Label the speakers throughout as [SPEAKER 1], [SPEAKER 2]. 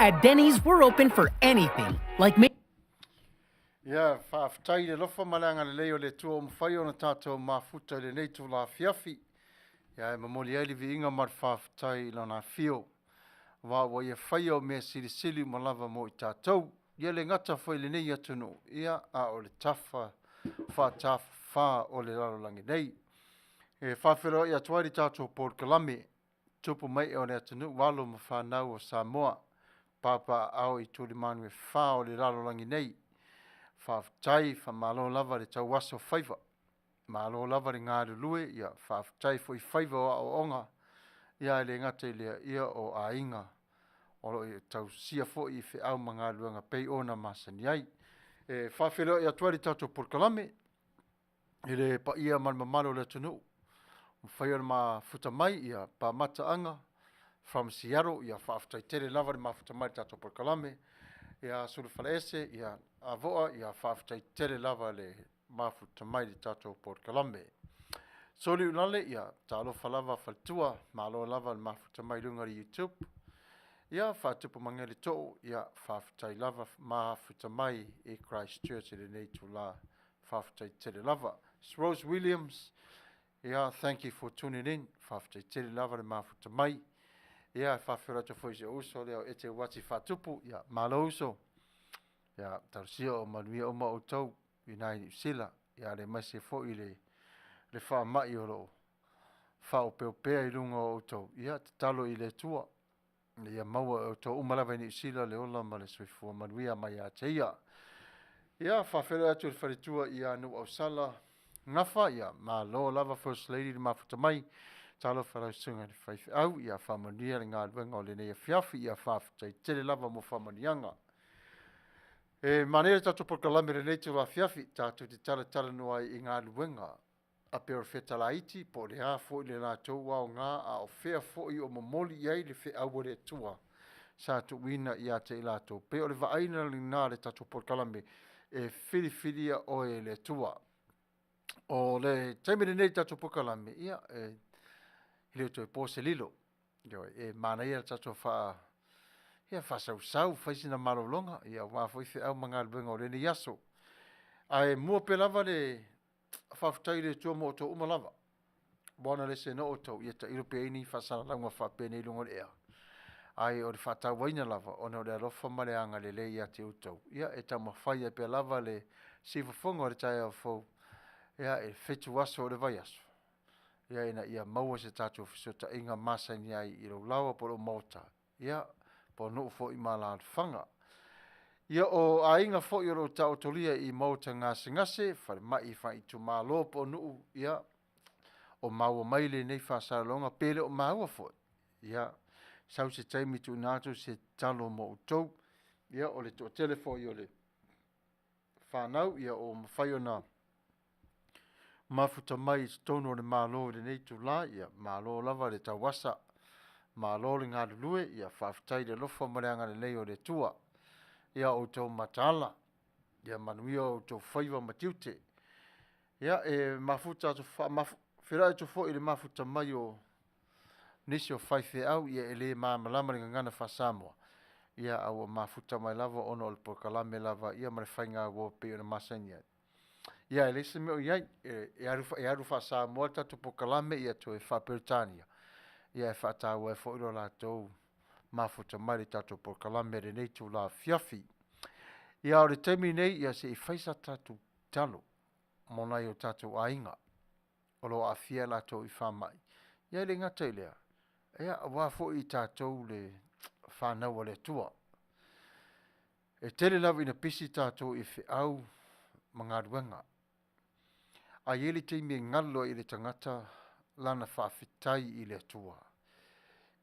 [SPEAKER 1] At Denny's, we're open for anything, like
[SPEAKER 2] Ia, whaafetai le lofa malanga le leo le tua mwhai o na tātou mafuta le nei tu la fiafi. Ia, mamoli ai le vi inga mar whaafetai la na fio. Wa ia whai o mea sili malava mo I tātou. Ia le ngata whai le nei atunu. Ia, a o le tafa, wha o le larolangi nei. E whawhero ia tuari tātou Port Kalame. Tupu mai o le atunu, walo ma whanau o Samoa. Papa au I tuli manu e wha o le larolangi nei. Whaafetai, whamalo lava le tau waso whaiva. Malo lava le ngāru lue, ia whaafetai fo I whaiva o onga. Ia le ngate lea ia o ainga. Olo I tau sia fo I whi au mga luanga pei ona masani ai. E whawhelo ia tuari tato Port Kalame. Ele pa ia mamalo le tunu. Mwhaiora ma futa mai ia pa mata anga. From Seattle, ia whaafetai tere lava le ma futa mai tato Port Kalame. Ia Sulufalese, ia avoa, ia whaafetai tere lava le mafuta mai le tatou Port Kalame. Soli unale, ia talofa lava faltua, malo lava le mafuta mai lunga le YouTube. Ia whaatupu mangele tō, ia whaafetai lava mafuta mai e Christchurch le nei tu la whaafetai tere lava. Rose Williams, ia thank you for tuning in, whaafetai tere lava le mafuta mai. Ia whawhira te whaise uso leo e te wati whatupu, ia malo uso. Ia tarusia o Manuia o mautau, United New Zealand, ia le maise fo I le wha mai o lo. Wha o peopea I lunga o tau, ia te talo I le tua. Ia maua o tau umalawa I New Zealand le ola ma le soifua Manuia mai a te ia. Ia whawhira atu le wharitua ia nu au sala. Ngafa, ia malo lava First Lady le mafuta mai. Talo wharau sunga ni whaifi au, ia whamania le ngā ruenga o le nei whiawhi, ia whawhitai tere lava mo whamanianga. E manere tatu Port Kalame le nei tu la whiawhi, tatu te tala noa I ngā ruenga. A pera wheta la iti, po le a fo I le nā tau wao ngā, a o whea fo I o mamoli iai le whea au le tua. Sa tu wina I a te I lato. Pe o le vaaina le ngā le tatu Port Kalame, e Filifilia o e le tua. O le taime le nei tatu Port Kalame, ia Leo to po Selilo. Yo e manaia tato fa ia fa sau faisina malolonga ia wa foi fe au manga bengo le ni yaso. Ai mo pe lava le fa ftai le to mo to umalava. Bona le se no to ia ta europeani fa sala langa fa pe nei lungo ea. Ai o fa ta waina lava ona le rofa male anga le ia te uto. Ia e ta ma faia pe lava le si fongo le tai fo. Ia e fetu waso le vaiaso. Ia ina ia maua se tātou whisota inga masa ni ai I ro lawa po lo mota. Ia, po no fo I mala whanga. Ia o a inga fo I ro tau tolia I mota ngase, whare mai whai tu malo po no ia, o maua maile nei whasaralonga, pere o maua fo. Ia, sau se taimi tu nātou se talo mo utou. Ia, o le to telefo I o le whanau, ia o mawhai o nā. Mafuta mai tono le malo le nei tu la ia malo lava le tawasa malo le ngā lue ia whaftai le lofa mareanga le nei o le tua ia o tau matala ia manuia o tau whaiva matiute ia e mafuta tu whirai tu fo I le mafuta mai o nisi o whaife au ia e le malama le ngana whasamoa ia au mafuta mai lava ono o le Kalame lava ia mare whainga wo pe o na masania. Ia e lese meo iai, e aru wha sa moa tatu Port Kalame ia to e wha Peritania. Ia e wha tāua e fo ilo la tau mafuta mai tatu Port Kalame re nei tu la fiafi. Ia o le temi nei ia se I whaisa tatu talo, monai o tatu ainga, o lo a fia la tau I wha mai. Ia le ngata I lea, ia wā fo I tatu le whanau le tua. E tele lawa ina pisi tatu I whi au mga ruenga. A yeli te me ngalo I le tangata lana whawhitai I le atua.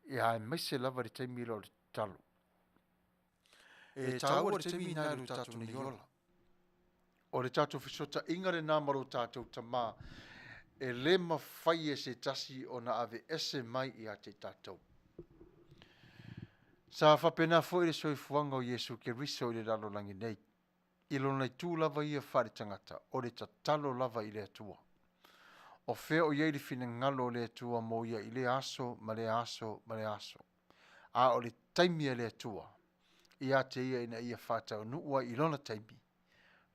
[SPEAKER 2] Ia e maise lava le te miro le talo. E tau le te mi nai lu tatu ni yola. O le tatu fisota inga le namaro tatu tama e le mawhai e se tasi o na ave ese mai I a te tatu. Sa whapena fo I le soifuanga o Yesu ke riso I le lalo langi nei. I lona I tū lava ia whare tangata, o le tatalo lava I le atua. O whea o iei whina ngalo le atua mo ia I le aso, ma le aso, ma le aso. A o le taimia le atua. ia te ia ina ia whātau nuua I lona taimi,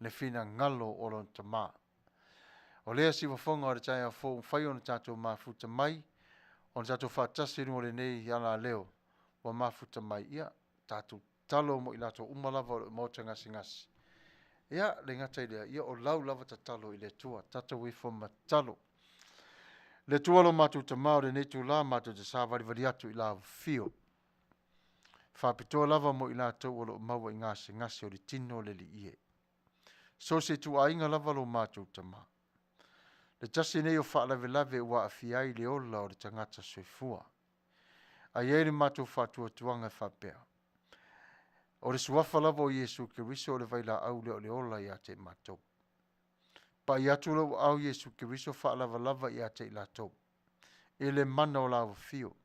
[SPEAKER 2] le whina ngalo o lona tamā. O lea si wafonga o le tai a fō whai o na tātou mafuta mai, o na tātou whātasi rungo le nei ala leo, wa mafuta mai ia, tātou talo mo I lato umalava o mo te ngasi ngasi. Ia, le ngatai lea, ia o lau lava ta talo I le tua, tātou I fō matalo. Le tua lo mātou ta mao le nei tu la mātou te sāwari vari atu I la fio. Whāpitoa lava mo I lato o lo maua I ngasi ngasi o le tino le li ie. So se tu ainga lava lo mātou ta mao. Le tasi nei o whaalawe lawe ua a fiai le ola o le tangata soifua. A iere mātou whātua tuanga whapea. O le suafa lava o Yesu Kiriso o le vaila au le ola I a te mātou. Pa I atu lau au Yesu Kiriso whaalawa lava I a te ilatou. E le mana o lawa fio.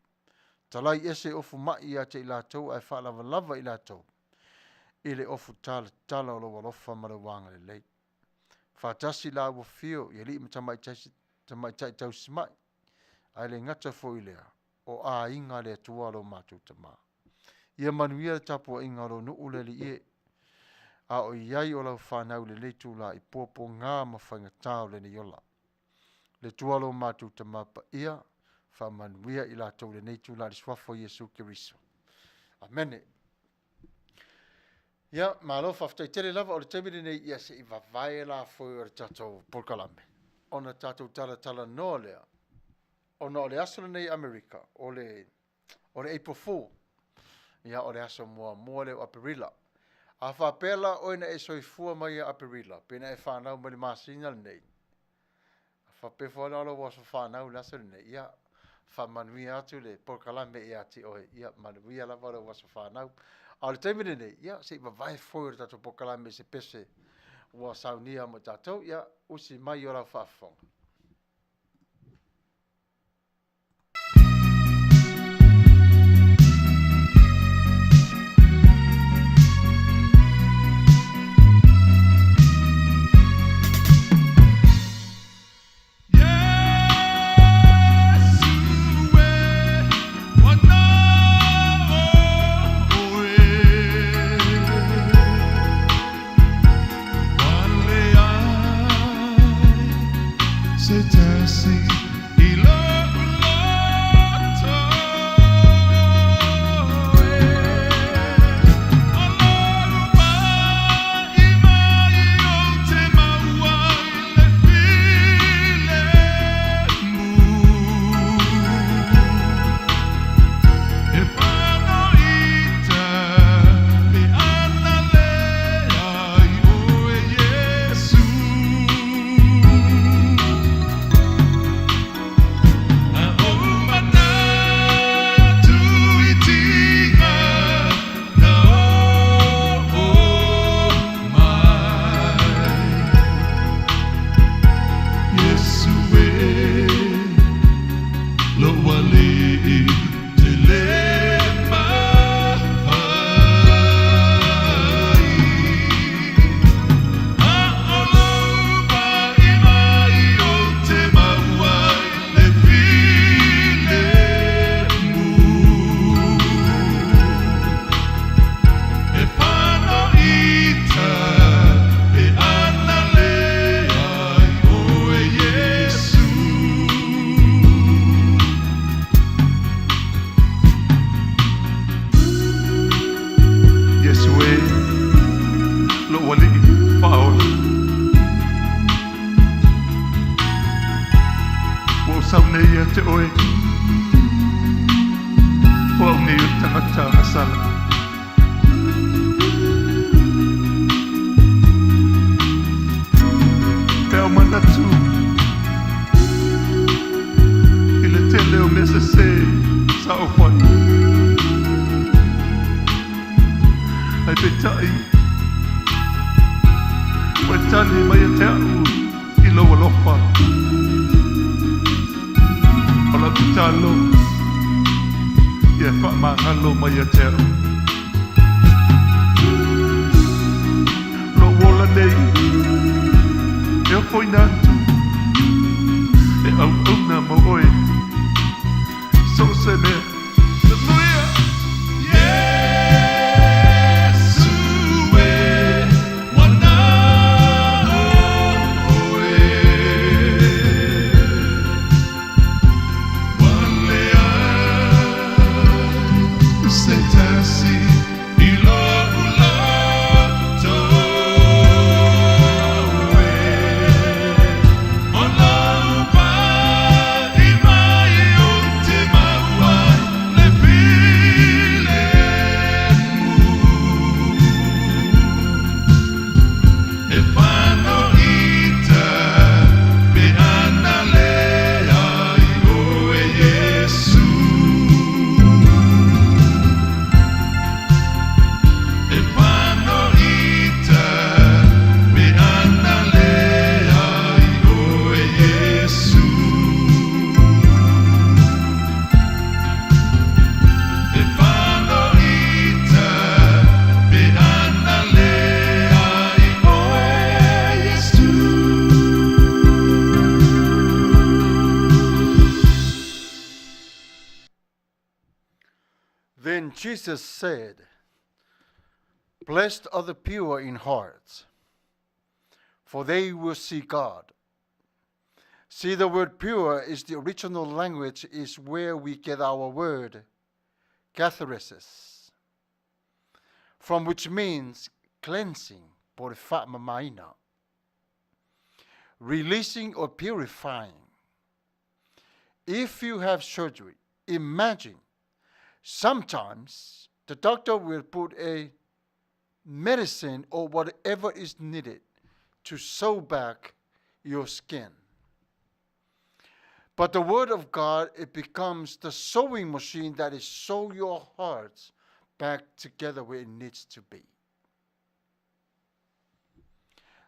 [SPEAKER 2] Talai ese ofu mai I a te ilatou ai whaalawa lava I latou. E le ofu tala o lo walofa marawanga le lei. Whātasi lawa fio I li tamai tai tau simai. Ai le ngata fo I lea. O a inga le tua lo mātou tamā. Ia Manuia tapua inga lo nuu le li ie. A o iai o lau whanau le leitu la I popo ngā mawhainga tāo le ni yola. Le tua lo mātou tamā pa ia, wha Manuia I la tau le neitu la li swafo Yesu Kiriso. Amene. Ia, malo whaftai tere lava o le temiri nei ia se I wawai la fwoi o le tatou polkalame. O na tatou tala noa lea. O na o le asala nei Amerika, o le April Fool. Ia o le aso mua le o Aperila. A whapela o ina e soifua mai a Aperila, pena e whanau mai le masina le nei. A whapefo la lo waso whanau le aso le nei. Ia, whamanuia atu le polkalame ia ti oe. Ia, manuia lava lo waso whanau. A le taimine nei, ia, se iwa vai fwoi o tatou polkalame se pese ua saunia mo tatou, ia, usi mai o lau whafonga.
[SPEAKER 3] Yes!
[SPEAKER 2] Jesus said, "Blessed are the pure in heart, for they will see God." See, the word pure is the original language, is where we get our word catharesis, from which means cleansing, purificaina, releasing or purifying. If you have surgery, imagine sometimes the doctor will put a medicine or whatever is needed to sew back your skin. But the Word of God, it becomes the sewing machine that is sew your hearts back together where it needs to be.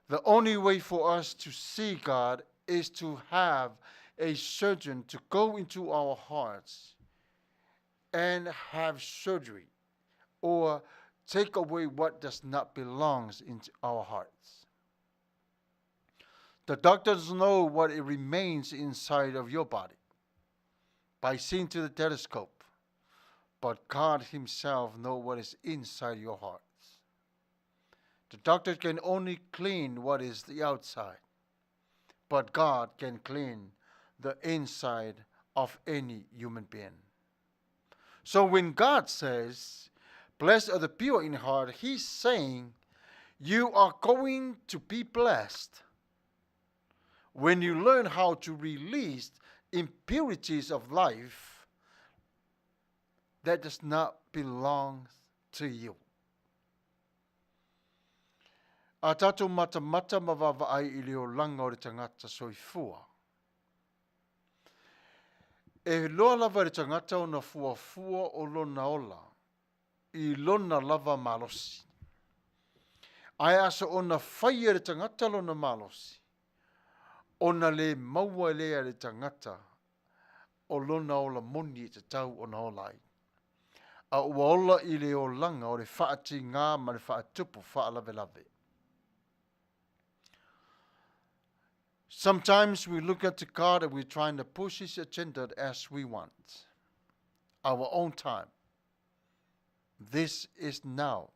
[SPEAKER 2] The only way for us to see God is to have a surgeon to go into our hearts and have surgery or take away what does not belong into our hearts. The doctors know what it remains inside of your body by seeing to the telescope, but God Himself knows what is inside your hearts. The doctor can only clean what is the outside, but God can clean the inside of any human being. So when God says, "Blessed are the pure in heart," He's saying you are going to be blessed when you learn how to release impurities of life that does not belong to you. A tātou mata mawawai I leo langa o re tangata soifua. E loa lava re tangata o na fuafua o lona ola, I lona lava malosi. Ai asa o na whaia re tangata lona malosi, o na le maua lea re tangata, o lona ola moni te tau o na olai. A ua ola I leo langa o re whaati ngā ma re whaatupu whaalave lave. Sometimes we look at God and we're trying to push His agenda as we want. Our own time. This is now.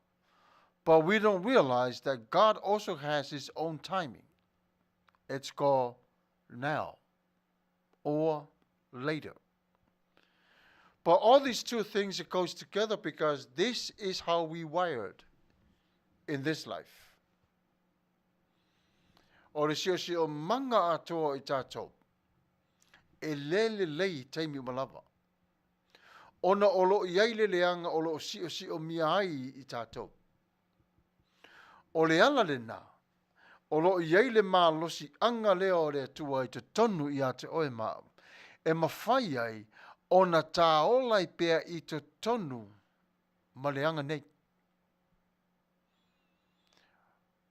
[SPEAKER 2] But we don't realize that God also has His own timing. It's called now or later. But all these two things, it goes together because this is how we wired in this life. O re si o manga atoa I tātou. E lele lei teimi malawa. Ona olo iai le leanga olo si o mia ai I tātou. O le ala le nā. Olo iai le mā losi anga lea o le atua I te tonu I a te oe mā. E mawhai ai ona tā olai pēr I te tonu ma le anga nei.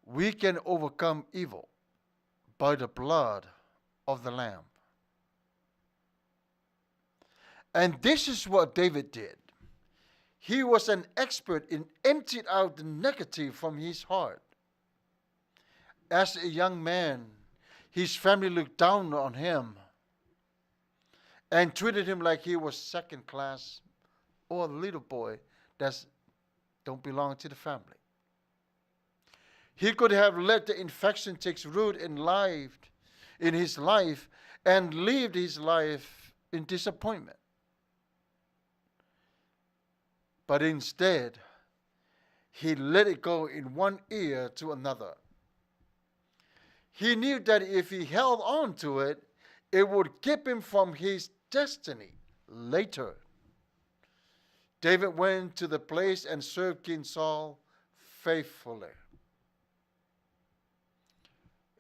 [SPEAKER 2] We can overcome evil by the blood of the Lamb. And this is what David did. He was an expert in emptying out the negative from his heart. As a young man, his family looked down on him and treated him like he was second class or a little boy that don't belong to the family. He could have let the infection take root in his life and lived his life in disappointment. But instead, he let it go in one ear to another. He knew that if he held on to it, it would keep him from his destiny later. David went to the place and served King Saul faithfully.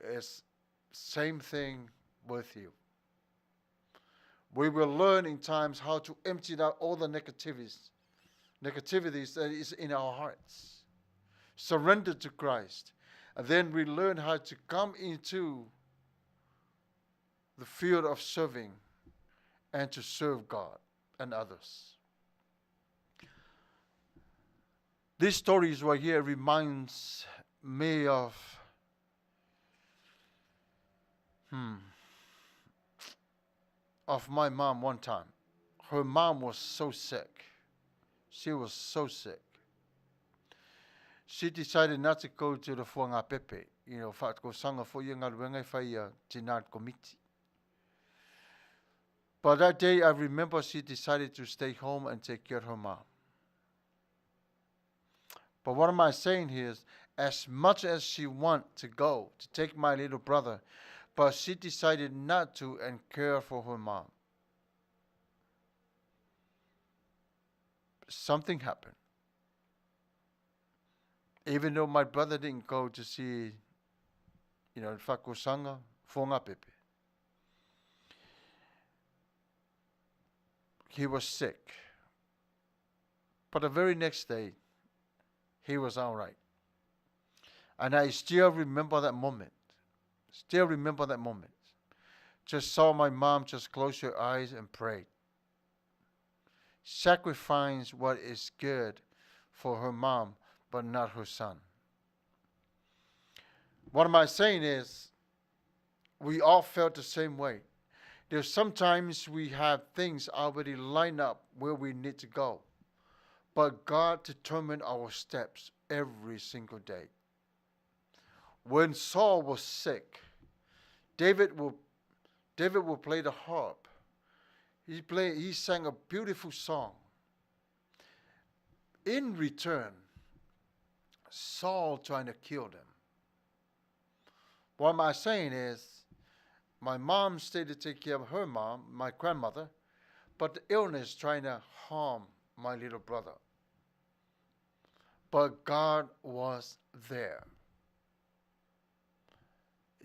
[SPEAKER 2] It's same thing with you. We will learn in times how to empty out all the negativities that is in our hearts. Surrender to Christ. And then we learn how to come into the field of serving and to serve God and others. This story right here reminds me of my mom one time. Her mom was so sick. She was so sick. She decided not to go to the Fuanga Pepe. Whaako sanga fo ia ngaruenga whai Tinard Committee. But that day, I remember she decided to stay home and take care of her mom. But what am I saying here is, as much as she wanted to go to take my little brother, but she decided not to and care for her mom. Something happened. Even though my brother didn't go to see, Whakusanga, Fonga Pepe. He was sick. But the very next day, he was all right. And I still remember that moment. Just saw my mom just close her eyes and pray. Sacrifice what is good for her mom, but not her son. What am I saying is, we all felt the same way. There's sometimes we have things already lined up where we need to go. But God determined our steps every single day. When Saul was sick, David will play the harp. He sang a beautiful song. In return, Saul trying to kill them. What am I saying is, my mom stayed to take care of her mom, my grandmother, but the illness trying to harm my little brother. But God was there.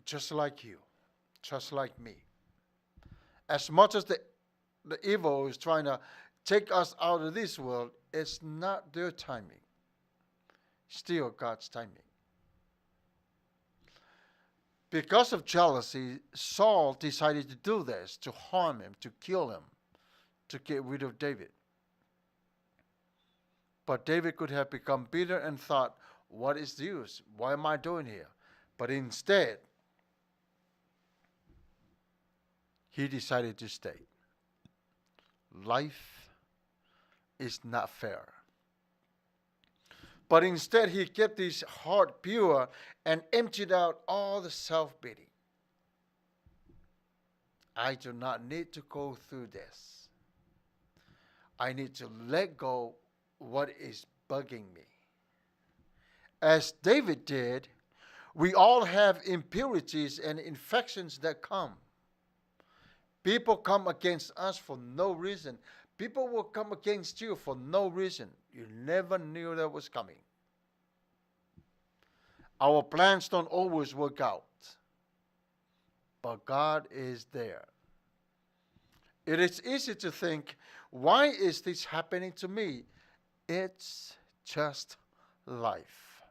[SPEAKER 2] Just like you, just like me. As much as the evil is trying to take us out of this world, it's not their timing. Still God's timing. Because of jealousy, Saul decided to do this, to harm him, to kill him, to get rid of David. But David could have become bitter and thought, what is the use? Why am I doing here? But instead, he decided to stay. Life is not fair. But instead, he kept his heart pure and emptied out all the self-pity. I do not need to go through this. I need to let go what is bugging me. As David did, we all have impurities and infections that come. People come against us for no reason. People will come against you for no reason. You never knew that was coming. Our plans don't always work out. But God is there. It is easy to think, why is this happening to me? It's just life.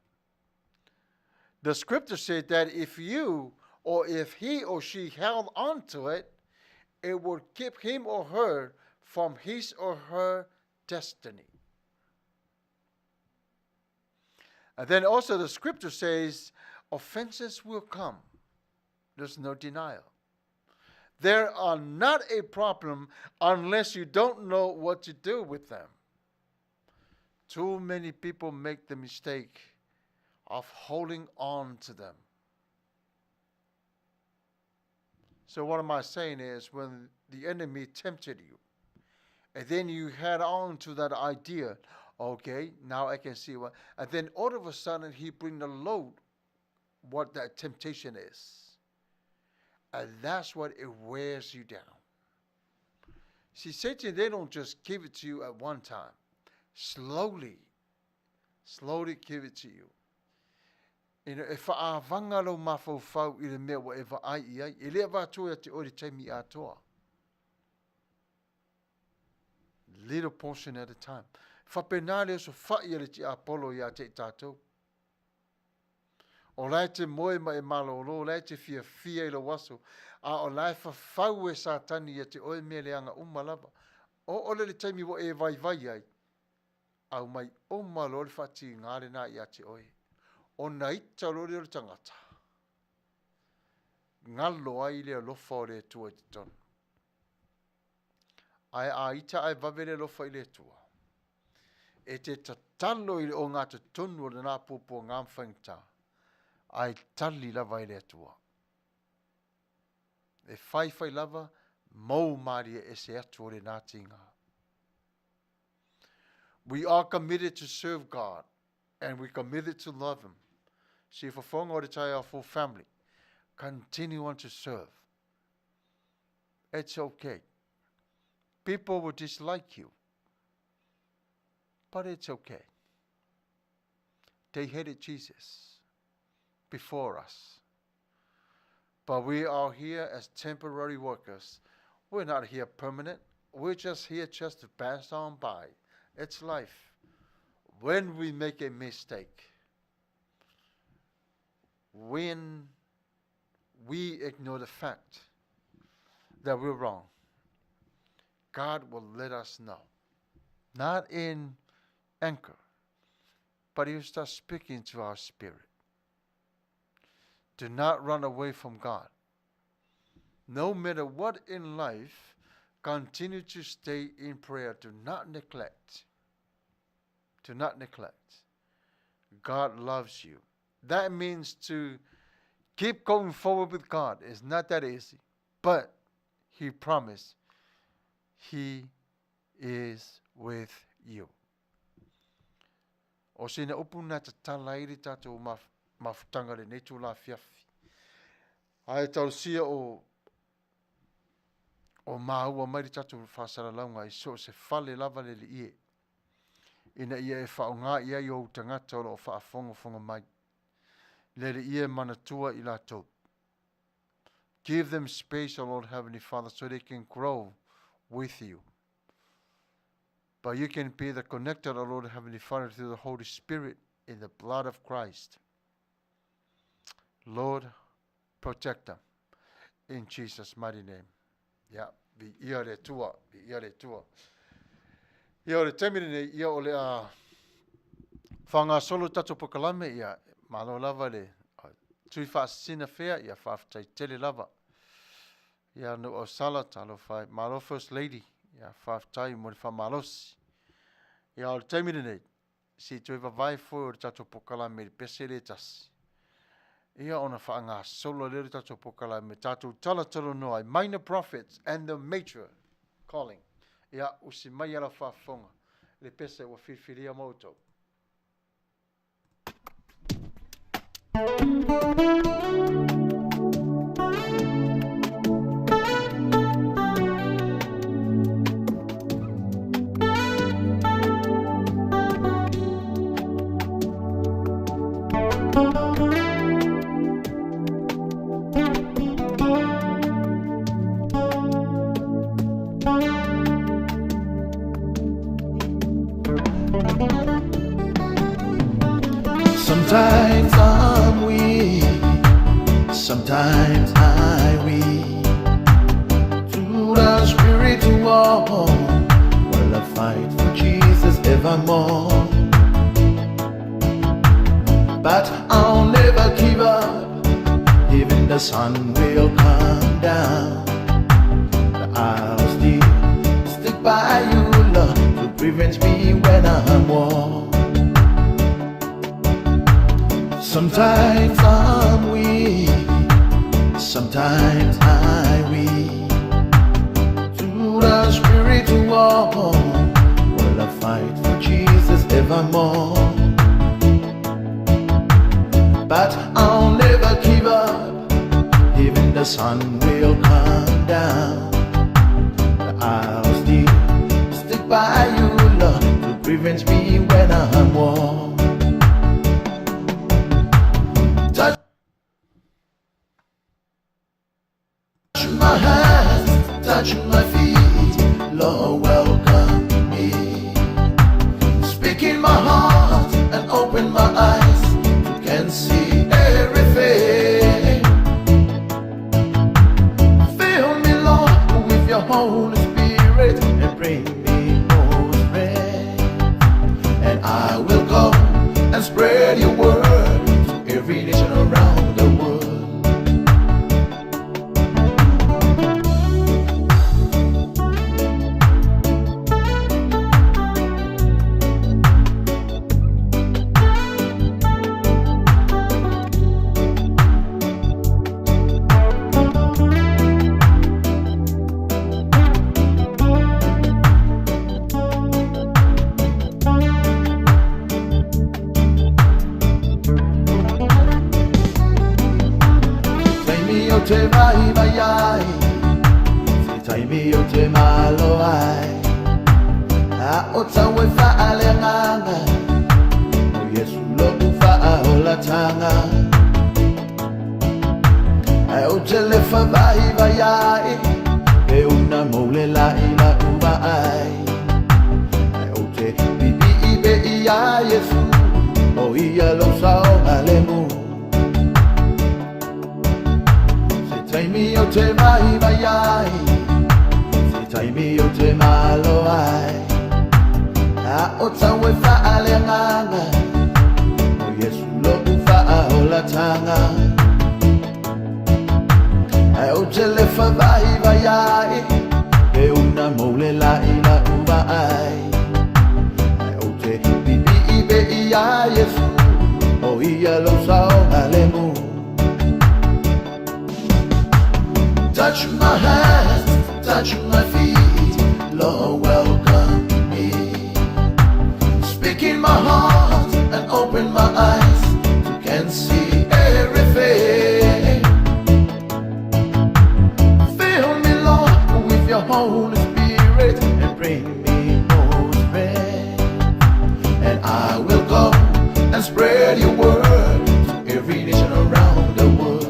[SPEAKER 2] The scripture said that if you or if he or she held on to it, it would keep him or her from his or her destiny. And then also the scripture says, offenses will come. There's no denial. They are not a problem unless you don't know what to do with them. Too many people make the mistake of holding on to them. So what am I saying is, when the enemy tempted you, and then you head on to that idea, okay, now I can see what, and then all of a sudden he bring the load, what that temptation is. And that's what it wears you down. See, Satan, they don't just give it to you at one time. Slowly give it to you. You know, if I vangalo mafo fau I le mea whatever I le va toa te ori taimi Atua. Little portion at a time. Fa penale so fa I le ti Apollo ya te tatou. O lai te moe ma e malolo, o lai te fia I lo waso. A o lai fa fau e satani ya te oe mea leanga umalava. O ole le taimi wo e vai ai. Au mai o malo le fati ngare na ya te oe. O na ita lori o le tangata. Ngalo ai le alofa o le tua te tonu. Ai a ita ai vavele alofa I le tua. e te tatalo i o ngā te tonu o nā pōpō ngā mwhaingta, ai tali lava i le atua. E whai lava, mau maria e se atu o le nā tinga. We are committed to serve God, and we're committed to love Him. See, for whonga o te tai our full family, continue on to serve. It's okay. People will dislike you, but it's okay. They hated Jesus before us. But we are here as temporary workers. We're not here permanent. We're just here just to pass on by. It's life. When we make a mistake, when we ignore the fact that we're wrong, God will let us know. Not in anger, but He'll start speaking to our spirit. Do not run away from God. No matter what in life, continue to stay in prayer. Do not neglect. Do not neglect. God loves you. That means to keep going forward with God. It's not that easy. But He promised He is with you. O sina upu na te talairi tātou mafutanga le netu la fiafi. Ai tau sia o mahua mai tātou whasara launga I so se whale lava le li ie. Ina ia e whao ngā ia I o tangata o whaafonga mai. Le li ie manatua I lātou. Give them space, O Lord Heavenly Father, so they can grow with you. But you can be the connector, O Lord Heavenly Father, through the Holy Spirit in the blood of Christ. Lord, protect them in Jesus' mighty name. Yeah, be ia le tua, be ia le tua. Ia o le temine nei, ia o le whanga solo tato pokalame, ia malo lava le tui whaasina whea, ia whaafitai tele lava. Ia no o sala talo whai, malo First Lady, ia whaafitai mo le whamalosi. Ia o le temine nei, si tui wawai fo o le tato pokalame le pese le tasi. Ia ona whaanga solo le tato pokalame, tato talatalo noai, minor prophets and the major calling. Ia usi mai ala whaafonga, le pese wa Filifilia mautou.
[SPEAKER 3] Sometimes I'm weak, sometimes I weak. Through the spiritual war, while I fight for Jesus evermore. But I'll never give up, even the sun will come down. I'll stick by you, Lord, to prevent me when I'm war. Sometimes I'm weak, sometimes I weak. Through the spiritual war, while I fight for Jesus evermore. But I'll never give up, even the sun will come down. I'll stick by you, Lord, to prevent me when I'm war. My hands, touch my feet, Lord, welcome me. Speak in my heart and open my eyes, you can see everything. Fill me, Lord, with your Holy Spirit and bring me more strength. And I will go te vai vai ai Se taimi o te malo ai A o tawe whaale nganga O Yesu lopu wha o la tanga A o te lefa vai vai ai E una mole la ila uva ai A o te bibi ibe ia Yesu O ia lo sao alemu Se taimi o te vai vai ai Se taimi o te malo ai A o tawe whaale nganga O Yesu lopu wha o la tanga A o te lefa vai vai ai E una mole la ila uva ai A o te bibi ibe ia Yesu O ia lo sao alemu Touch my hands, touch my feet Lord welcome me Speak in my heart and open my eyes So can see everything Fill me Lord with your Holy Spirit And bring me more strength And I will go and spread your word To every nation around the world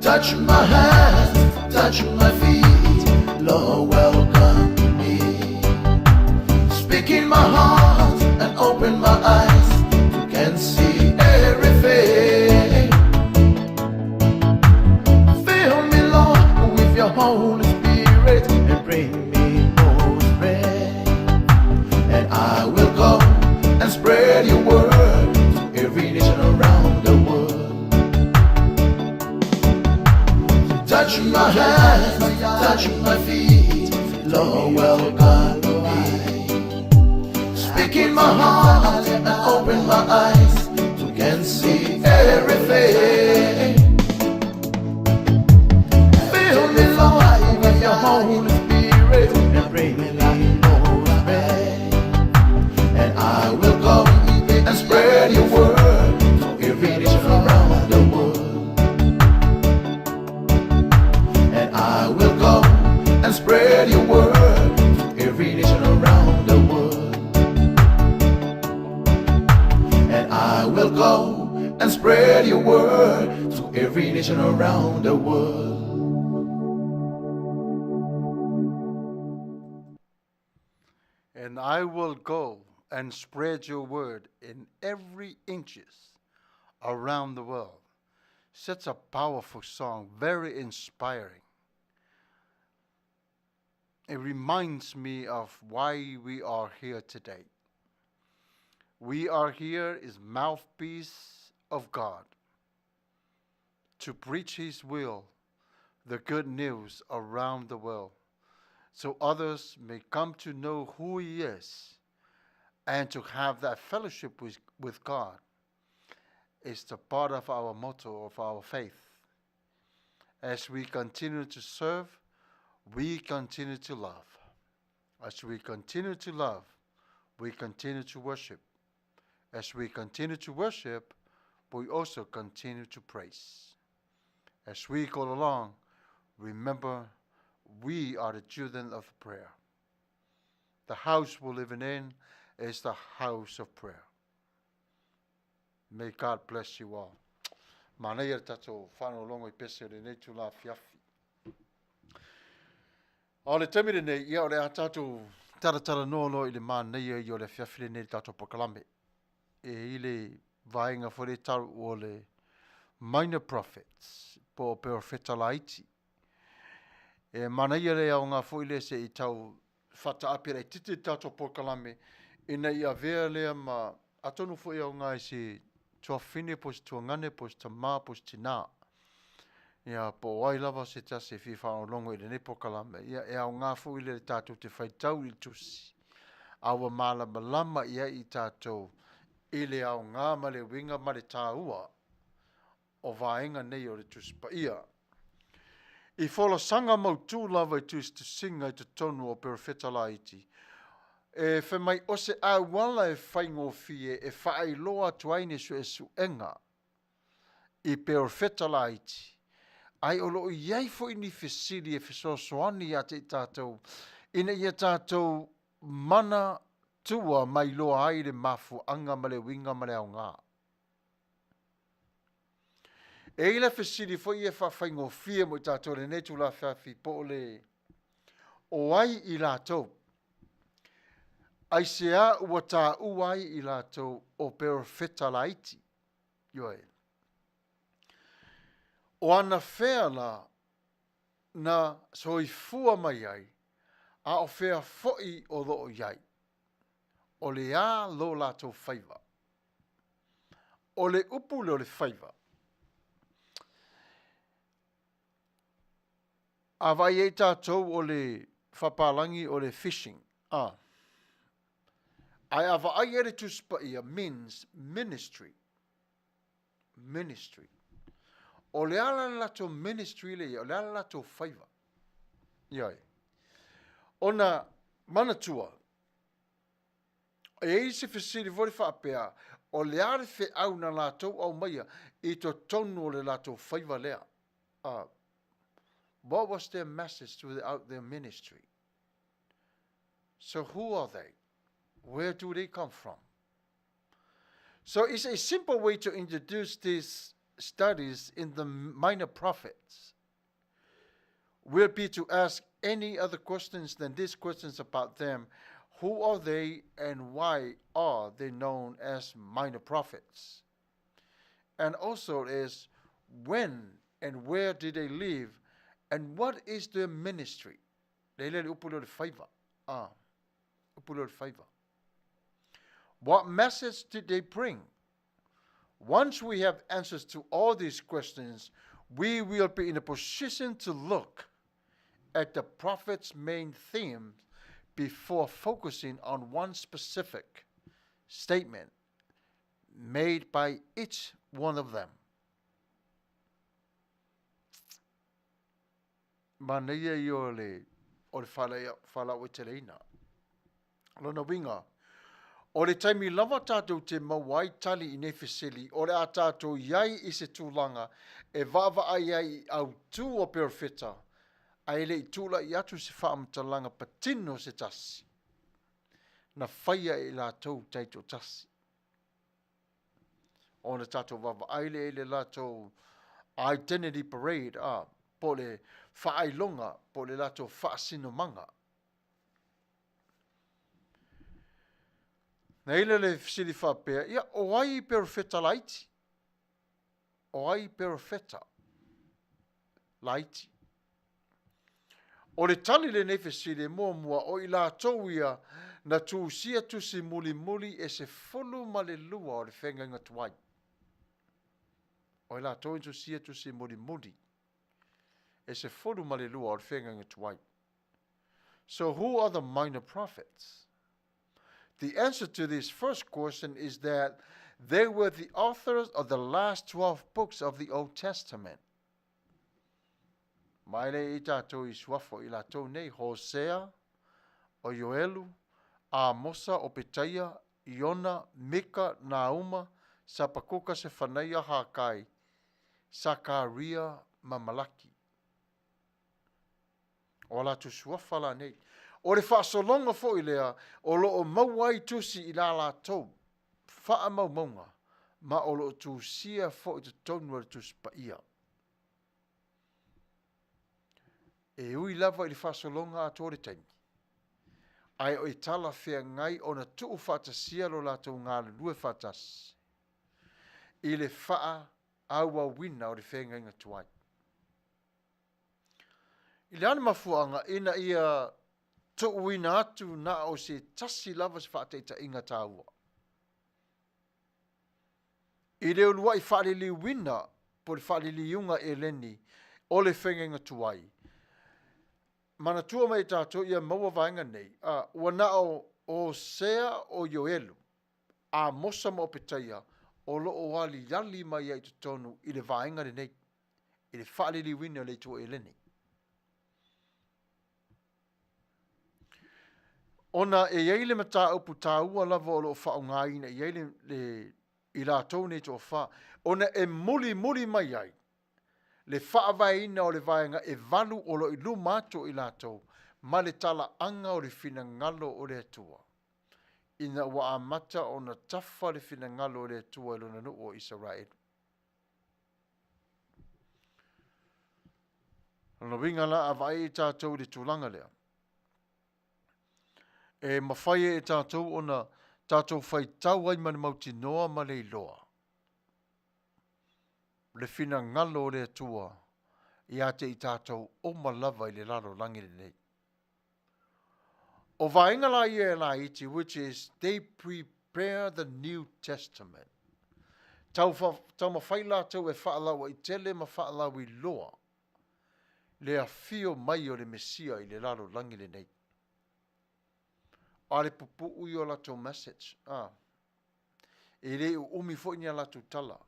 [SPEAKER 3] Touch my hands, touch my feet Lord welcome me Speak in my heart and open my eyes You can see everything Fill me Lord with your Holy Spirit And bring me more strength And I will go and spread your word To every nation around the world Touch my hands, touch my feet Lord welcome me Speak in my heart and open my eyes To can see everything Fill me Lord with your Holy Spirit And bring me more strength And I will go and spread your word To every nation around the world And I will go and spread your word To every nation around the world And I will go and spread your word To every nation around the world
[SPEAKER 2] And I will go and spread your word in every inches around the world. Such a powerful song, very inspiring. It reminds me of why we are here today. We are here as mouthpiece of God to preach His will, the good news around the world, so others may come to know who He is and to have that fellowship with God. It's the part of our motto of our faith. As we continue to serve, we continue to love. As we continue to love, we continue to worship. As we continue to worship, we also continue to praise. As we go along, remember we are the children of prayer. The house we're living in is the house of prayer. May God bless you all. Manuia tatou whanau longo I pese o le nei tu la fiafi. O le tamire nei, ia o le a tatou taratara no I le manuia I o le fiafi le nei tatou pokalame. E I le vaenga fore taru o le minor prophets, po profeta laiti. E manuia le au ngā fo I le se I tau whata apira I titi tatou pokalame. Ina ia vea lea ma atonu fo I au ngā I se tua fine pos tua ngane pos ta mā pos tina. Ia po wai lava se ta se fi whanau longo I le ne pokalame. Ia e au ngā fo I le tātou te whaitau I tusi. Awa mālama lama ia I tātou. I le au ngā ma le winga ma le tā ua. O vaenga nei o le tusi pa ia. I fola sanga mautu lava I tusi te singa I te tonu o perfeta laiti. E fe mai ose awala e whaingo fie e whaai loa tuaine su e su enga. I perfeta la iti. Ai o loo iai fo ini fesili e fesoasoani a te tātou. Ina ia tātou mana tua mai loa ai le mafu anga ma le winga ma le au ngā. E ila fesili fo ia whawhaingo fia mo i tātou le netu la whawhi po le o ai i lātou. Ai sea ua tā uai i lātou o perfeta la iti. Ioe. O ana whea na soifua mai ai, a o whea foi o loo iai. O le a lo lātou whaiva. O le upu le o le whaiva. A vai e tātou o le whapalangi o le fishing. Ai ava ai ere tuspa ia means ministry. Ministry. O le ala lato ministry le o le ala lato whaiva. Iai. Ona manatua. E eise fesiri vore whaapea. O le are fe au na lato au maia. I to tonu o le lato whaiva lea. What was their message throughout their ministry? So who are they? Where do they come from? So it's a simple way to introduce these studies in the minor prophets will be to ask any other questions than these questions about them. Who are they and why are they known as minor prophets? And also is when and where did they live and what is their ministry? What message did they bring? Once we have answers to all these questions, we will be in a position to look at the prophet's main themes before focusing on one specific statement made by each one of them. Manuia I o le whala o te leina. Lona winga. O le taimi lava tātou te mawai tali I ne fesili, o le a tātou iai I se tūlanga, e vava ai ai au tū o perfeta, ai le I tūla I atu se whaamtalanga patino se tasi. Na whaia I lātou taito tasi. O na tātou vava ai le lātou identity parade, po le whaailonga, po le lātou whaasino manga. Na ila le fisili whapea, ia o ai perfeta laiti. O ai perfeta laiti. O le tali le nefesili mua mua o I lātou ia na tūsia tusi muli muli e se fulu ma le lua o le whenganga tuai. O I lātou I tūsia tusi muli muli e se fulu ma le lua o le whenganga tuai. So who are the minor prophets? The answer to this first question is that they were the authors of the last 12 books of the Old Testament. Maile I tātou I suafo I lātou nei Hosea, o Joelu, Amosa, o Petaia, Iona, Mika, Nauma, Sapakuka se whanaia Hakai, Sakaria, Mamalaki. O lātou suafa la nei. O le whaasolonga fo I lea, o loo mauai tusi I la lātou, wha mau maunga, ma o loo tūsia fo I te tonua le tuspa ia. E ui lava I le whaasolonga a tōre taimi. Ai o I tala whea ngai o na tuu whatasia lo lātou ngā le lue whatas. I le wha aua wina o le whenga inga tuai. I le ana mafuanga ina ia to wina atu na o se tasi lava se whaateita inga tāua. I reo lua I whaalili wina po le whaalili iunga e leni o le whengenga tuai. Mana tua mai tātou ia maua vaenga nei. Ua o sea o Joelu. A mosa mo Petaia o loo wali yali mai ai tutonu I le vaenga le nei. I le whaalili wina le tua e leni. Ona e iei le mata upu tāua lava o loo whaongaina, i iei le I lātou nei tō wha. Ona e muli mai ai. Le whaavaina o le vaenga e valu o lo i lumato i lātou. Ma le tala anga o le fina ngalo o le atua. Ina wa amata o na tafa le fina ngalo o le atua i lona o Israel. Lona winga la avai i tātou le tūlanga lea. E mawhai e tātou o na tātou whai tau ai mani mauti noa ma le iloa. Le fina ngalo o le atua i ate i tātou o malawa i le lalo langi le nei. O vaenga la ia la iti, which is they prepare the New Testament. Tau mawhai la tau e whaalawa i tele ma whaalawa i loa. Le a fio mai o le Mesia i le lalo langi le nei. A le pupu ui o la tau message. E le umi fo inia la tau tala.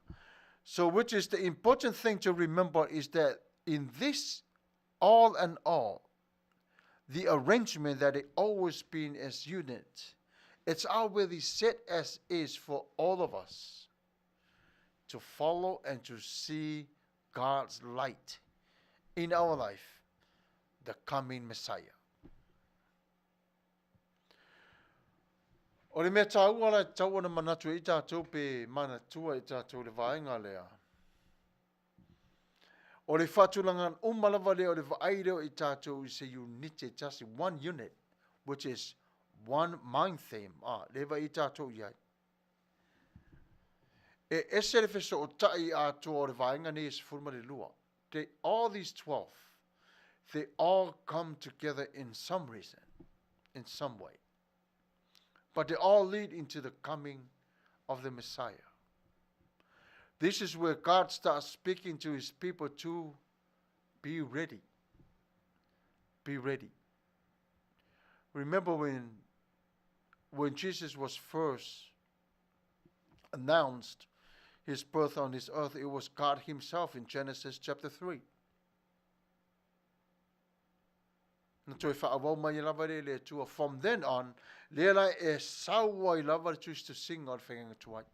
[SPEAKER 2] So which is the important thing to remember is that in this all and all, the arrangement that it always been as unit, it's already set as is for all of us to follow and to see God's light in our life, the coming Messiah. O le mea tāua la tau ana manatu i tātou pe manatua i tātou le vaenga lea. O le whatulangan umalawa leo le vaaireo i tātou i se unite tasi, one unit, which is one mind theme. Lewa i tātou iai. E ese le feso o tai ātua o le vaenga ni se furma le lua. All these 12, they all come together in some reason, in some way. But they all lead into the coming of the Messiah. This is where God starts speaking to his people to be ready. Be ready. Remember when Jesus was first announced his birth on this earth, it was God himself in Genesis chapter 3. From then on, Lela e sawa I lava choose to sing on whenga tuai.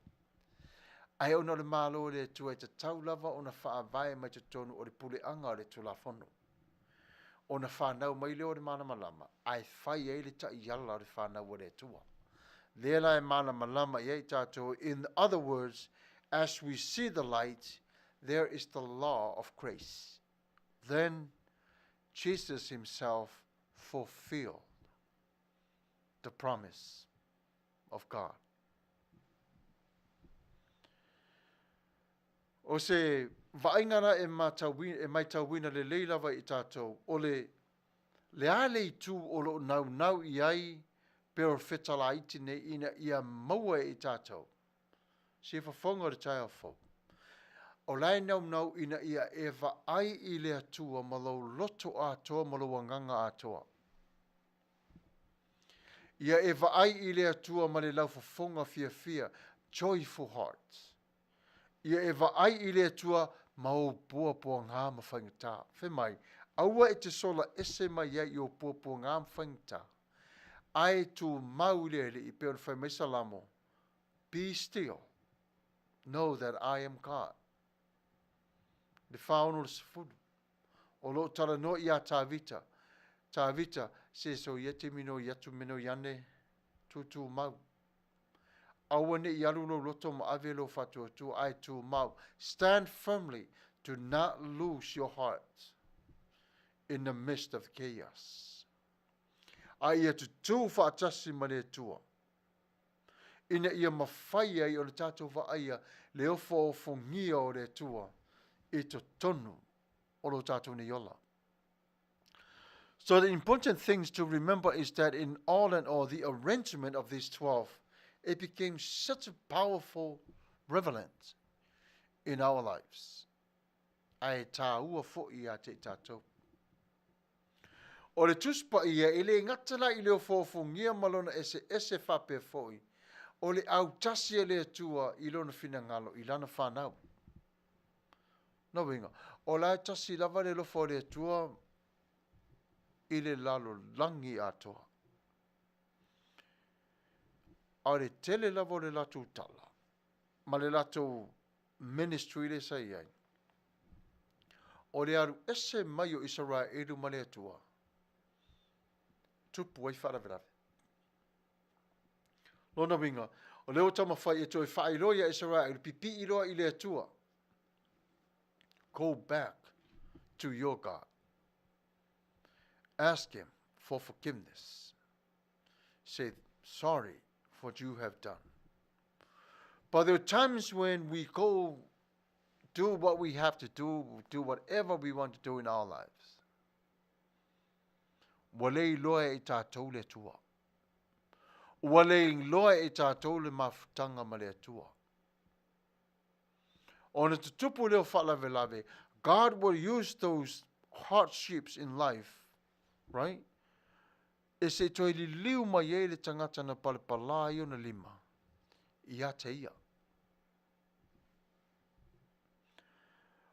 [SPEAKER 2] Ai ona le malo le tuai te tau lava ona whaavai mai te tonu o le pule anga o le tulafono. Ona whanau mai leo le mana malama. Ai whai e le ta i ala o le whanau o le tua. Lela e mana malama i e tātou. In other words, as we see the light, there is the law of grace. Then Jesus himself fulfilled the promise of God. O se vaingara e mai tauina le leilawa i tātou, o le ale i tū o lo nau i ai, pero whetala iti ne ina ia maua i tātou. Se whawhonga le tai awhau. O lai nau ina ia e ai i le atua malau loto atoa malau wanganga atoa. Ia e ai i le atua ma le lau whawhonga fia, joyful hearts. Ia e ai i le atua mau pua ngā mawhaingata. Whemai, aua e te sola ese mai ia i o pua ngā mawhaingata. Ai tu mau le i peon whaimai salamo. Be still. Know that I am God. Le whaono le sifuru. O lo tala no ia tāvita. Tāvita se so ia te mino iatu mino iane tutu mau. Awane i alulo loto ma avelo fatu tu ai tu mau. Stand firmly. Do not lose your heart in the midst of chaos. Ai ia tu tu whaatasi mane tua. Ina ia mawhaia i o le tātou whaia le ofo o fongia o le tua i to tonu o lo tātou ni yola. So the important things to remember is that in all and all, the arrangement of these 12, it became such a powerful relevant in our lives. Ai tā ua fo'i a te tātou. O le tuspa ia, ele ngatala i leo fofongia malona ese whape fo'i. O le au tasi le tua i lona fina ngalo, i lana whanau. No winga. O la tasi lava le lofo le tua i le lalo langi atoa. A le tele lavo le latu tala. ma le latou ministry le sai ai. O le aru ese mai o Israelu ma le atua. Tupu ai wharawerawe. Lona winga, o leo tama whai e toi whairoia Israel, pipi iroa I le atua. Go back to your God. Ask him for forgiveness. Say sorry for what you have done. But there are times when we go do what we have to do whatever we want to do in our lives. Walei loa e tātou le tua. Walei loa e tātou le mafutanga ma le atua. Ona te tupu leo whalavelave, God will use those hardships in life, right? E se toi li liu mai e le tangata na palapala I ona lima. Ia te ia.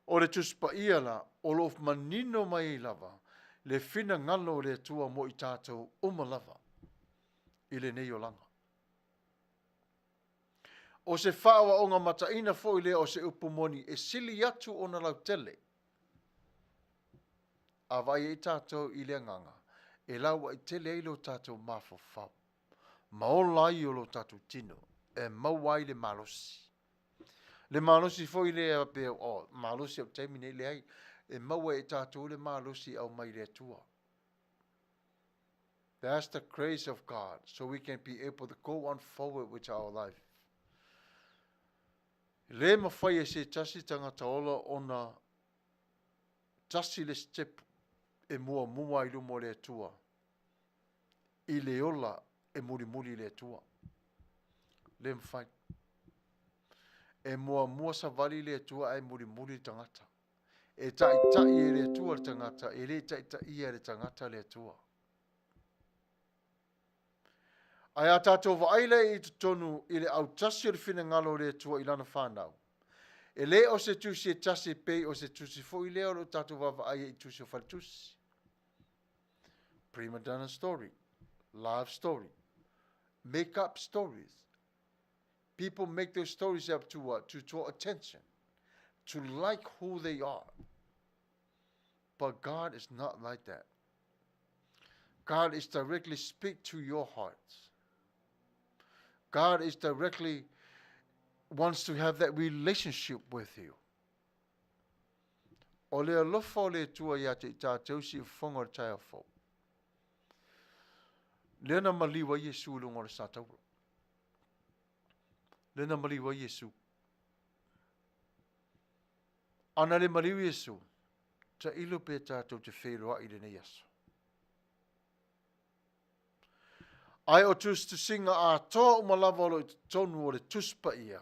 [SPEAKER 2] O le tuspa ia la, o lof manino mai lava, le fina ngalo le tua mo I tātou umalava, I le nei o langa. O se whawa o ngā mataina fo I le o se upumoni, e sili atu o na lau tele. A vai e tātou I le nganga, e lau I tele e lo tātou mafo whau. Maola I o lo tātou tino, e mauai le malosi. Le malosi fo I le ape o malosi au taimine le ai, e maua e tātou le malosi au mai le tua. That's the grace of God, so we can be able to go on forward with our life. Le mawhai e se tasi tangata ola ona tasi le step e mua I lumo le tua. I le ola e muri le tua. Le mwhai. E mua savali le tua e muri tangata. E tai e le tua tangata, e le tai e le tangata le tua. Ai a tātou waaile I tonu I le au tasi o le whina ngalo le tua I lana whanau. E le o se tusi e tasi pei o se tusi fo I leo lo tātou wawaai I tusi o whaltusi. Prima donna story, love story, make up stories. People make those stories up to what? To draw attention, to like who they are. But God is not like that. God is directly speak to your hearts. God is directly wants to have that relationship with you. O le alofa o le tua ia te tātou si whonga o tai awhau. Lena maliwa Yesu lunga o le sātaura. Lena maliwa Yesu. Ana le maliwa Yesu. Ta ilo pe tātou te wheroa I le nei aso. Ai o tus tu singa a toa umalawa o le tonu o le tuspa ia.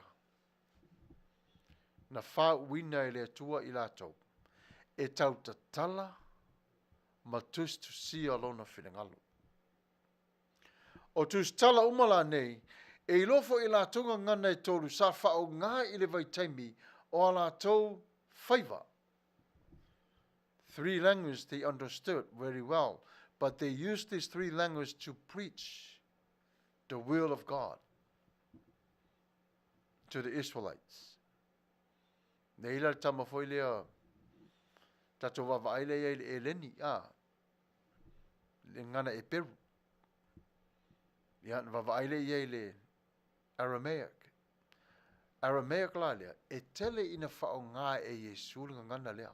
[SPEAKER 2] Na wha wina I le atua I lātou. E tau ta tala ma tus tu si alona whinangalo. O tus tala umala nei, e ilofo I lātunga ngana I tolu sa whao ngā I le vai taimi o a lātou whaiva. 3 languages they understood very well, but they used these 3 languages to preach the will of God to the Israelites. Nei la tama foi lea tato wawaaile e leni le ngana e peru. Ia wawaaile e le Aramaic. Aramaic la lea e tele ina whao ngā e Yesu ngana lea.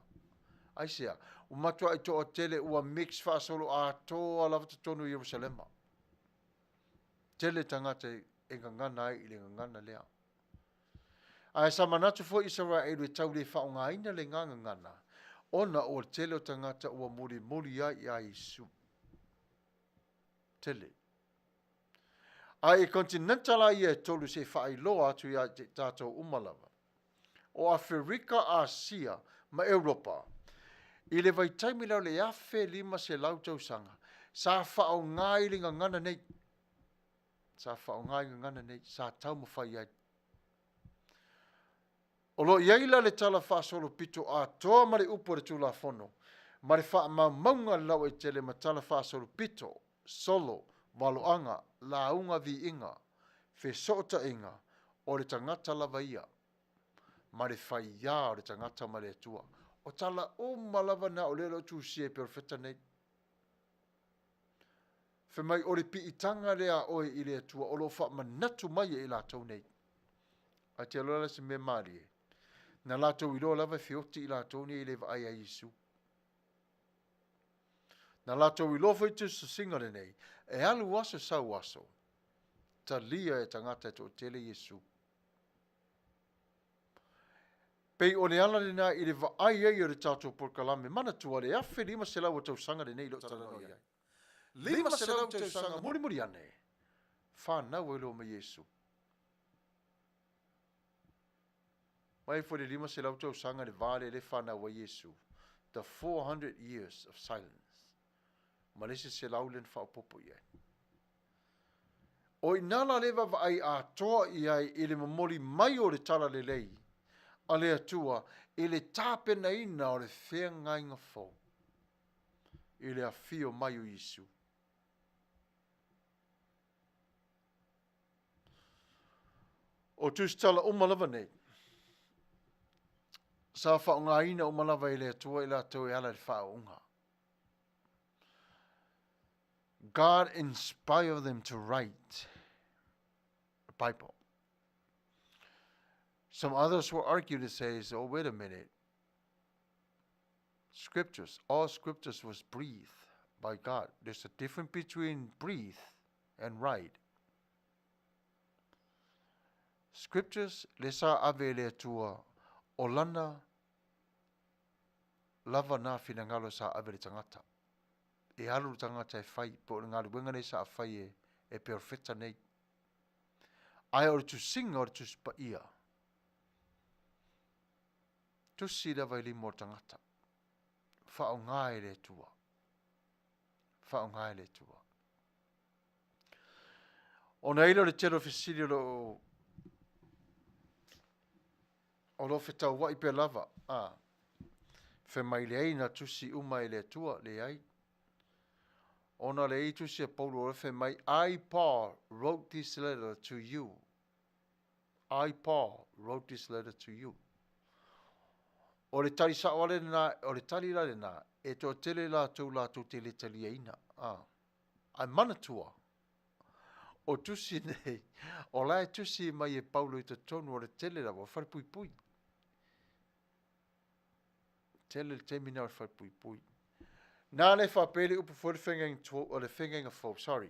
[SPEAKER 2] Aisea, umatua I toa tele ua mix whaasolo a toa lava tonu Yerusalema. Tele tangata e ngana ai I le ngana lea. Ai sa manatu fo Israel e tau le whao ngā ina le ngana. Ona o tele o tangata ua muri ai a Yesu. Tele. Ai e kontinentala ia tolu se whaailoa atu ia tātou umalawa. O Afrika, Asia, ma Europa. I le vai taimi lau le afe 5 se lautau sanga. Sa whao ngai li ngana nei. Sa whao ngai ngana nei. Sa tau mawhai ai. O lo iaila le tala whaasolo pito a toa mare upo re tula whono. Mare wha maunga lau e tele ma tala whaasolo pito. Solo, waloanga, launga vi inga. Fe sota inga. o le tangata lava ia, ma le whaia o le tangata ma le atua. O tala o malava na o lelo tu sie perfecta nei. Fe mai o le piitanga lea oe i le atua, o lo wha manatu mai e la tau nei. A te alola se me maari e. Na la tau i lo lava fioti i la tau nei i le va ai a Yesu. Na la tau i lo faitu sa singa le nei, e alu waso sa waso. Ta lia e tangata e to tele Yesu. Pei o le ala le na i le va ai ai o le tatou por kalame, mana tua le afe lima se lau o tau sanga le nei lo tala no iai. Lima se lau tau sanga muri muri ane. Whanau e lo me Yesu. Mai fo le lima se lau tau sanga le vale le whanau e Yesu. The 400 years of silence. Malese se lau len whaopopo iai. O inala lewa va ai a toa iai i le mamori mai o le tala le lei. A le atua, i le tāpena ina o le whea ngainga fo. I le awhio mai o Yesu. O tūstala o malawa nei. Sa whaunga ina o malawa i le atua i la tau e ala le whaunga. God inspired them to write the Bible. Some others will argue to say, oh, wait a minute. Scriptures, all scriptures was breathed by God. There's a difference between breathe and write. Scriptures, lesa ave le tua, olana, lava na finangalo sa ave le tangata. E alu tangata e fai, po ngalu wengane sa fai e perfecta nei. Ai or tu singa or tu spaia. Tu si lava ili mo tangata. Whao ngai le tua. Whao ngai le tua. O na ilo le tero Filifilia lo o lo fetau wa ipe lava. Fe mai le aina tusi umai le tua le ai. Ona le ei tusi a Paulo fe mai I Paul wrote this letter to you. I Paul wrote this letter to you. O le tali sa wale na, o le tali la na, e to tele la tu tele tali aina. Ai manatua. O tusi nei, o lai tusi mai e Paulo i te tonu o le tele la, o whare pui pui. Tele le temina o whare pui pui. Nā le whapele upu fwere whengang o le whengang fo, sorry.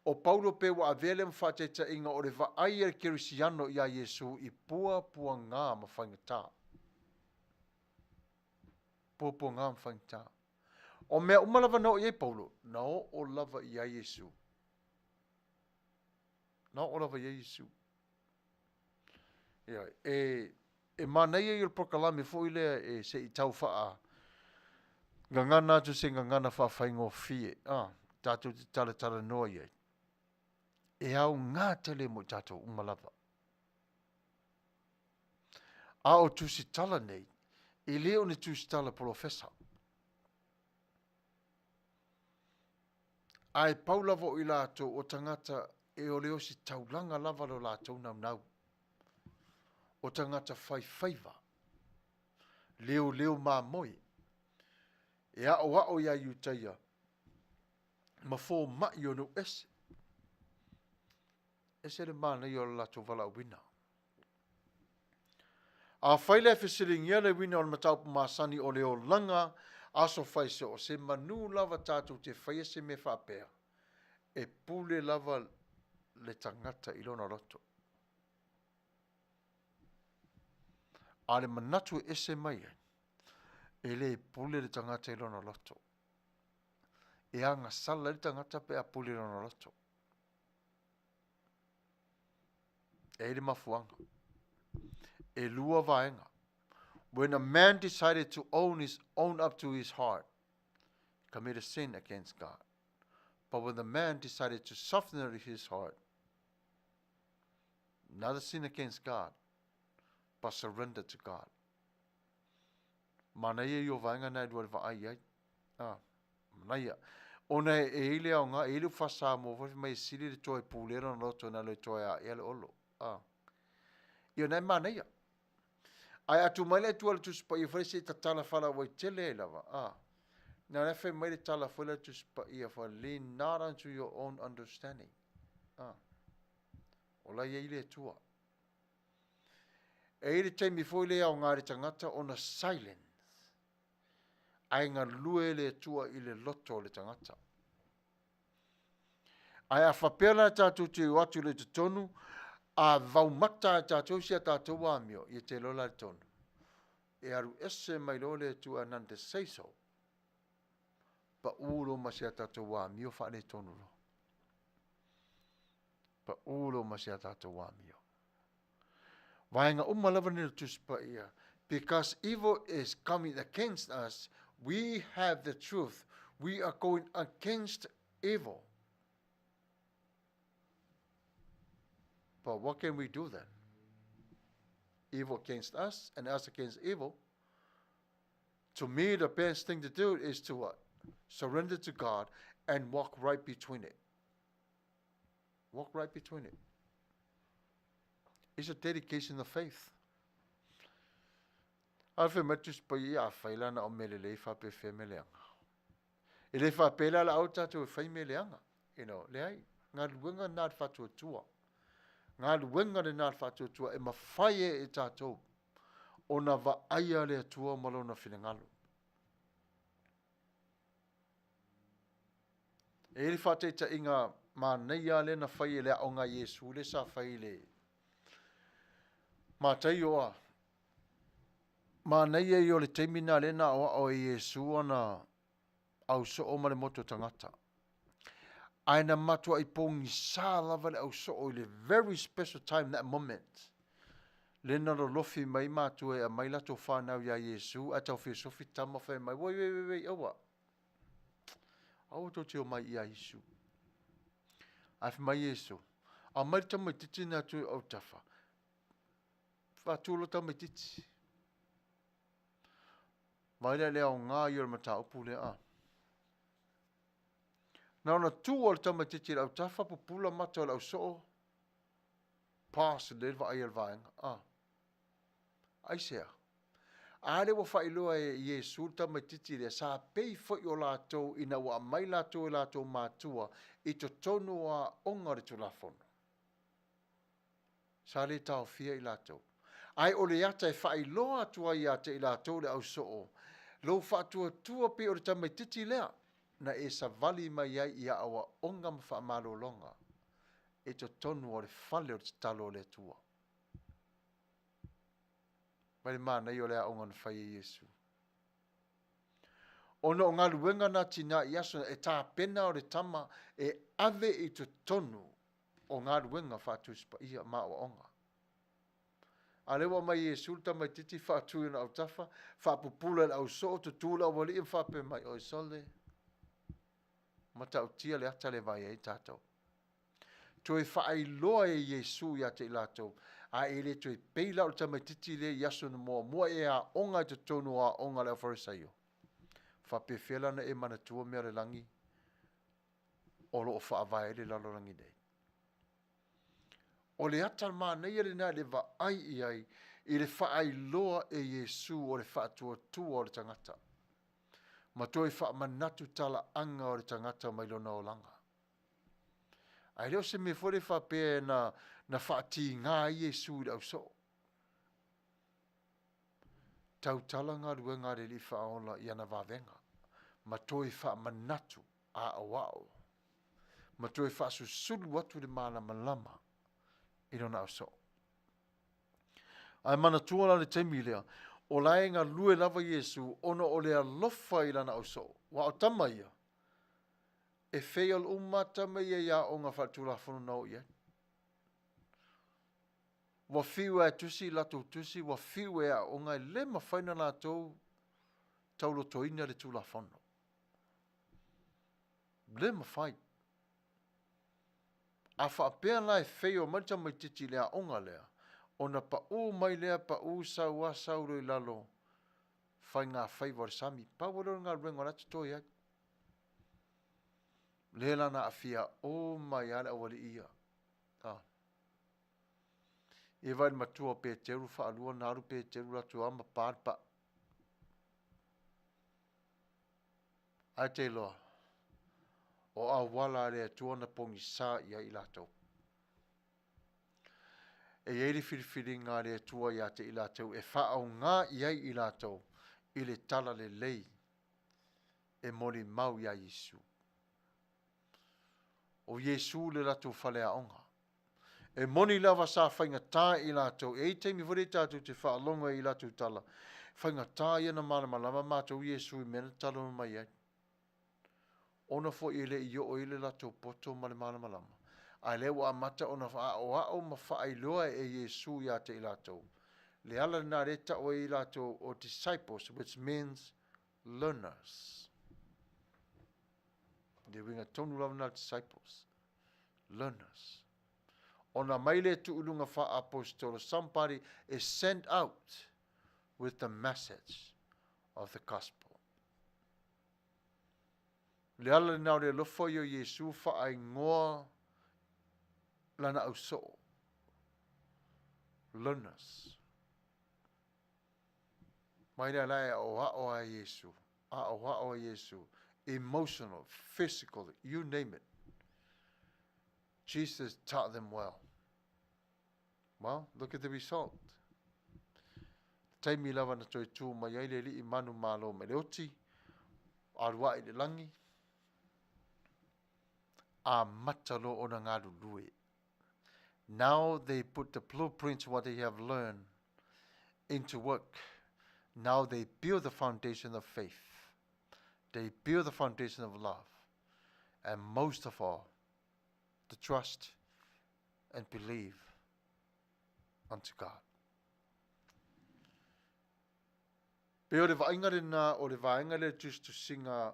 [SPEAKER 2] O Paulo pe wa avele mwhateta inga o le va aia kerisiano ia Yesu i pua ngā mawhangata. Pua ngā mawhangata. O mea umalawa nao i e Paulo, nao o lava ia Yesu. Nao o lava ia Yesu. Ia, e manai e il prokalame fo ile e se i tau whaa. Ngangana tu se ngangana whawhaingo fie. Tātou te tala noa iei. E au ngā tele mo tātou umalawa. A o tusi tala nei, e leo ne tusi tala profesa. Ai paulava o i lātou o tangata e o leo si taulanga lava lo lātou nau. O tangata whaiwhaiva. Leo mā moi. E a o ia iutaia. Ma fō mai o no ese. Ese le mana i o la to vala wina. A whaile whisiringia le wina o le mataupu masani o leo langa aso whaise o se manu lava tātou te whaise me whapea. E pule lava le tangata i lona roto. A le manatu ese mai e le pule le tangata i lona roto. E anga sala le tangata pe a pule lona roto. E le mafuanga. E lua vaenga. When a man decided to own up to his heart, commit a sin against God. But when the man decided to soften his heart, not a sin against God, but surrender to God. Mana ia yo vaenga na dua va ai ai. Mana ona e ile o nga ile fasa mo vai mai sili le toi pulero no to na le toi a ele olo. Ia nei mana ia. Ai atu mai le tua le tuspa ia whaise ta tala whala wai tele lava. Now if I made it tala whala tuspa ia for lean not unto your own understanding. Ola ia ile tua. E ile taimi fo ile au ngāre tangata ona silence. Ai ngā lue le tua ile loto le tangata. Ai a whapela tātou te watu le te tonu, a vau mata tātou sia tātou wāmio i te lola le tonu. E aru ese mai lo le tua nante say so. Pa ulo masia tātou wāmio wha le tonu lo. Pa ulo masia tātou wāmio. Vaenga umalawa ni le tuspa ia. Because evil is coming against us, we have the truth. We are going against evil. But what can we do then? Evil against us and us against evil. To me, the best thing to do is to what? Surrender to God and walk right between it. Walk right between it. It's a dedication of faith. Alfe matus pa ia faila na o melele fa pe fe meleanga. Ele fa pela la auta to fe meleanga. You know, le ai nga luenga na fa to tua. Nga luenga na fa to tua e mafaye e tatou. Ona va aia le tua malona finangalo. E le fa te ta inga ma neia le na faye le o nga Yesu le sa faile. Ma tai oa. Ma neia i o le teimina le na o Yesu ana au so o male moto tangata. Aina matua i pongi sa lava le au so o le very special time, that moment. Le na lo lofi mai matua e a mai lato whanau ia Yesu, a tau whi sofi tama whai mai, wei, awa. Awa to te o mai ia Yesu. Ai mai Yesu. A mai tamai titi na tu au tafa. Whatulo tamai titi. Mai leo ngā i o mata upu le a. Nā ona tū o le tama titi au tafa pupula mata o le au soo. Pās le wa ai al vaenga. Aisea. Ale wa whailoa e Yesu tama titi le sa pei fwoi o lātou ina wa mai lātou e lātou mātua i to tonu a onga re tu lafono. Sa le tau fia i lātou. Ai o le ata e whailoa tua i ata i lātou le au soo. Lo whātua tua pe o le tamai titi lea, na e sa vali mai ai i awa onga ma whaamalo longa, e to tonu o le whale o te talo le tua. Mai mana i o lea onga na whai e Yesu. Ono o ngā luenga na tina i aso e tā pena o le tama e ave i to tonu o ngā luenga whātuspa ia maa o onga. Alewa mai Yesu tamai titi whātui na au tafa, whāpupula au so to tūla o wali i whāpe mai o sole. Mata au tia le ata le vai e tātou. Toi whaailoa e Yesu i ate i lātou, a e le toi peila o tamai titi le yaso na mua e a onga i te tonu a onga le wharisaio. Whape whiela na e mana tua mea le langi, o lo o whaavai le lalo langi nei. O le ata nei le na le va ai i le whaai loa e Yesu o le whaatua tua o le tangata. Ma toi wha manatu tala anga o le tangata mai lona o langa. Ai leo se me fore wha pē na whaati ngā i Yesu le au so. Tau tala ngā ruenga le li whaola i ana wawenga. Ma toi wha manatu a awao. Ma toi wha susulu watu le mana malama. I rona au so. Ai mana tuala le teimi lea, o lae ngā lue lava Yesu, ono o lea lofa i lana au so. Wa o tamaia, e wheal umata me ia o ngā whaatula whanu nau ia. Wa whiu e tusi, lato tusi, wa whiu e o ngā le mawhaina lātou, taulo toina le tula whanu. Le mawhai. A whaapea lai wheo maita mai titi lea onga lea, o na pa o mai lea pa o sau a sauro i lalo, whai ngā whaiwar sami, pa waro ngā rengo rata toi ai. Lela na a whia o mai ala awali ia. E vai matua pe teru whaalua naru pe teru atu ama pārpa. Ai te loa. O a wala rea tuana pongi sā ia i lātou. E eiri whiriwhiri ngā rea tua ia te i lātou. E whaau ngā iai i lātou. I le tala le lei. E mori mau ia Yesu. O Yesu le lātou whalea onga. E moni lava sa whainga tā i lātou. E teimi whare tātou te whaalonga i lātou tala. Whainga tā ia na mana malama mātou Yesu i mena talo mai ai. Ona fo i le i o i le lātou poto male mana malama. Ai le wa mata ona o ma whaai loa e Yesu ia te i lātou. Le ala nā reta o i lātou o disciples, which means learners. Le winga tonu lava nā disciples. Learners. Ona maile tu ulunga wha apostolo, somebody is sent out with the message of the gospel. Le ala nau le lofo yo Yesu wha ai ngoa lana au so. Learners. Maile lai o hao a Yesu. A o hao a Yesu. Emotional, physical, you name it. Jesus taught them well. Well, look at the result. Taimi lava na toi tū mai aile li I manu malo me leoti. Arwa I le langi. A matalo o na ngāru lue. Now they put the blueprints, what they have learned, into work. Now they build the foundation of faith. They build the foundation of love. And most of all, to trust and believe unto God. Pe o le vaingare na o le vaingare just to singa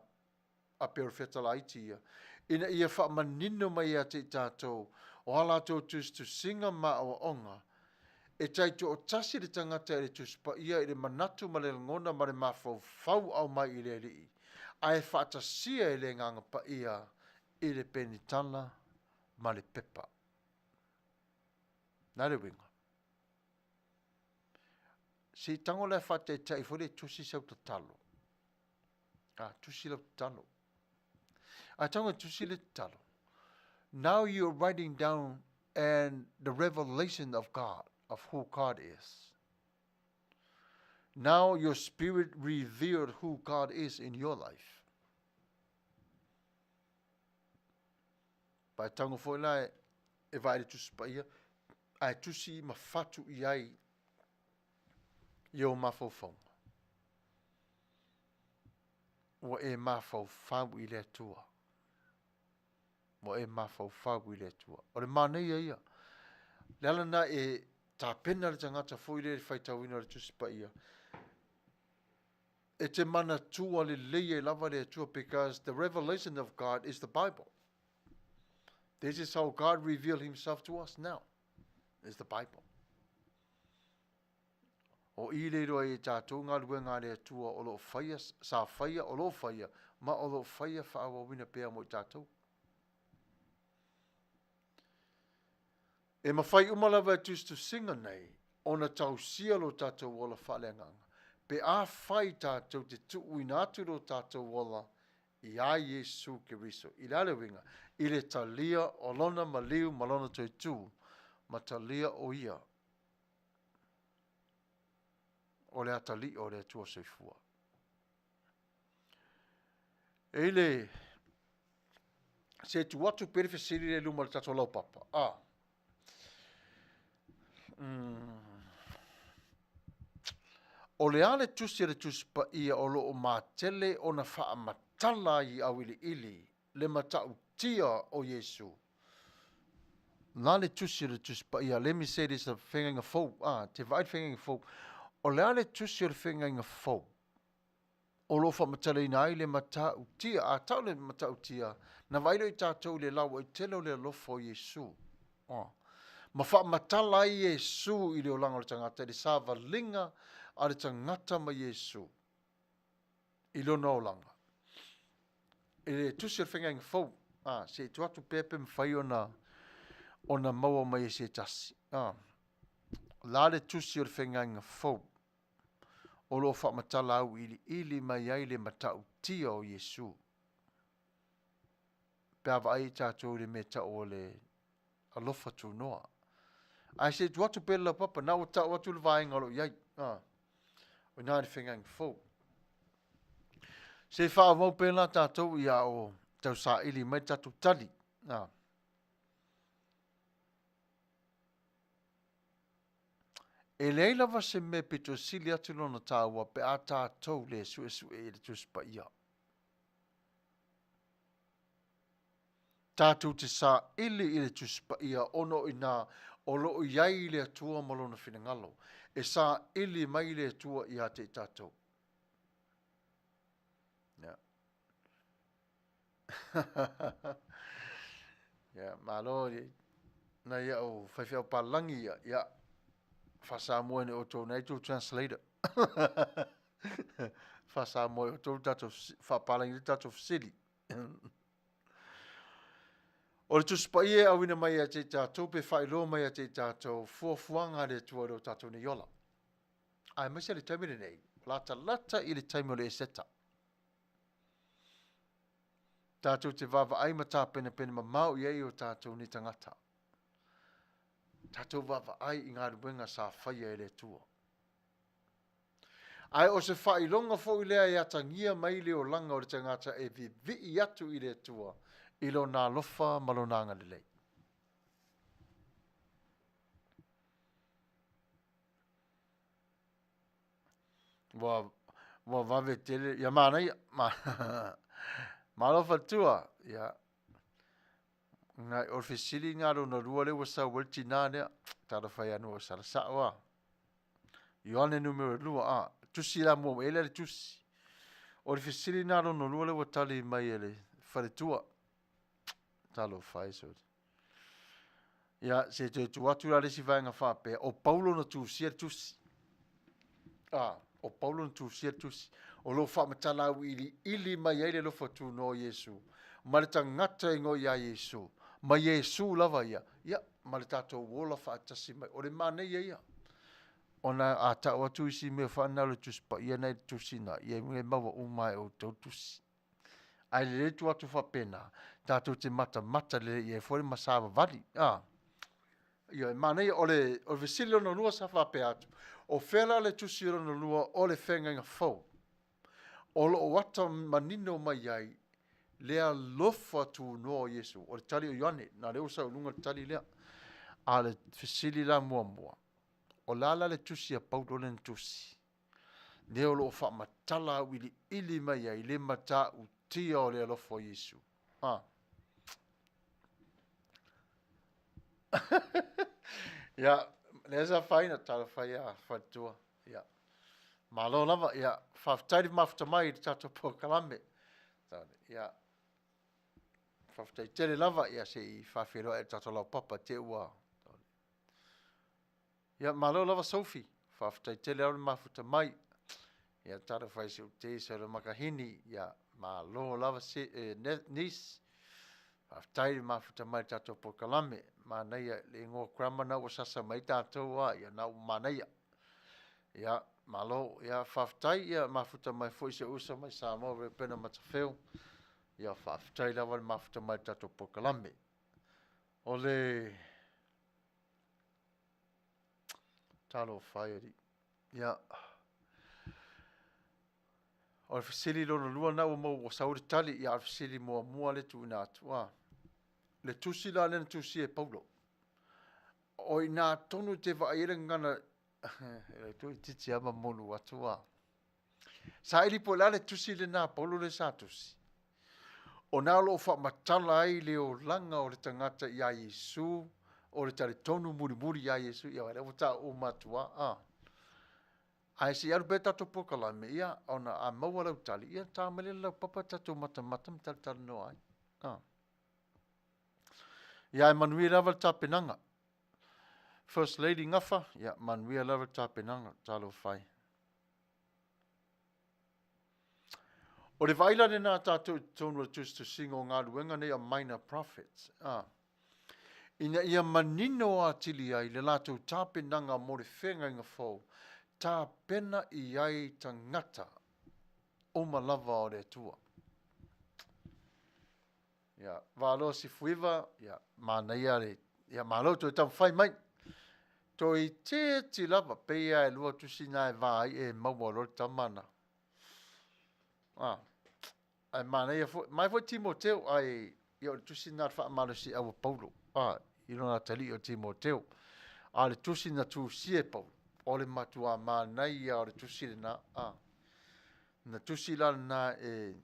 [SPEAKER 2] a perfetalaiti ia. Ina ia wha manino mai a te tātou. O halatou just to singa ma o onga. E taito o tasi le tangata e le tuspa ia I le manatu ma le ngona ma le mafau fau au mai I le rii. Ai whaatasia e le nganga pa ia I le penitana ma le pepa. Nare winga. Si tango le whate tai fore tusi sau ta talo. Tusi lau talo. Tango tusi le talo. Now you're writing down and the revelation of God, of who God is. Now your spirit revealed who God is in your life. Pai tango foi lai e vai tu spaia ai tu si ma fatu iai yo ma fo fo o e ma fo fa I le tua o e ma fo fa I le tua o le mana ia le na e ta pena le tangata foi le fai tawina le tu spaia e te mana tua le leie lava le tua because the revelation of God is the Bible. This is how God revealed himself to us now. Is the Bible. O I le roa e tātou ngā lua ngā rea tua o lo whaia, sa whaia o lo whaia, ma o lo whaia whaawa wina pēa mo I tātou. E mawhai umalawa tustu singa nei, o na tau sialo tātou wala whaleanganga. Pe a whai tātou te tuu ina atu ro tātou wala, I a Yesu Kiriso. I lale winga. I le talia o lona maliu malona toi tū. Ma talia o ia. O le atali o le tua seifua. E le se tu watu perifesiri le luma le tato Alopopo. O le ale tusi le tuspa ia o lo o matele o na wha matala I awili ili le matau tia o Yesu. Nā le tusi le tuspa ia, let me say this, a whenga folk, te vai whenga folk, o le ale tusi le whenga folk, o lo wha matala ina ai le matau tia, a tau le matau tia, na vairo I tātou le lau, I telo le lofo Yesu. Ma wha matala I Yesu I le o langa o tangata, le sāwa linga, a le tangata ma Yesu. I lo no langa. E le tusi le whenga folk, se tu atu pepe mwhai ona maua mai se tasi. La le tusi o le whenganga fau. O lo wha matala au ili mai ai le matau tia o Yesu. Pea wa ai tātou le me ta o le alofa tu noa. Ai se tu atu pela papa, na o ta o atu le vaenga lo iai. O nā le whengang fau. Se wha mau pela tātou ia o tau sa ili mai tātou tali. E leila wa se me pito sili atu lona tāua pe a tātou le su e le tuspa ia. Tātou te sa ili le tuspa ia ono ina o loo iai le atua malona finangalo. E sa ili mai le atua ia te tātou. Malo na ia o whaiwhau palangi ia fa Samuelu o tō nei tō translator. Fa Samuelu o tō tātou fa palangi tātou fsiri. O le tuspa ia awina mai a te tātou pe whailo mai a te tātou fuafuanga le tua o tātou ni yola. Ai mai se le taimire nei, lata i le taimire e seta. Tātou te vava ai mata pene ma mau iei o tātou ni tangata. Tātou vava ai i ngā ruenga sa whaia e le tua. Ai o se whailonga fo i lea i atangia mai le o langa o le tangata e vi i atu i le tua. Ilo nā lofa malonanga lelei. Wa vave tele, ia mana ia, ma lofa tua, ia. Ngai orfisili ngā rona rua le wasa walti nānea, tāra whai anu o sarasa wa. Ioane numero lua, tusi la mua, ele le tusi. Orfisili ngā rona rua le watali mai ele, whare tua. Talo fai so. Ya se te tu atu la resi vai nga whape o Paulo na tu sia tusi. O Paulo na tu sia tusi. O lo wha matala ili mai ele lo fa tu no Yesu. Malita ngata ingo ya Yesu. Ma Yesu lava ia. Ya malita to wola fa atasi mai. O le mane ia. Ona ata o tu isi me fa na lo tusi pa ia na tusi na. Ia me mawa umai o tau tusi. Ai le tu atu fa pena. Tātou te mata le i e fwere masawa vali. Ia mana o le vesili o lua sa whape atu. O whera le tusi o lua o le whenga fau. O lo o wata manino mai ai lea lofa tu noa Yesu. O le tali o Ioane, na leo sa ulunga le tali lea. A le vesili la mua. O lala le tusi a paudo le tusi. Leo lo o wha matala ili mai ai le mata u tia o le lofa Yesu. Ja, les a faina tala faia fatua. Ja. Malo lava ja, faftai mafta mai tato po kalame. Ja. Faftai tele lava ja se I fafiro e tato la papa te ua. Ja, malo lava Sophie. Faftai tele au mafuta mai. Ja, tata fai se te se le makahini. Ja, malo lava se nis. Aftai mafuta mai tato po kalame. Manuia le ngo kramana o sasa mai tātou wa ia nau manaia. Ia malo ia whaftai ia mafuta mai foi se usa mai Samuelu pena Matafeo. Ia whaftai lawa mafuta mai tātou pokalame. O le talo whaiari. Ia o le fasili lona lua na o mau o sauri tali ia o fasili mua le tu ina atua. Le tusi la lena tusi e Paulo. O ina tonu te vaere ngana tu titi ama monu atua. Sa ili po la le tusi le na Paulo le sa tusi. O na lo fa matala ai le o langa o le tangata ia Yesu o le tale tonu muri ia Yesu ia wale wata o matua. Ai si aru beta to pokalame ia ona a maua lau tali ia tamale lau papa tato mata tal no ai. Ia Manuia lava tapenanga. First Lady ngafa, ia Manuia lava tapenanga, talo fai. O le vaila ne nā tātou tonu atus to singo ngā ruenga nei a minor prophets. Ina ia manino a tili ai le lātou tāpenanga mo le whenga inga whau. Tāpena i ai tangata o malava o le atua. Ia, valo si fuiva, ia, mānaia le, ia malo to tam whai mai. To i te lava, peia e lua tusina e vai e maumolo tamana. Ai mānaia, mai fo Timoteo ai, ia o tusina wha amalo si awa Paulo. I lona tali o Timoteo. A le tusina tu sie Paulo. O le matua mānaia o le tusina na, na tusila na e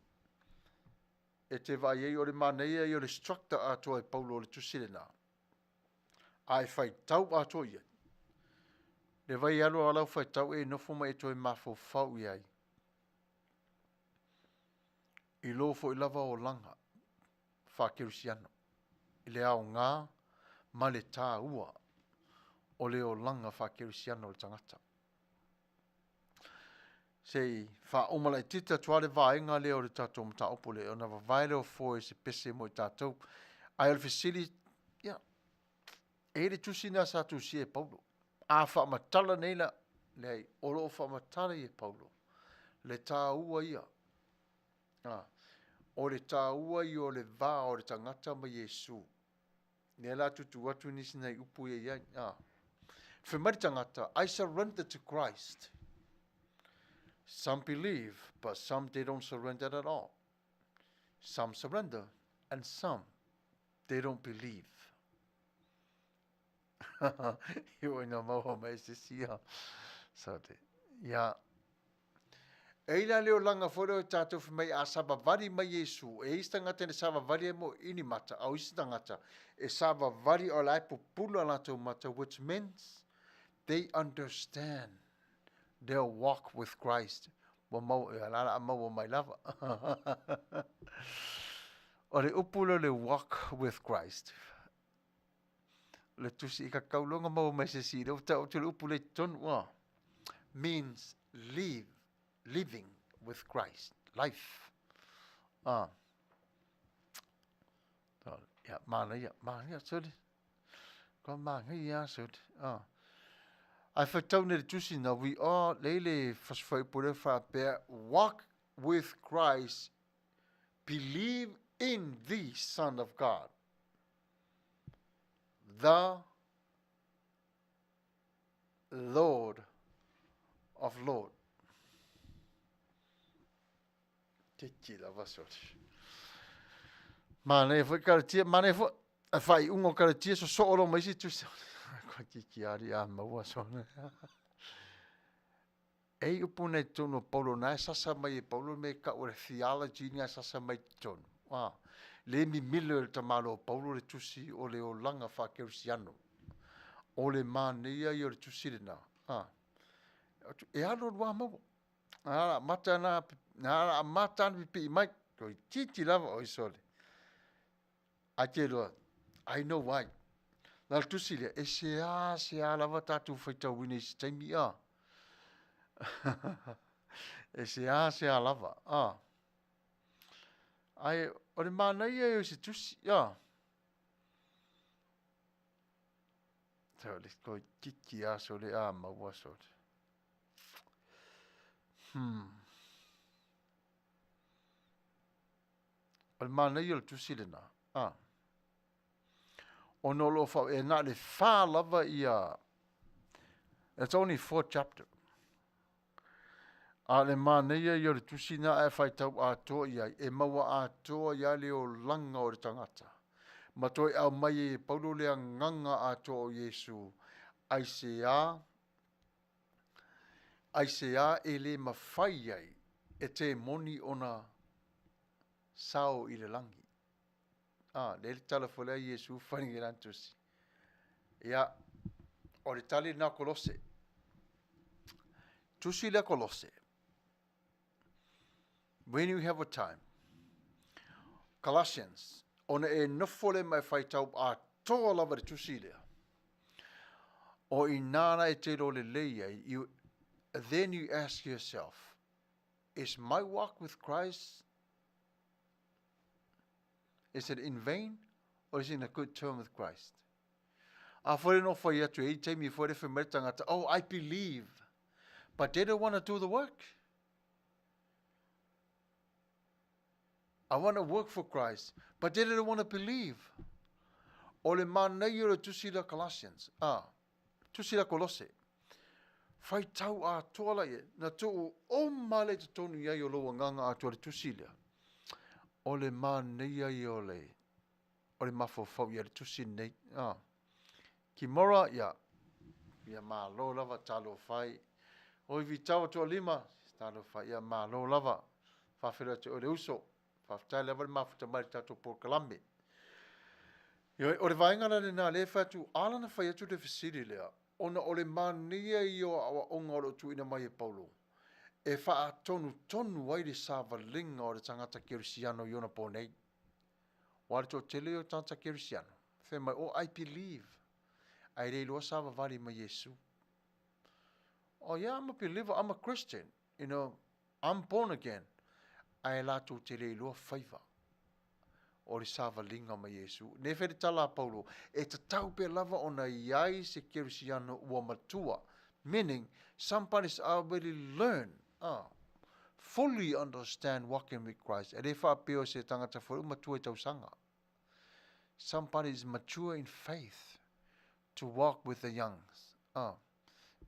[SPEAKER 2] te vai ei o le mānaia i o le structure ato e Paulo o le tusina na. Ai fai tau ato ia. Le vai alo alau fai tau e nofo mai to e mafo fau i ai. I lofo i lava o langa. Fa kerusiano. I le au ngā ma le tā ua. O le o langa fa kerusiano le tangata. Sei fa omala i tita tuale vaenga leo le tatou mta opo le. Ona vaile o foe se pese mo i tatou. Ai al fesili, ia. E le tusina sa tu si e Paulo. A wha matala neila, lei, o lo wha matala i e Paulo. Le tā ua ia. O le tā ua i o le vā o le tangata ma Yesu. Ne la tutu watu nisi nei upu e iai. Whemari tangata, I surrender to Christ. Some believe, but some they don't surrender at all. Some surrender, and some they don't believe. Iwa ina maua mai se sia. Sate. Ia. Eila leo langa fore o tātou whamai a saba vari mai Yesu. E ista ngata ne saba vari e mo ini mata. Au ista ngata. E saba vari o lai pupula lato mata. Which means they understand their walk with Christ. Wa mau e alala a mau mai lava. O le upula le walk with Christ. Le tusi ika kaulonga mau mai se si. O te upule ton wa. Means living with Christ. Life. Ja, Manuia, sorry. Kom Manuia, sorry. I vertoon het tussen dat we all lele versvouwen walk with Christ, believe in the Son of God, the Lord of Lords. Titila was wat. Maar nee, voor karatia, maar nee voor fai ungo karatia so solo mais itu. Kwa kikiari a maua so. Ei upune tono Paulo na sasa mai Paulo me ka o theology ni sasa mai ton. Le mi milo te malo Paulo le tusi o le o langa fa kersiano. O le mania yo le tusi na. E alo wa mo. Mata na mata pi mai ko titi lava o isole. Atelo I know why. La tusilia e se a lava tatu feita wini stemi a. E se a lava ai o le mana ia o se tusi ya. So le ko titi a so le a ma wa so. O le mana ia o tusi le na. Ono lo fa e na le fa lava ia. It's only 4 chapter. Ale mana ia i o le tusina e whai tau a toa ia. E maua a toa ia le o langa o le tangata. Ma toi au mai e paulo lea nganga a toa o Yesu. Ai se a e le mawhai ai. E te moni ona sao i le langi. Le tala folea Yesu whaningi rantusi. Ia, o le tali na Kolose. Tusi le Kolose. When you have a time. Colossians. Ona e nofole mai whaitau a toa lava de tusi lea. O inana e te role leia. Then you ask yourself, is my walk with Christ, is it in vain or is it in a good term with Christ? A whare no whai atu e teimi whare whamere tangata, oh, I believe, but they don't want to do the work. I want to work for Christ, but they don't want to believe. O le manei o le tusila Colossians, tusila Colosse. Whai tau a toala e, na tō o male te tonu iai o loa nganga a toa le tusila. O le manei ai o le mafofau ia le tusi nei. Ki mora, ia ma lo lava talo whai. O i vitau toa lima, talo whai, ia ma lo lava. Whawhira te o le uso. Whawhtai lava le mafuta mai tato por Kalame. O le vaingana le nā le whatu, alana whai atu le whisiri lea. Ona o le mania i o awa onga o lo tu ina mai e Paulo. E wha a tonu ai le sāwalinga o le tangata Kirisiano i ona pōnei. Wale tō tele o tangata Kirisiano. Whe mai, oh, I believe. Ai rei loa sāwa wali mai Yesu. Oh yeah, I'm a believer, I'm a Christian. You know, I'm born again. Ai la tō tele loa whaiva. O le sāwalinga mai Yesu. Ne where tala Paulo, e ta tau pe lava o na iai se Kirisiano ua matua. Meaning, some parties already learn, fully understand walking with Christ. E re wha peo se tangata wharu matua e tausanga. Some parties mature in faith to walk with the youngs.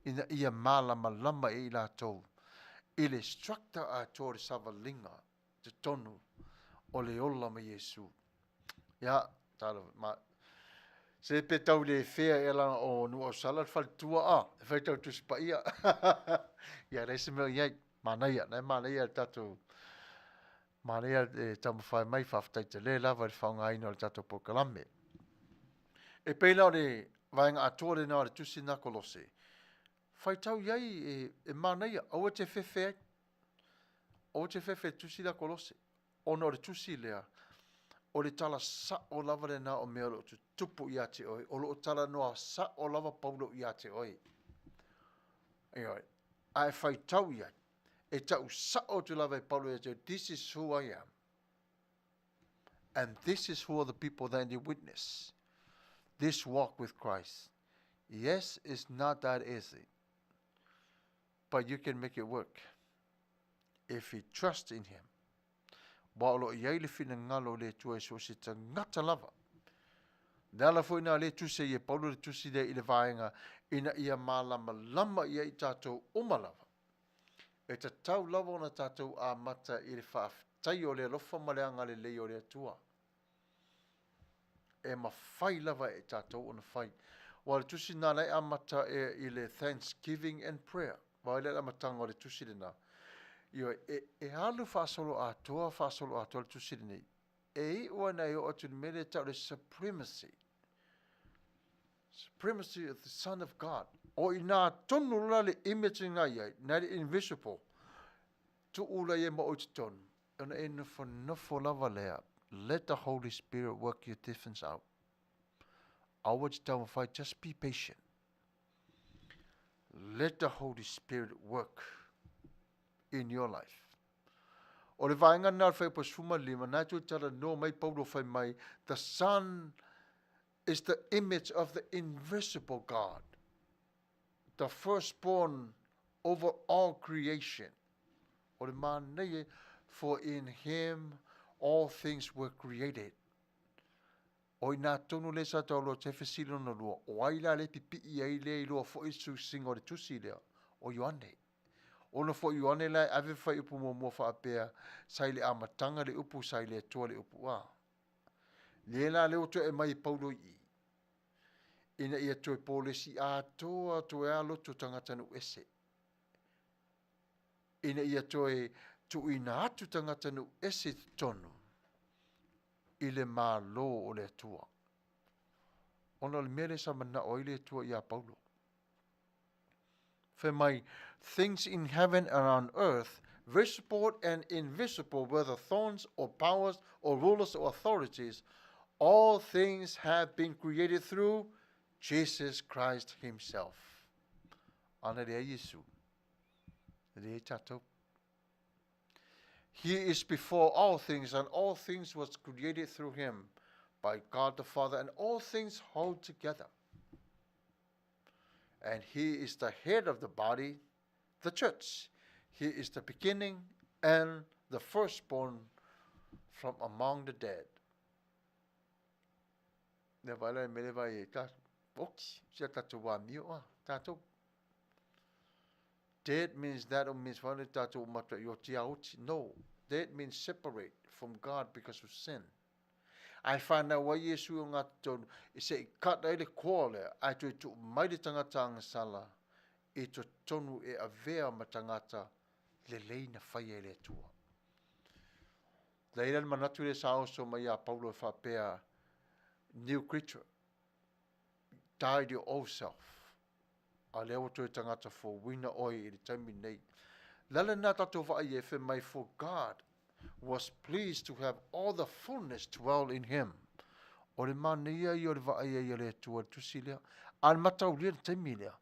[SPEAKER 2] Ina ia malama lama e ila tau. Ile structa a tō le sāwalinga te tonu o le ola mai Yesu. Ia, talo, se pe tau le whea e lana o nua o salat whalitua, whai tau tuspa ia. Ia, reise mea iai, Manuia, nei Manuia tatu, Manuia e tamu whai mai whaftai te le lava le whaunga ino le tatu po Kalame. E peila o le vaenga atua le nā le tusi nā Kolose. Whai tau iai e Manuia, aua te whewhe, o te whewhe tusi nā Kolose. Ono le tusi lea, o le tala sa o lava le nā o mea lo tu tupu i ate oi, o lo tala noa sa o lava paulo i ate oi. Ioi, ai whai tau iai, e tau sa o tu lava e paulo i ate oi, this is who I am. And this is who are the people that you witness. This walk with Christ. Yes, it's not that easy, but you can make it work if you trust in Him. Baolo iai le fina ngalo le tua e so se ta ngata lava. Nala fo ina le tu se ye paulo le tu si de ile vaenga ina ia malama lama ia I tātou umalava. E ta tau lava ona tātou a mata I le whaaf tai o le alofa maleanga le lei o le atua. E ma whai lava e tātou ona whai. Wa le tu si nana e a mata I le thanksgiving and prayer. Wa ile la matanga o le tu si le na. Io e halu fasolo atua le tusiri nei. E ua nei o atu mele tau le supremacy. Supremacy of the Son of God. O I nā tonu la le image ngai ai, nā le invisible. Tu ula ye ma o te tonu. Ona e nofo lava lea. Let the Holy Spirit work your difference out. Awa te tau mawhai, just be patient. Let the Holy Spirit work in your life. O le vaenga nā whai pa suma lima, nā tu tala no mai paulo whai mai, the Son is the image of the invisible God, the firstborn over all creation. O le mānei, for in Him all things were created. O I nā tonu le sa tau lo te whesilo na lua, o aila le pipi I ai le I lua fo isu singo le tusi lea, o Ioane. Ona fo Ioane lai ave whai upu mua whaapea, sai le amatanga le upu, sai le atua le upu a. Le la leo to e mai paulo I. Ina ia to e polesi a toa to e aloto tangata nu ese. Ina ia to e tu ina atu tangata nu ese tonu. I le malo o le atua. Ona le mele sa mana o I le atua I a paulo. For my things in heaven and on earth, visible and invisible, whether thrones or powers or rulers or authorities, all things have been created through Jesus Christ Himself. Ana rea Yesu. Rea tatou. He is before all things, and all things was created through Him by God the Father, and all things hold together. And he is the head of the body, the church. He is the beginning and the firstborn from among the dead. Dead means that means no. Dead means separate from God because of sin. I find out why Yesu nga ton say cut ai le kole ai tu mai de tangata ang sala e to tonu e avea matangata le leina fai ele tua. Leila manatu le sao so mai a Paulo fa pea new creature. Died your old self. A leo to tangata for wina oi e tami nei. Lala na tato va ai e mai for God was pleased to have all the fullness dwell in him. O le mania i o le vaia i le tua tusilea. Al matau lia temilea.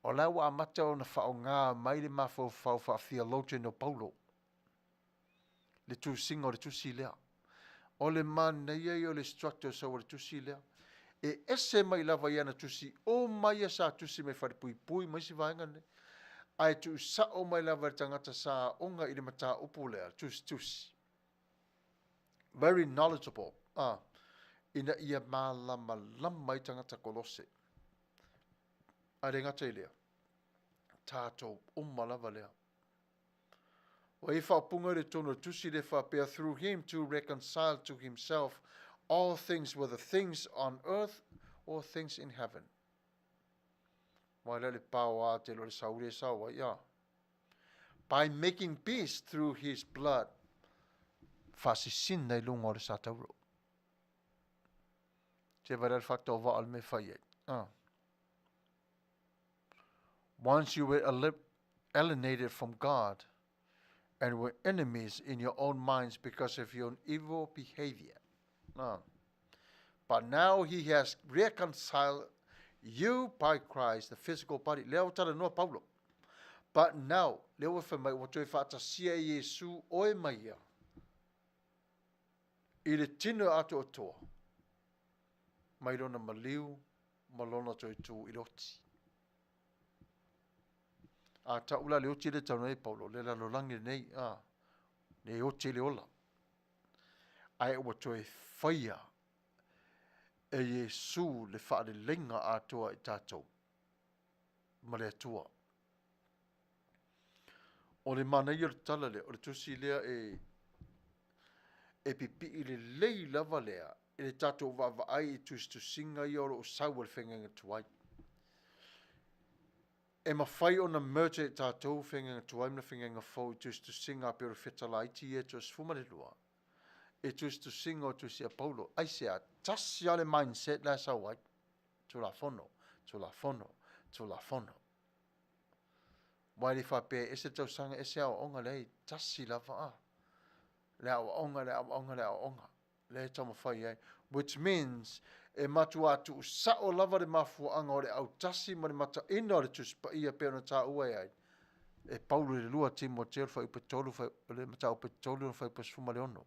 [SPEAKER 2] O lau a matau na whao ngā mai le mafau whao wha theologian o Paulo. Le tu singa o le tusilea. O le mania i o le structure sa o le tusilea. E ese mai lava iana tusi. O mai sa tusi me whare pui pui mai si vaengane. Ai tu sa o mai lava tangata sa onga i le mata upulea. Tusi. Very knowledgeable. Ina ia malama i tangata kolose. Are ngata i lea. Tātou lava lea. Wa i whapunga le tono tusi le whapea through him to reconcile to himself all things, whether things on earth or things in heaven. Waila le pao a te lo le saure sawa, ya. By making peace through his blood. Fasisin nei lunga o le satauro. Te varel fakta o vaal me whaiei. Once you were alienated from God and were enemies in your own minds because of your evil behavior. But now he has reconciled you by Christ, the physical body. Leo tala noa Paulo. But now, leo e mai wato e whaata sia Yesu oe maia. I le tino ato o toa. Mai rona maliu, malona toi tu i roti. A ta ula le oti le tau nei Paulo, le lalo langi nei, le oti le ola. Ai ua toi whaia e Yesu le whaare lenga atoa i tātou. Ma le atua. O le mana i o le tala le, o le tusi lea e pipi i le lei lava lea, e le tātou vava ai i tu singa i oro o sau le whengenga tuai. E mawhai o na merge i tātou whengenga tuai na whengenga fau i tu singa pero whetala iti e tu sfumare lua. E tu singa o tu sia Paulo. Ai sea, tasi ale mindset la sa wai. Tu la fono, tu la fono, tu la fono. Wai li whape, ese tau sanga, ese au onga lei, tasi lava le au onga, le au onga, le au onga. Le tama whai ai. Which means, e matu atu sa o lava le mafu anga o le au tasi ma le mata ina o le tuspa ia peona ta uai ai. E Paulo le lua timo teo whai upetolu, le mata upetolu whai pasfuma le ono.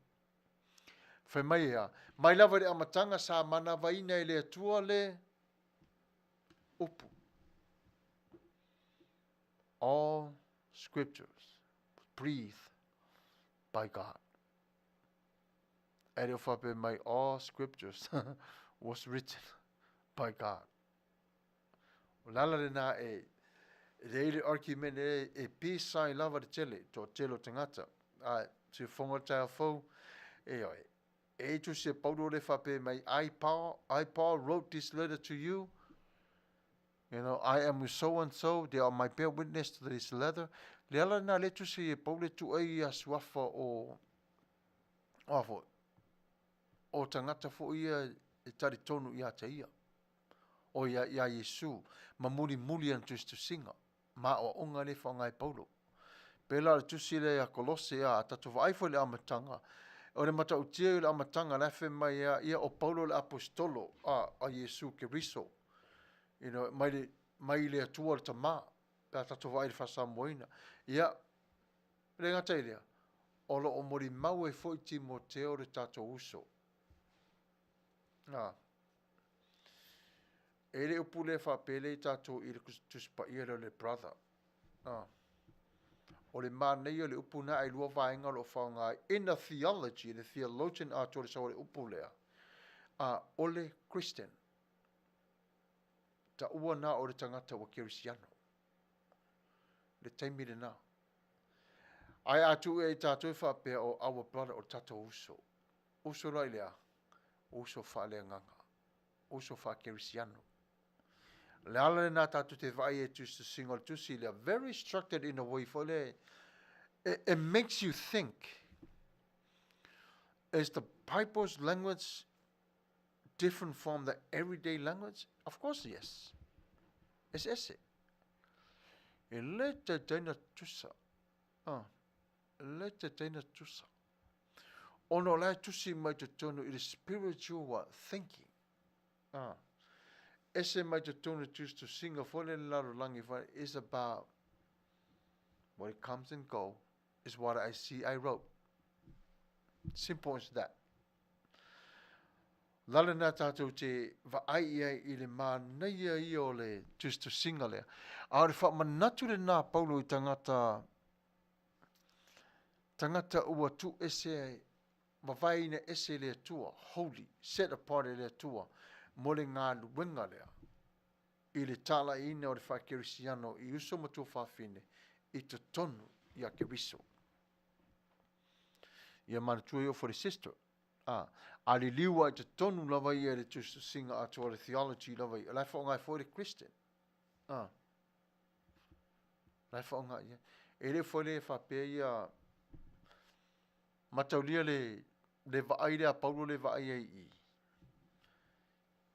[SPEAKER 2] Whai mai ea, mai lava le amatanga sa mana vaina i le atua le upu. All scriptures breathed by God. And if I my all scriptures was written by God. Lala le na e le argument e pisa i lava de tele, to telo tangata. Se fonga tae fau, e oi. E tu se Paulo le whape mai, I Paul wrote this letter to you. You know, I am with so and so, they are my bear witness to this letter. Le ala na le tu se Paulo tu ai a suafa o tangata fo ia e tari tonu ia te ia. O ia Yesu, ma muli an tu singa. Ma o onga le whangai Paulo. Pela le tu se le a kolose a tatu vaifo le amatanga. O le mata utia le amatanga lefe mai ia o Paulo le apostolo a Yesu ke riso. You know, mai le atua le tama. Pea tatu vai le whasamoina. Ia, le ngata ilia. O lo o mori mau e fo i Timoteo le tato uso. E le upu le whapele tātou i le tuspa ia le brother. O le mānei o le upu na ai lua vaenga lo whaunga in the theology, the theologian Atua le sa o le upu lea. O le Christian. Ta ua na o le tangata wa Kirisiano. Le taimi le na. Ai atu e tātou whapea o our brother o tātou uso. Uso rai lea. Uso whale nganga. Uso wha Kirisiano. Le ala le nā tātou te vai e tusi single tusi lea. Very structured in a way for le. It makes you think. Is the Bible's language different from the everyday language? Of course, yes. It's ese. E le te teina tusa. Le te teina tusa. Ono lai tusi mai te tonu i le spiritual thinking. Ese mai te tonu tusi to singa fole laro langi whare is about what it comes and go is what I see I wrote. Simple as that. Lale nā tātou te vaai ia i le māneia i o le tusi to singa lea. Aore wha manatu le nā Paulo i tangata ua tu ese wawaina ese le tua, holy, set apart le tua, mo le ngā luenga lea. I le tala ina o le whakirisiano i uso matua whawhine i te tonu i a keriso. Ia manatui o for the sister. A li liwa i te tonu lava i le tusi singa atua le theology lava i. Lai whaongai for the Christian. Lai whaongai ia. E le for le whapea ia mataulia le vaai lea Paulo le vaai ai.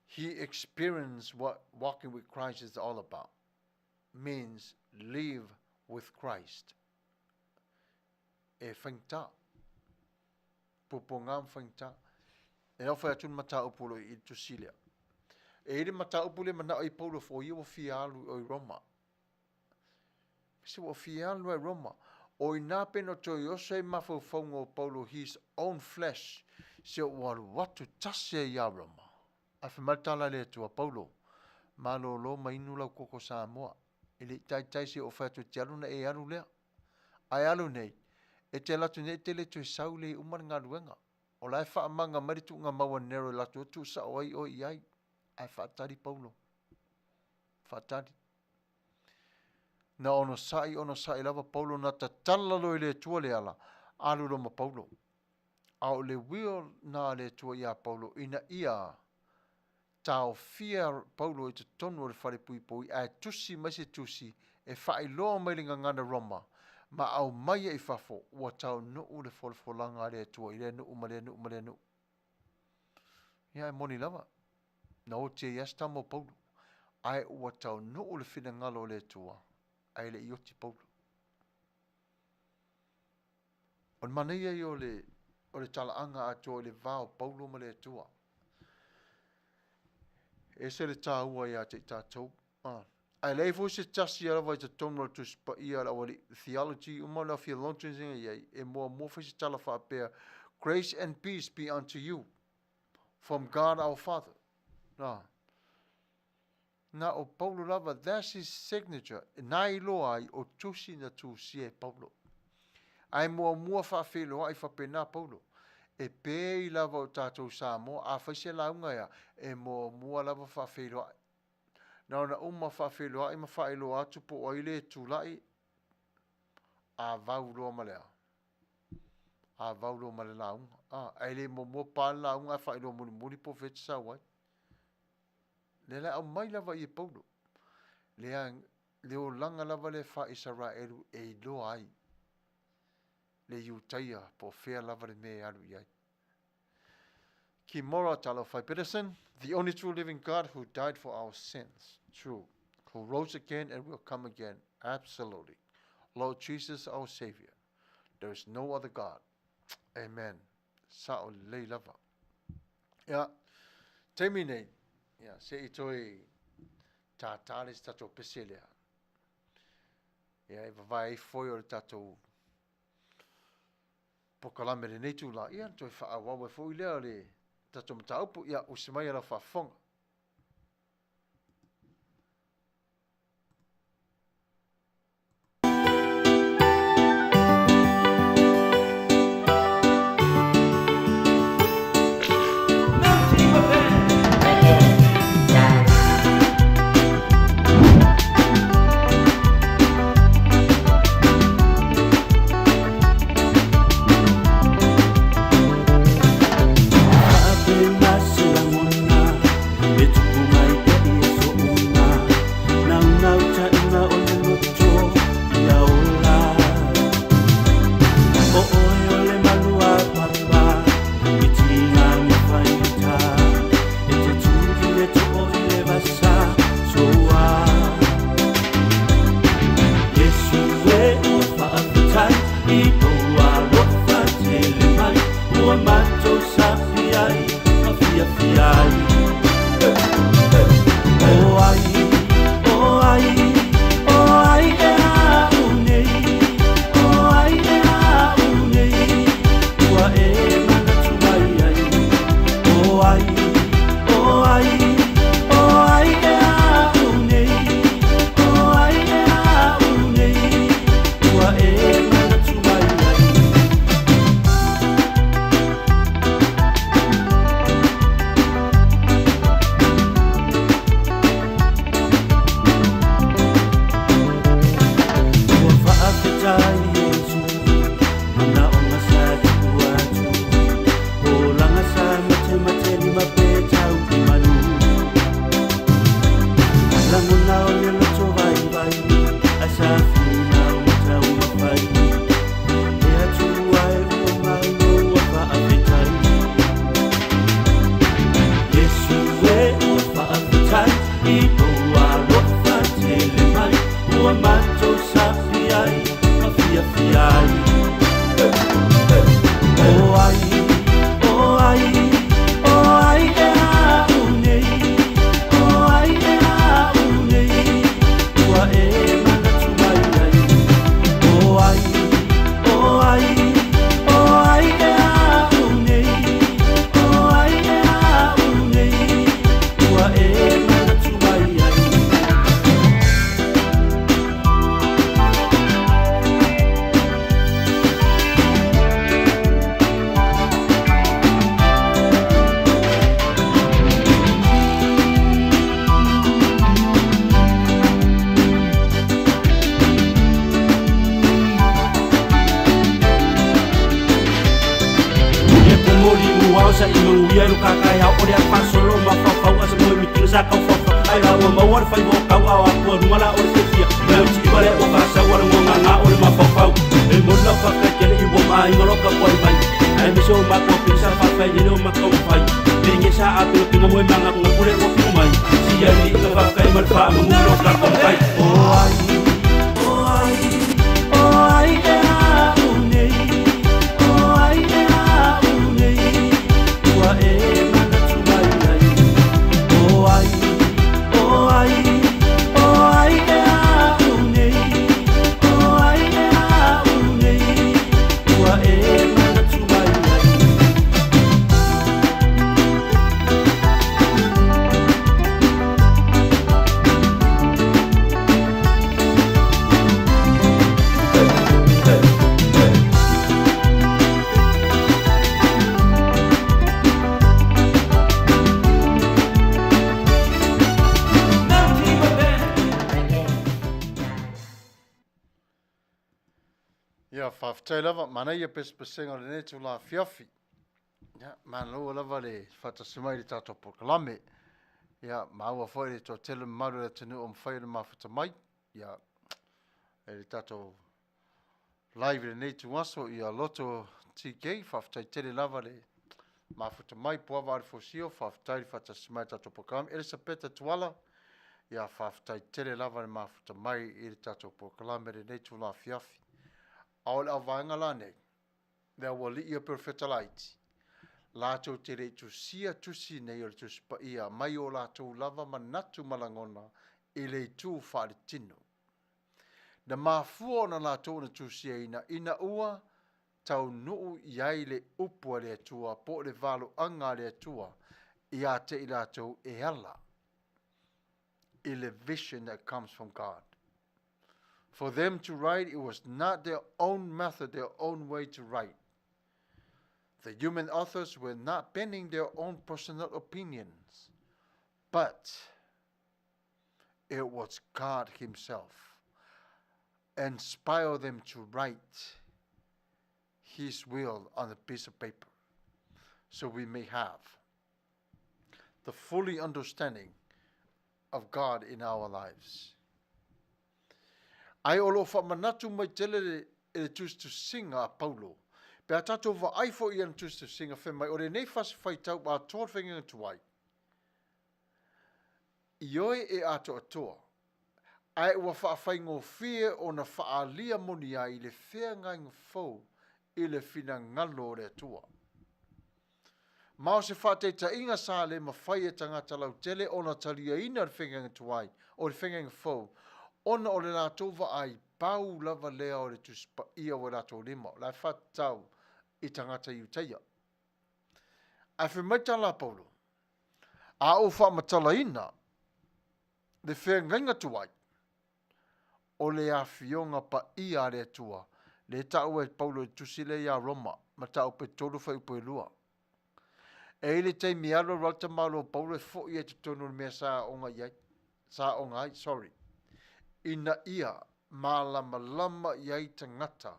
[SPEAKER 2] He experienced what walking with Christ is all about. Means live with Christ. E whaingta. Pupongam whaingta. E au whai atun mata upolo i tusilea. E ele mata upole mana i Paulo fo i o fialu o i Roma. Se o fialu o Roma. O i nā peno toi o se mawhauwhaunga o Paulo his own flesh. Se o waru watu tase i a Roma. A whamatala le tua Paulo. Malo lo mainu lau koko Samoa. Ele tai se o whatu te aluna e alu lea. Ai alu nei. E te latu nei te le tui sau le umar ngā ruenga. O lai wha amanga maritu ngā maua nero latu tu sa o ai o i ai. Ai whaatari Paulo. Whaatari. Na ono sai lava Paulo na ta talalo i le tua le ala. Alu roma Paulo. Au le wio na le tua ia Paulo. Ina ia tau fia Paulo i te tonu o le whare pui pui. Ai tusi mai se tusi. E whai loa mai linga ngana Roma. Ma au mai e fafo. Ua tau nuu le folfolanga le tua. I le nuu ma le nuu ma le nuu. Ia e moni lava. Na o te iasta mo Paulo. Ai ua tau nuu le whina ngalo le tua. Ai le ioti Paulo. On manea i o le talaanga atua o le vao Paulo ma le tua. E se le tā ua ia te tātou. Ai lei fo se tasi ala vai te tono tu spa ia la wali theology uma la theologians ia e mo fa se tala fa pe grace and peace be unto you from God our Father. Na o Paulo lava, that's his signature. Nai loa ai o tusi na tusi e Paulo. Ai mua fa felo ai fa pena Paulo. E pe i lava o tātou Samoa a faise launga ia e mua lava fa felo ai. Na uma fa felo ai ma fa ilo atu po oile tulai a vaulo malea. A vaulo male launga. Ai le mo pa launga fa ilo muri po fet sa wai. Le la o mai lava i Paulo. Le o langa lava le fa Israelu e lo ai. Le iutaia po fea lava le me alu iai. Ki mora talo fai Peterson, the only true living God who died for our sins. True. Who rose again and will come again. Absolutely. Lord Jesus, our Savior. There is no other God. Amen. Sa'o le lava. Ya. Terminate. Ya, se itoi tātāles tato peselea. Ya, e vai foi o tato pokalame le neitu la. Ia, toi whaawawe foi lea le tato mataupu. Ia, usimai ala whafonga.
[SPEAKER 4] ai. Oh ai, oh ai, oh ai e a unei. Oh ai e a unei. Ua e manatu mai ai. Oh ai, oh ai, oh ai e a unei. Oh ai e a unei. Ua e manatu mai ai. Sa imang uya lu kakaya o dia pasolo mafafau asa mo miting sa kau fafa ai la wa mawar fai mo kau awa ko mala o fia na uti bare o fasa wa mo nganga o mafafau e mo la fa ka kele i bo mai ngolo ka poi mai ai mi so ma ko pisa fa fai le ma ko fai ninge sa atu ki mo manga ko pure ko ki mai si ya ni ka fa kai mar fa mo ngolo ka ko kai o ai o ai o ai e a unei o ai e a unei ua e manatu mai ai. O ai, o ai, o ai e a unei. O ai e a unei. Ua e manatu mai ai.
[SPEAKER 2] Ia, whawhtai lava, mana ia pespesenga le netu la fiafi. Ia, mana lua lava le whatasimai le tato pokalame. Ia, maua whai le tō tele maru le tenu o mwhai le mawhata mai. Ia, le tato live le netu aso, ia loto TK, whawhtai tele lava le mawhata mai, puawa ari fosio, whawhtai le whatasimai tato pokalame. Elisabeta tuala, ia whawhtai tele lava le mawhata mai, i le tato pokalame le netu la fiafi. Aole a vaenga la nei, lea wali ia perfecta laiti. Lātou te rei tu sia tusi nei o tu spa ia, mai o lātou lava manatu malangona, i le tu whaare tino. Na mafua na lātou na tu sia ina ua, tau nuu iai le upua le atua, po le valo anga le atua, i a te i lātou e ala. I le vision that comes from God. For them to write, it was not their own method, their own way to write. The human authors were not penning their own personal opinions, but it was God himself inspired them to write his will on a piece of paper, so we may have the fully understanding of God in our lives. Ai olo wha manatu mai tele e tus to sing a Paulo. Pea tato wa aifo i an tus to sing a whemai. Ore nei whasi whai tau a tōr whenga tuai. Ioi e ato atoa. Ai ua wha whai ngō whie o na wha a lia moni a i le whea ngai ngō i le whina ngalo re atua. Mao se wha te ta inga sā le ma whai e tangata lau tele o na talia ina le whenga tuai o le whenga ngō ona o le lātou wa ai pau lava lea o le tuspa ia o lātou lima. Lai whatau i tangata i utaia. Ai whimaita la Paulo. A o wha matala ina. Le whea ngainga tuai. O le a fionga pa ia le atua. Le tau e Paulo e tusile ia Roma. Ma tau pe tolu whai upo e lua. E ile tei mialo ralta malo Paulo e fo i e te tonu le mea sa onga iai. Sa onga ai, sorry. Ina ia malama lama iai tangata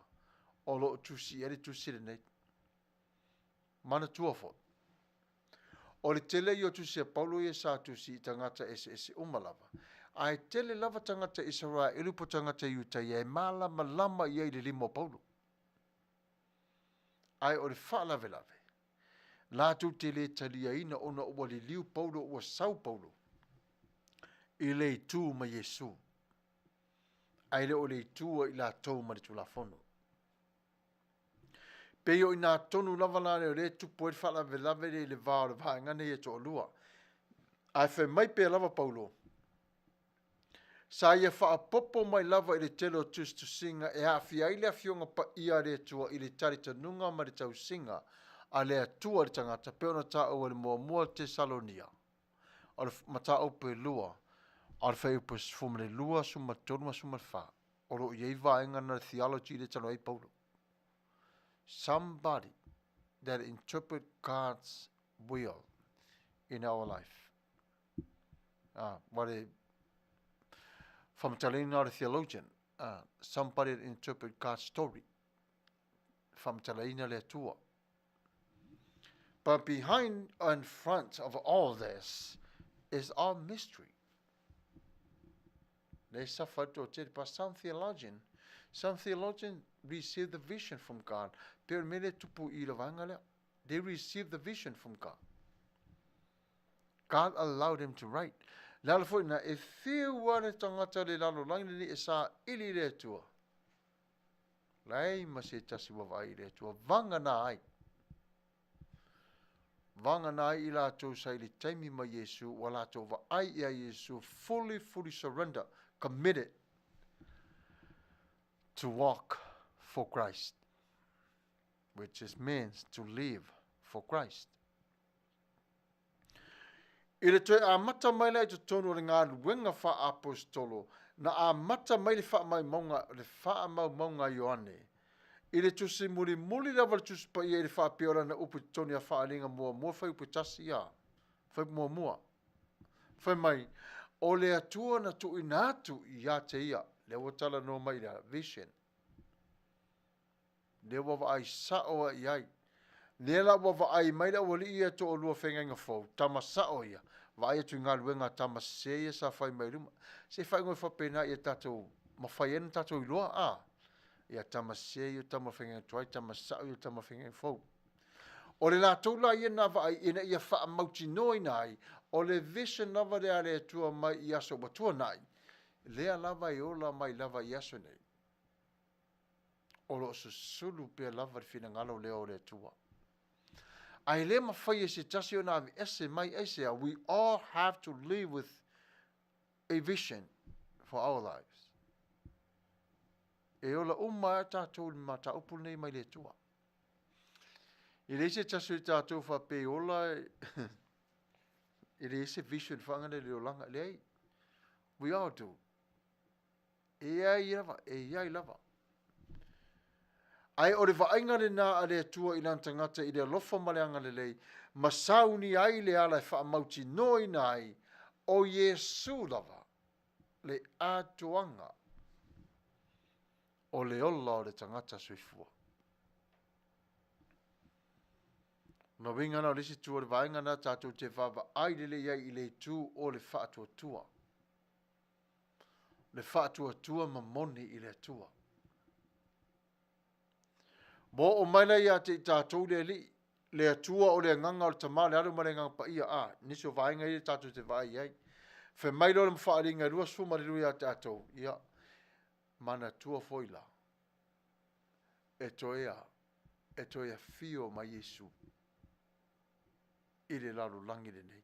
[SPEAKER 2] o lo tusi eri tusi le nei. Mana tua fo. O le tele i o tusi a Paulo i sa tusi i tangata ese umalava. Ai tele lava tangata Israel ilu po tangata iuta i e malama lama iai le limo Paulo. Ai o le whaalave lave. Lātou te le talia ina ona ua li liu Paulo ua sau Paulo. I le tū ma Yesu. Ai le o le tua i la tau ma le tulafono. Peo ina tonu lava la le tupu e whala velave le vāo le vaengane e to lua. Ai whai mai pe lava Paulo. Sa ia whaapopo mai lava i le telo tustu singa e hawhi aile a fionga pa ia re tua i le tari tanunga ma le tau singa a le atua le tangata peona ta o le mua te Salonia. O le mata o pe lua. O le whai upo fumale lua suma tonua suma wha. O lo iei vaenga na theology le tano ai Paulo. Somebody that interpret God's will in our life. What a from telling the theologian, somebody that interpret God's story. From telling the Atua. But behind and front of all this is our mystery. They suffered to it, but some theologian received the vision from God. They received the vision from God. God allowed him to write. Lalo foi na e fiu wane tangata le lalo langi ni e sa ili le tua. Lai ma se tasi wa vai le tua. Vanga na ai. Vanga na ai ila tau sa ili taimi ma Yesu wala tau wa ai ia Yesu fully surrender, committed to walk for Christ, which means to live for Christ. I le toe a mata mai lai to tonu le ngā luenga wha apostolo, na a mata mai le wha mai maunga, le wha mau maunga Ioane. I le tusi muli lava le tusi pa ia i le wha peora na upu toni a wha alinga mua whai upu tasi ia. Whai mua. Whai mai, o le atua na tu inatu i a te ia, le watala no mai le vision. Le wawa ai sao i ai. Nela wa ai mai la wali ia to lua whenga fo tama sao ia wa ia tu ngā luenga tama se sa whai mai luma se whai ngoi whapena ia tatou ma whai ena tatou i loa ia tama se ia tama whenga tuai tama sao ia tama whenga fo o le la tau la ia na wa ai ina ia wha mauti noi nai o le vision lava le ale tua mai i aso batua nai lea lava i ola mai lava i aso nei o lo susulu pe lava fina ngalo leo le tua. Ai le mawhai e se tasi o nā ese mai ese a, we all have to live with a vision for our lives. E ola umma tātou mata upu nei mai le tua. I le se tasi o tātou wha pe ola i le se vision whangane le o langa le ai. We all do. E ai lava. Ai o le vainga le nā a le atua i lan tangata i le alofa maleanga le lei, masauni ai le ala e wha mauti noi nai o Yesu lava, le atuanga o le ola o le tangata suifua. No winga na o lisi tua le vainga na tātou te vava ai le le iai i le tū o le wha atua tua. Le wha atua tua mamoni i le atua. Bo o mai lai a te tātou le li, le atua o le nganga o le tamā, le alu ma le nganga pa ia nisi o vaenga i tātou te vai ai. Whe mai lo le mwhaaringa rua suma le rui a tātou, ia, mana tua foila. E toea fio mai Yesu. I le lalo langi le nei.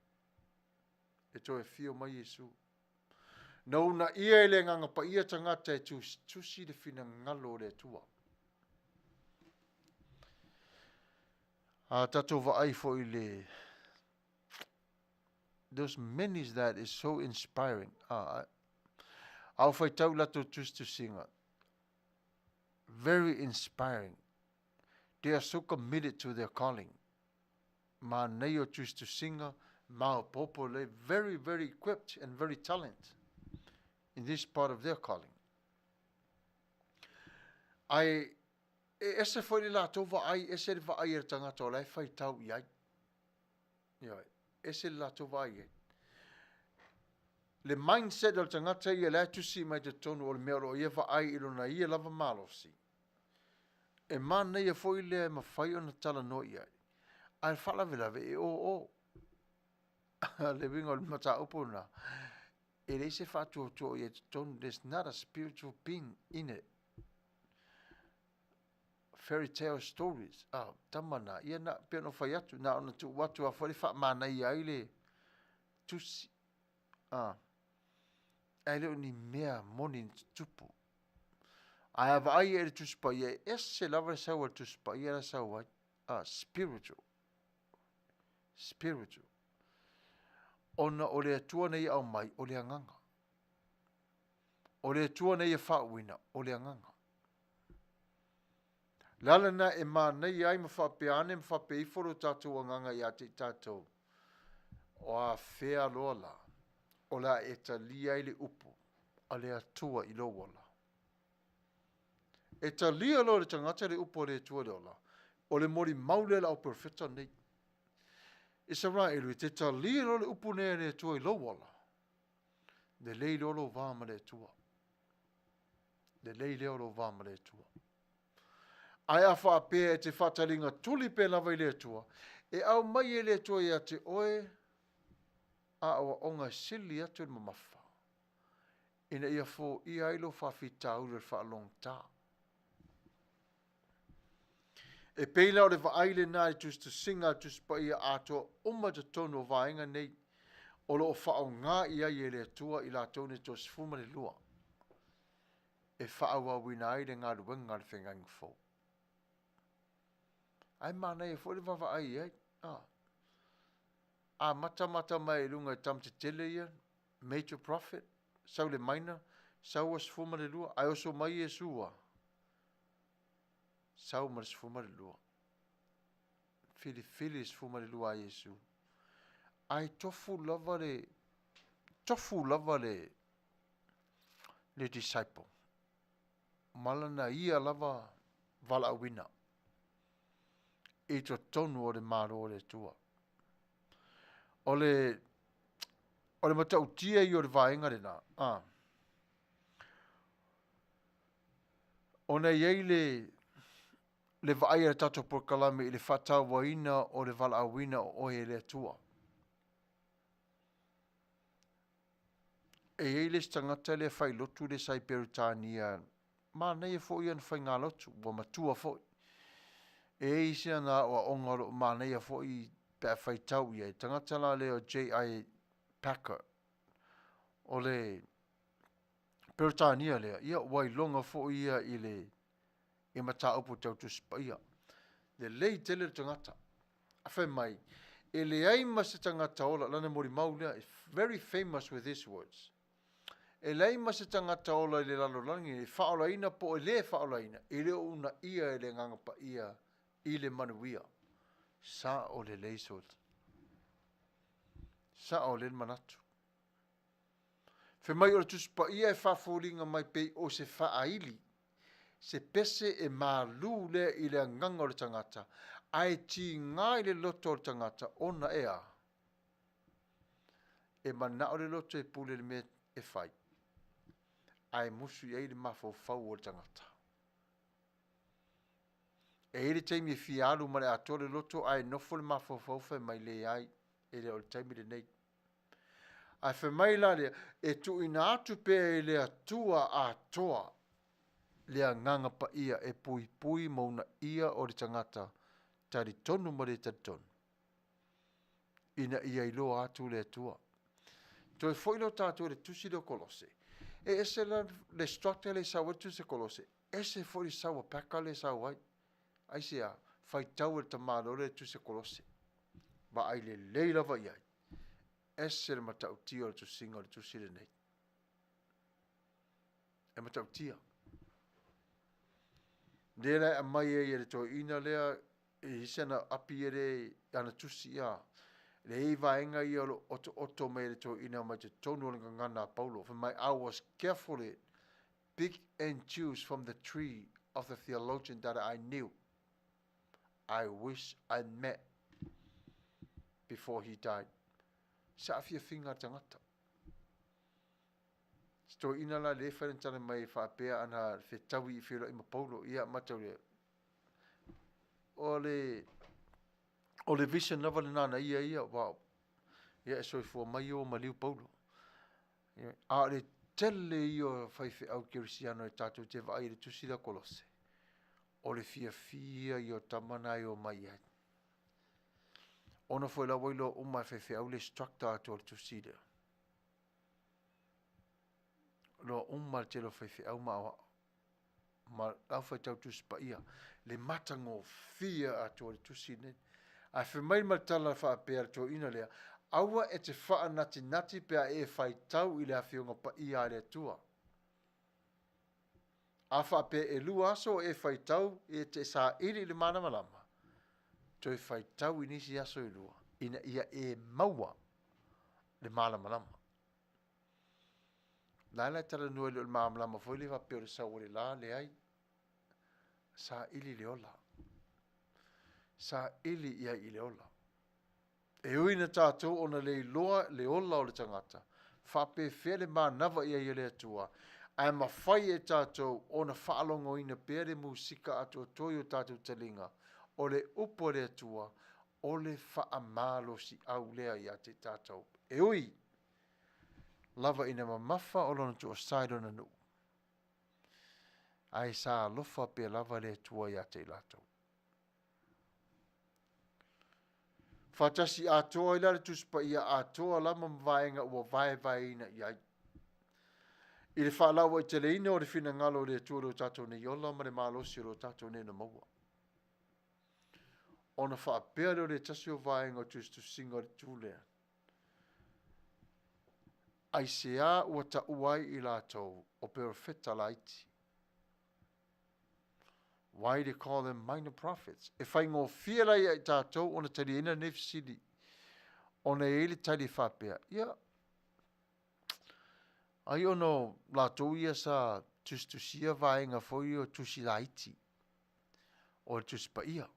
[SPEAKER 2] E toea fio mai Yesu. Nau na ia le nganga pa ia tangata e tusi le fina ngalo le tua. Tatou vaai fo i le those minis that is so inspiring. Au fai tau lato tustu singa. Very inspiring. They are so committed to their calling. Ma neo tustu singa, ma Alopopo le very, very equipped and very talented in this part of their calling. Ese foi la tova ai ese va ai tangata lai fai tau iai. Ia, ese la tova ai. Le mindset del tangata ia la tusi mai te tonu o le mea o ia va ai ilona ia lava malosi. E mana ia foi le mawhai ona tala no iai. Ai fala vela ve e o. Le winga o le mata upuna. E le se fatu o ia te tonu, there's not a spiritual being in it. fairy tale stories. Tamana, ia na peno fai atu, na ona tu watu a whare wha mana i aile tusi. Ai leo ni mea moni tupu. Ai ava ai e tuspa ia, ese lava sawa tuspa ia sawa, spiritual. Spiritual. Ona o le atua nei au mai, o le anganga. O le atua nei e whauina, o le anganga. Lala na e ma nei ai ma whapeane, ma whapeiforo tātou anganga i ate tātou. O a whea lola, o la e talia i le upu, a le atua i lo wala. E talia lo le tangata le upu o le atua lola, o le mori maule la o perfecta nei. E sa rā elu, te talia lo le upu nei le atua i lo wala. De lei lolo vāma le atua. De lei lolo vāma le atua. Ai a whaapea e te whatalinga tuli pe lava i le atua. E au mai e le atua i a te oe, a awa onga sili atu ma mafa. Ina ia fo i ailo whawhitau le whaalong tā. E peila o le whaaile nā i tus tu singa tus pa ia ato uma te tono vaenga nei. O lo o whao ngā ia i le atua i la tone tos fuma le lua. E whao a wina ai le ngā ruenga le whengang fo. Ai mana e fo le wawa ai ai. Mata mai lunga tam te tele ia, major prophet, sau le maina, sau as fuma le lua, ai oso mai e sua. Sau mas fuma le lua. Filifilia is fuma le lua ai Yesu. Ai tofu lava le disciple. Malana ia lava vala wina. E to tonu o le maro o le tua. O le matau tia i o le vaenga le nā. O nei ei le vaai a tato por kalame i le whatau waina o le vala awina o e le tua. E ei le stangata le whai lotu le sai peritania. Ma nei e fo ian whai ngā lotu, wa matua fo. E isi ana o ongaro ma nei e fo i pe whai tau ia. Tangata la le o J.I. Packer. O le peritania lea. Ia wai longa fo ia i le e mata upo tau tu spaia. Le lei tele tangata. Awhai mai. E le ai masa tangata ola, lana mori maulea, is very famous with these words. E le ai masa tangata ola i le lalo langi, e whaolaina po e le whaolaina, e le una ia e le ngangapa ia, i le manuia. Sa o le leisot. Sa o le manatu. Fe mai o tu spaia e whafolinga mai pei o se whaaili. Se pese e malu le i le nganga o le tangata, ai ti ngai le loto o le tangata, ona ea. E mana o le loto e pule le me e fai. Ai musu i le mafau o le tangata. E ele teimi e fialu ma le ato le loto, ai nofo le mafau fai mai le ai, e le o le teimi le nei. Ai fe mai la le, e tu ina atu pe le atua a toa, lea nganga pa ia e pui mauna ia o le tangata tari tonu ma le tonu. Ina ia ilo atu le atua. To e foilo tātou le tusi le kolose. E ese le structure le sawa tusi kolose. Ese foi sawa paka le sawa. Ai se a fai tau le tamalo le tusi kolose. Ba ai le leila va iai. Ese le matau tia le tusinga le tusi le nei. E matau tia. Lera a mai e le to ina lea e hisana api ere ana tusi ia. Le ei vaenga i alo oto me le to ina mai te tonu le ngana Paulo. For my I was carefully pick and choose from the tree of the theologian that I knew. I wish I met before he died. Sa afia finga tangata. Sto ina la le wharentana mai whaapea ana whetawi i whira ima Paulo. Ia matau le. O le vision lava le nana ia, wow. Ia e soi fua mai o maliu Paulo. A le tele i o whaiwhi au kirisiano e tātou te vai le tusi la kolose. o le fia i o tamana i o mai ai. Ona foi la wailo umai fefe au le structure atu o le tusida. Lo umai te lo fefe au ma au fai tau tuspa ia. Le matango fia atu o le tusida. A fe mai matala fa apea to ina lea. Aua e te faa nati pea e fai tau i le awhionga pa ia le tua. A fa apea e lua aso e fai tau e te sa iri le mana malama. To e fai tau inisi aso i lua. Ina ia e maua le mana malama. Laila tala nua le mana malama foi le vapeo le sa ore la le ai. Sa ili le ola. Sa ili ia i le ola. E uina tātou ona le loa le ola o le tangata. Whape where mānawa ia i le atua. Ai mawhai e tātou ona whaalongo ina pere musika atua toi o tātou talinga. O le upo le atua, o le whaamalo si au lea i a te tātou. E ui, lava ina mamafa o lona tu o saidona nu. Ai sa lofa pe lava le atua i a te lātou. Fatasi atoa ila le tuspa ia atoa lama mvaenga ua vai ina iai. I le whaalawa i tele ina o le fina ngalo le atua lo tatou ne yola ma le malosi lo tatou ne na maua. Ona whaapea leo le tasi o vaenga o tustu singa le tūlea. Ai se a ua ta uai i lātou o perfecta laiti. Why they call them minor prophets? E whai ngō whiela i tātou, ona tari ina nefsidi. Ona e ili tari whapea. Ia. Ai ono lātou ia sa tustusia vaenga foi o tusi laiti. O tuspa ia.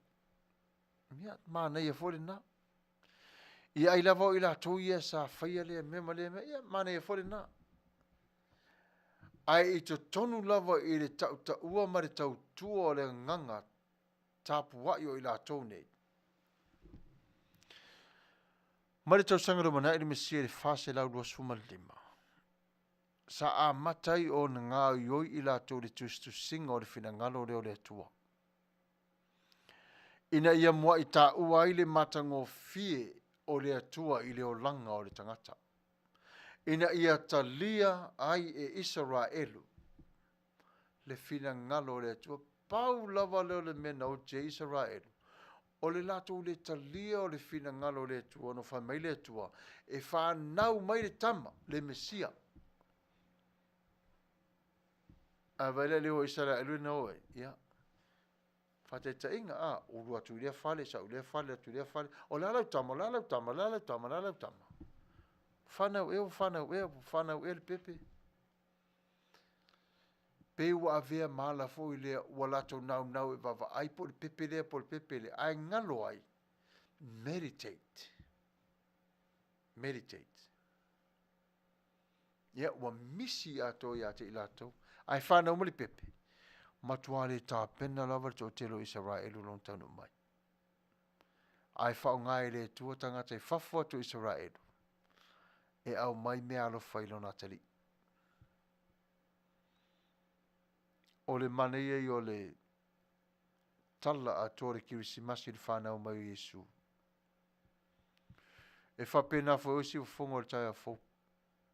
[SPEAKER 2] Ia, mana ia fore na. Ia ai lava o i lātou ia sa whaia lea mema. Ia, mana ia fore na. Ai i to tonu lava i le tau ta ua ma le tau tua o le nganga tapu wai o i la tau nei. Ma le tau sangaro mana i le mesia le fase lau lua suma lima. Sa a matai o na ngā ioi i la tau le tustu singa o le fina ngalo leo le tua. Ina ia mua i ta ua i le matango fie o le atua i le o langa o le tangata. Ina ia talia ai e Israelu. Le fina ngalo le atua. Pau lava leo le mena o je Israelu. O le lato le talia o le fina ngalo le atua. No wha mai le atua. E wha nau mai le tama. Le Mesia. A vaile leo Israelu na oe. Ia. Wha te inga. Uru atu lea fale. Sa ulea fale. Atu lea fale. O la lau tama. La lau tama. La lau tama. La lau tama. Whanau le pepe. Pe ua avea mala fo i lea ua lato nau e vava. Ai po le pepe lea, Ai ngalo ai. Meditate. Ia ua misi ato i ate i lato. Ai whanau le pepe. Matua le tā pena lava to telo Israelu long tanu mai. Ai whao ngai le tua tangata i whafua to Israelu. E au mai mea alo whailo na tali. O le maneia i o le tala a tore kirisimasi le whanau mai o Yesu. E whapena fo osi o fongo le tai a fo.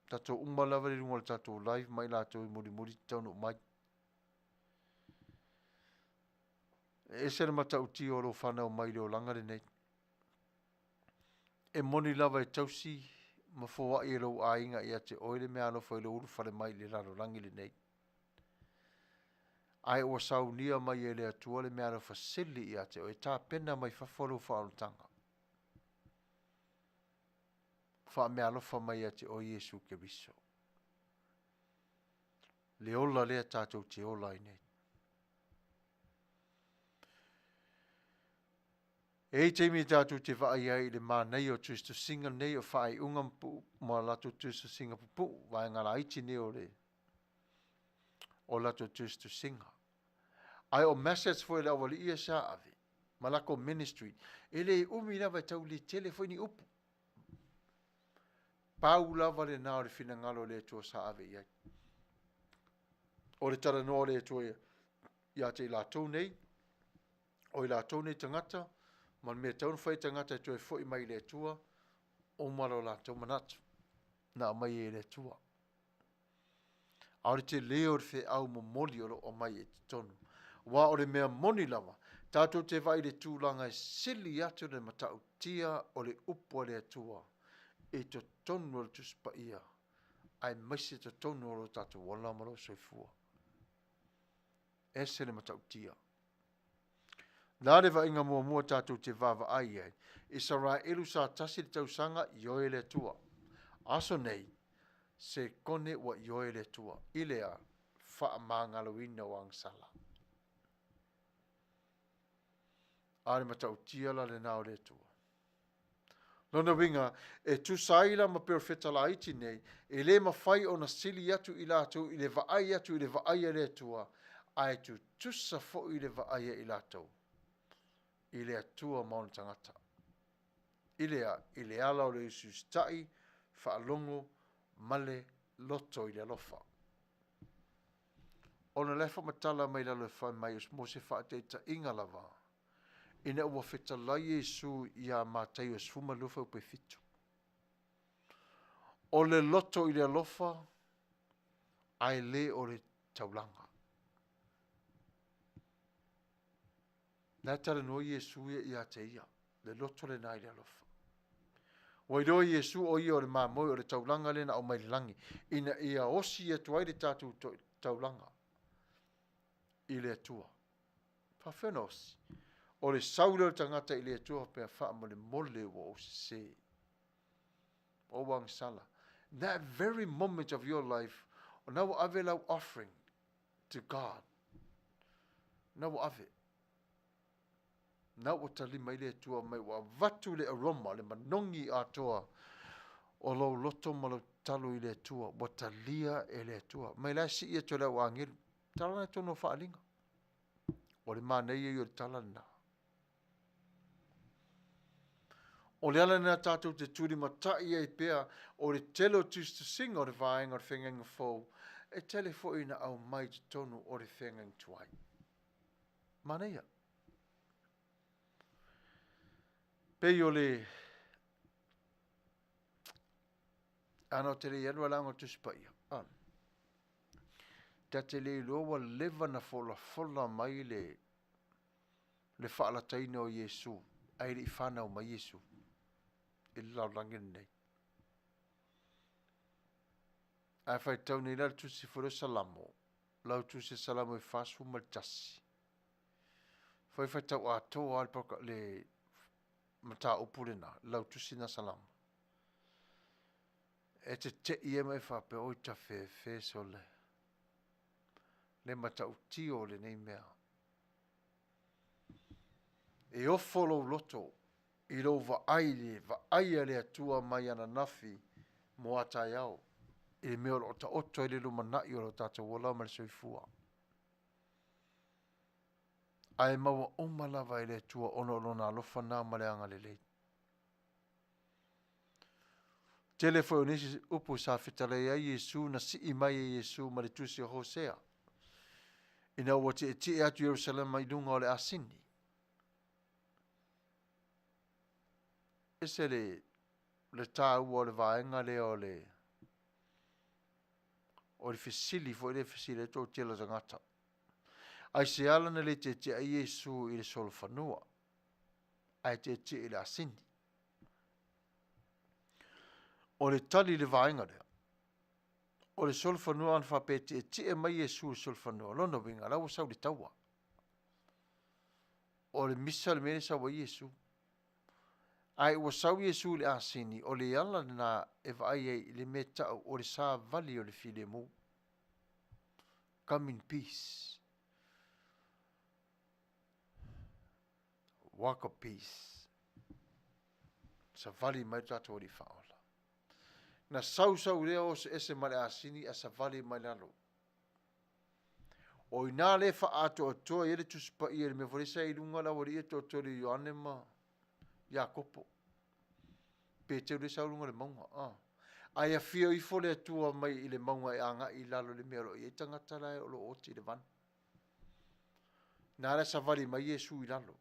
[SPEAKER 2] Tato umalawa le rungo le tato live mai lato i muri taunu mai. E sere mata uti o lo whanau mai le o langa le nei. E moni lava e tausi ma fo wa i lo ainga ia te oile me alo fo i lo uru whare mai le raro rangi le nei. Ai o sau nia mai e le atua le me alo fasili ia te o e tā pena mai whafolo whaolutanga. Wha me alo wha mai ia te o Yesu ke biso. Le ola lea tātou te ola i nei. E teimi tātou te whaai ai le mā nei o tuistu singa nei o whaai ungampu ma lato tuistu singa pupu vai ngara iti nei o le o lato tuistu singa. Ai o message foi la wali ia sa ave ma lako ministry ele umi lava tau li telefoni upu pau lava le nao le fina ngalo le tua sa ave ia o le tara noa le tua ia te lato nei O i la tau nei tangata, man mea taun whai tangata tue fwoi mai le tua, o maro la tau manatu, na mai e le tua. Aore te leo fe au mo moli o mai e tonu. Wa ore mea moni lava, tātou te vai le tūlanga e sili atu le matau tia o le upo le atua, e to tonu o le tuspa ia, ai maise to tonu o le tātou wala maro soifua. E se le matau tia. Nā rewa inga mua tātou te vava ai ai, e sa rā elu sa tasi le tausanga ioe le atua. Aso nei, se kone wa ioe le atua, ilea wha mangaloina o angsala. Are matau tia la le nao le atua. Lona winga, e tu saila ma perfeta la iti nei, e le mawhai o na sili atu i lātou, i le vaai atu i le vaai le atua, ai tu tusa fo i le vaai i lātou. I le atua mauna tangata. I le ala o le isus tai, whaalongo, male, loto i le alofa. O na lefa matala mai lalo whai mai us mo se whaateita inga lava. Ina ua whetalai Jesu ia mātai o sfuma lufa upe fitu. O le loto i le alofa, ai le o le taulanga. Nā tala no Jesu ia te ia, le loto le nai le alofa. Wairoi Jesu o ia o le mamoi o le taulanga le na o mai langi, ina ia osi ia tuai le tātou taulanga. I le atua. Pawhena osi. O le saura o tangata i le atua pia wha mo le mole wa o se. O wang sala. That very moment of your life, o nau ave lau offering to God. Nau ave. Nau o tali mai le atua mai wa vatu le aroma, le manongi atoa. O lau loto ma lau talo i le atua, wa talia e le atua. Mai la si ia to lau angiru. Talana tono whaalinga. O le mānei e o le talana. O le ala nā tātou te turi matai e pēr, o le telo tus to sing o le vāenga o le whengenga fōu, e telefo ina au mai te tonu o le whengenga tuai. Maneia. Pei o le ano te le ianua lango tuspaia. Ta te le loa leva na fola mai le whaalataina o Jesu, ai le whanau mai Jesu. I lau langin nei. Ai whai tau nei lau tusi whare salamo. Lau tusi salamo i whasu maltasi. Whai tau atoa al poka le mata upurena. Lau tusi na salamo. E te ia mai whape oi ta whe so le. Le mata utio le nei mea. E ofolo loto. I lo vaai le atua mai ana nafi mo atai au. I le meo o ta oto i le lumanai o lo tata wala ma le soifua. Ai maua omalava i le atua ono lona alofa nā ma le anga le lei. Telefo nisi upu sa fitale ai Jesu na si mai e Jesu ma le tusi o Hosea. Ina ua te atu Jerusalem mai dunga o le asini. Ese le tāua o le vaenga le o le fisili fo le fisili to tela tangata. Ai se ala na le te a Jesu i le solo whanua. Ai te i le asini. O le tali le vaenga lea. O le solo whanua an whape te mai Jesu solo whanua. Lono winga lau sau le taua. O le misa le mene sa wa Jesu. Ai ua sau Jesu le asini o le ala na e vai e le meta o le sa vali o le file mu. Come in peace. Walk of peace. Sa vali mai tato o li faola. Na sau lea o se ese ma le asini a sa vali mai lalo. O ina le fa ato o toa ele tuspa i ele me forisa i lunga la wari e to li Ioane ma. Iakopo. Pe te ure sa lunga le maunga. Ai a fio i fo le atua mai i le maunga e anga i lalo le mero i tangata lai o lo oti le van. Nara sa vali mai Yesu I lalo.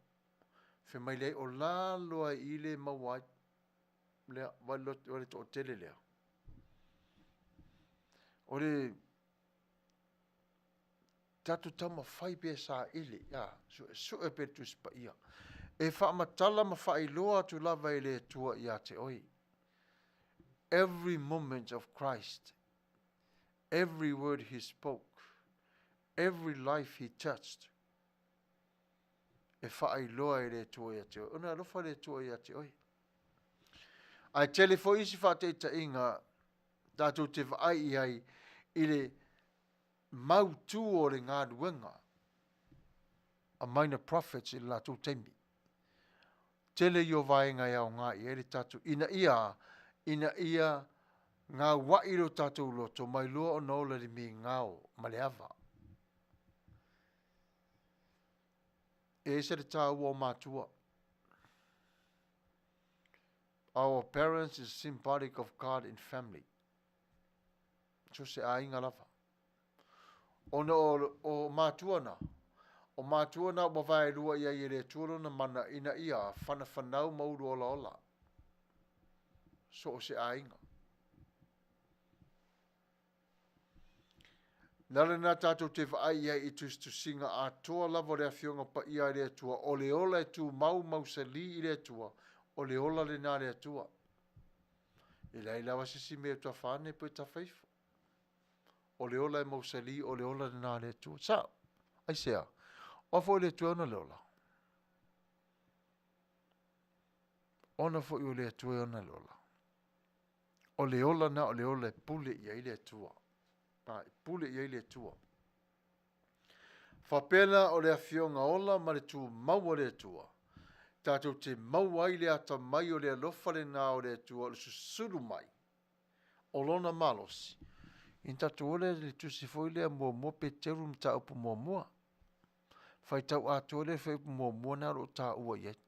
[SPEAKER 2] Fe mai lei o lalo ai ile mawai. Lea, wale to tele lea. Ore tatu tama fai pe sa ile. Ya, so e pe tu spa ia. E wha matala ma wha iloa tu lava ile tua ia te oi. Every moment of Christ, every word he spoke, every life he touched, e wha iloa ile tua ia te oi. Ona alofa ile tua ia te oi. Ai telefo isi wha te ita inga, tātou te whaai iai, ile mautu o le ngā duenga, a minor prophets I la tū teimi. Tele yo vaenga iau ngā I ere tātou. Ina ia ngā wairo tātou loto, mai loa o nola li mi ngāo, maleava. E se le tā ua o mātua. Our parents is symbolic of God in family. So se a inga lava. Ona o mātuana. O mātuana o mawai lua ia I le tuolo na mana ina ia whanau mauru ola ola. So se a inga. Nare nā tātou te whaai ia I tu singa a toa lava rea whionga pa ia rea tua. O le ola e tu mau sa li I rea tua. O le ola le nā rea tua. I lei lawa sisi mea tua whane po ta whaifo. O le ola e mau sa li, o le ola le nā rea tua. Sa, ai sea. O fo le tua ona le ola. Ona fo I o le tua ona le ola. O le ola na o le ola e pule I le tua. Pule I le tua. Whapena o le awhionga ola ma le tu mau le tua. Tātou te mau ai le ata mai o le alofa le nā o le tua o le susuru mai. O lona malosi. In tātou ole le tusi foi le mua pe teru mta upu mua. Fai tau ato le fai upu mua na ro tā ua iet.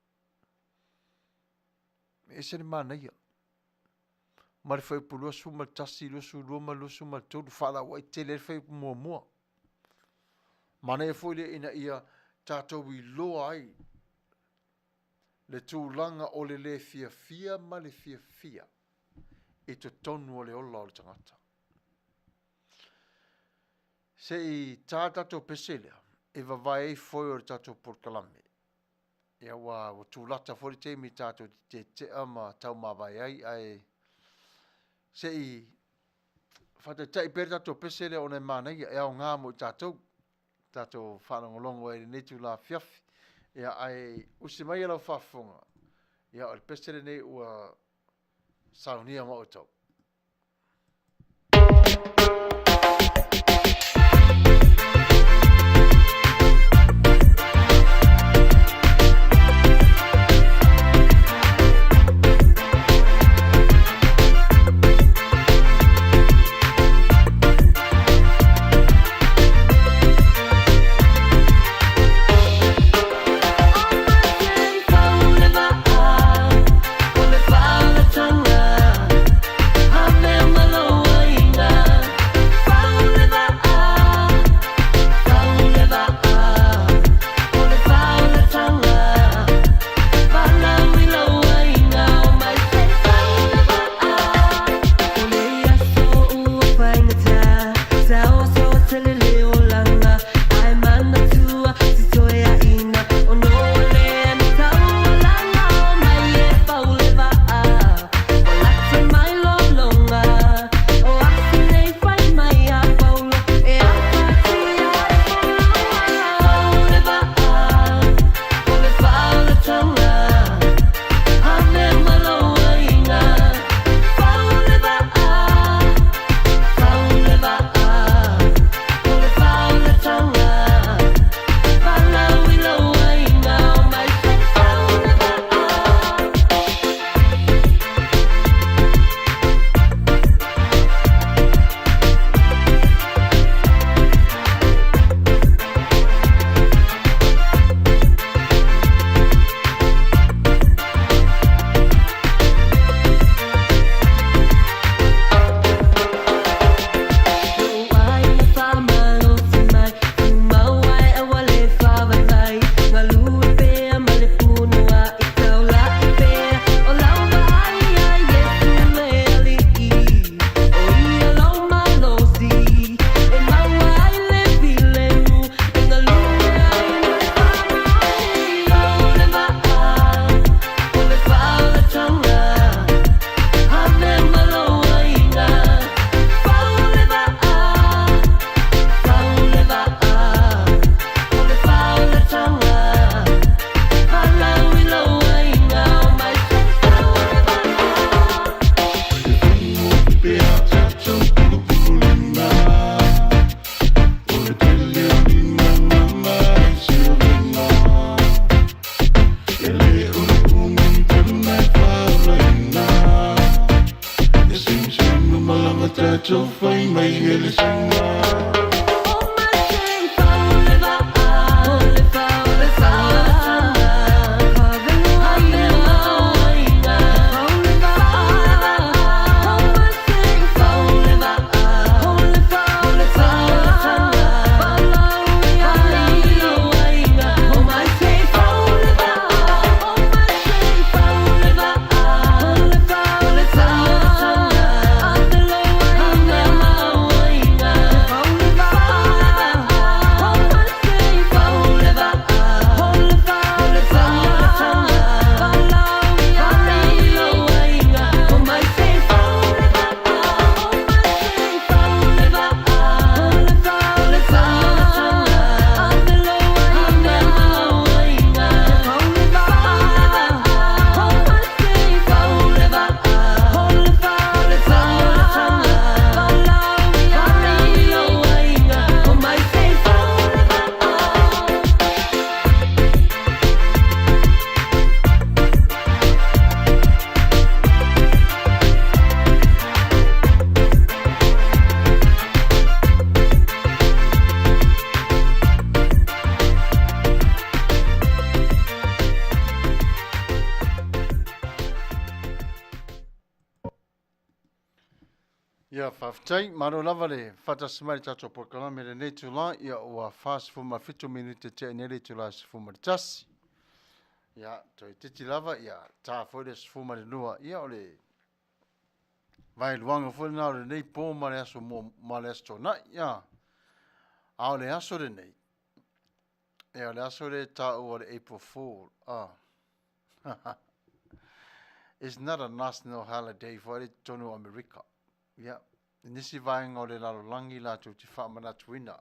[SPEAKER 2] E se le mana ia. Ma le fai upu luasu ma tasi luasu luama luasu ma tolu whala wai te le fai upu mua. Mana e foi le ina ia tātou I loa ai. Le tūlanga o le fia ma le fia. E to tonu o le ola o le tangata. Se I tā tātou peselea, e wawai e foi o le tātou porkalame. Ia wa tūlata fori te mi tātou te ama tau mawai ai. Se I whata tai pere tātou peselea o nei mānei, e au ngā mo I tātou whanangolongo e netu la fiafi. Ia ai usi mai alau whafonga. Ia o le pesere nei ua saunia ma o tau.
[SPEAKER 3] tau whai mai e le sainga. Ia whaftai, maro lava le whatasmai tato proklame le nei tula, ia ua whas fuma 5 minute te nere tula se fuma le tasi. Ia, toi titi lava, ia tā fwere se fuma le nua, ia o le vai luanga fwere nao le nei pō ma le aso ma le aso tōna, ia, ao le aso le nei. Ia le aso le tā ua le April Fool, It's not a national holiday for le tonu America. Yeah, nisi vaenga o le lalolangi la tu te whamana tuina.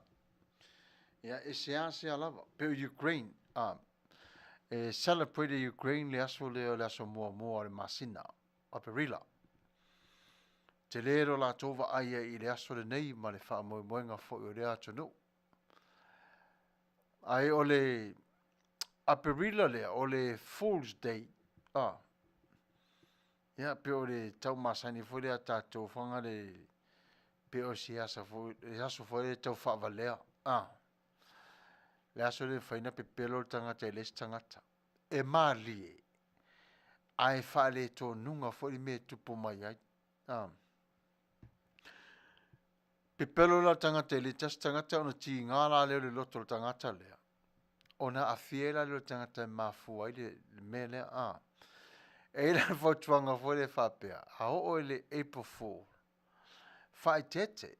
[SPEAKER 3] Yeah, e se alava. Pero Ukraine, e celebrate Ukraine le aso mua le masina, a perila. Te lero la tova aia I le aso le nei ma le wha moenga fo I o le atonu. Ai o le a perila le, o le Fool's Day, Ia, pe o le tau masani fo le tātou whanga le pe o si asa fo le tau whaavalea. Le aso le whaina pe pelo tangata e les tangata. E mali e. Ai wha le tō nunga fo le me tupu mai ai. Pe pelo la tangata e le tas tangata ona ti ngāla leo le loto le tangata lea. Ona a fiela leo tangata e mafu ai le me lea. E la fotuanga fole whapea. A o le April Fool. Whaitete.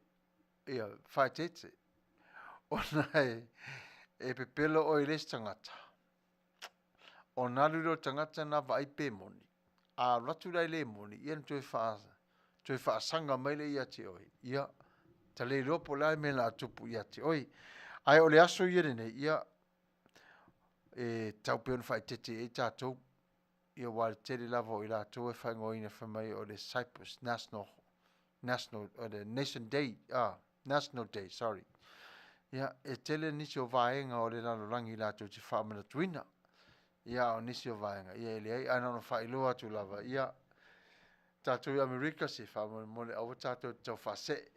[SPEAKER 3] Ia, whaitete. Ona e pepelo o I les tangata. O naluro tangata na vai pe moni. A ratu lai le moni. Ian toi whaasanga mai le ia te oi. Ia, ta le ropo lai me la tupu ia te oi. Ai o le aso ia rene. Ia, e taupeon whaitete e tātou. Ia wale tele lava o I la tō e whaingoina whamai o le Cyprus National, o le Nation Day, National Day, sorry. Ia, e tele nisi o vaenga o le lalolangi la tō te whaamana tuina. Ia, o nisi o vaenga. Ia, ele ai, anano whailoa tu lava. Ia, tātou I Amerika se whaamana mole, awa tātou tau whase.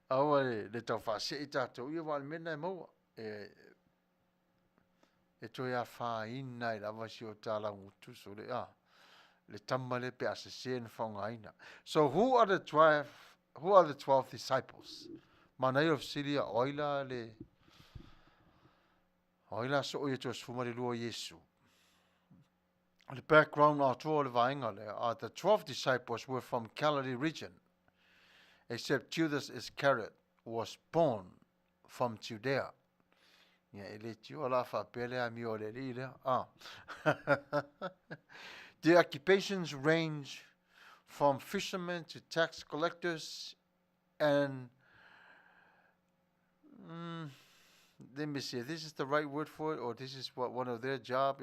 [SPEAKER 3] Awa le tau whase I tātou. Ia, wale mena e maua. E toi a wha ina I lava si o tāla ngutu so le tamale pe asese na whaunga. So who are the 12 disciples? Manai of Syria oila so o to sfuma le lua Yesu. The background Atua le vaenga le the 12 disciples were from Galilee region, except Judas Iscariot was born from Judea. Yeah, ele tio la fa pele a mi ole lile. The occupations range from fishermen to tax collectors and let me see, this is the right word for it, or this is what one of their job.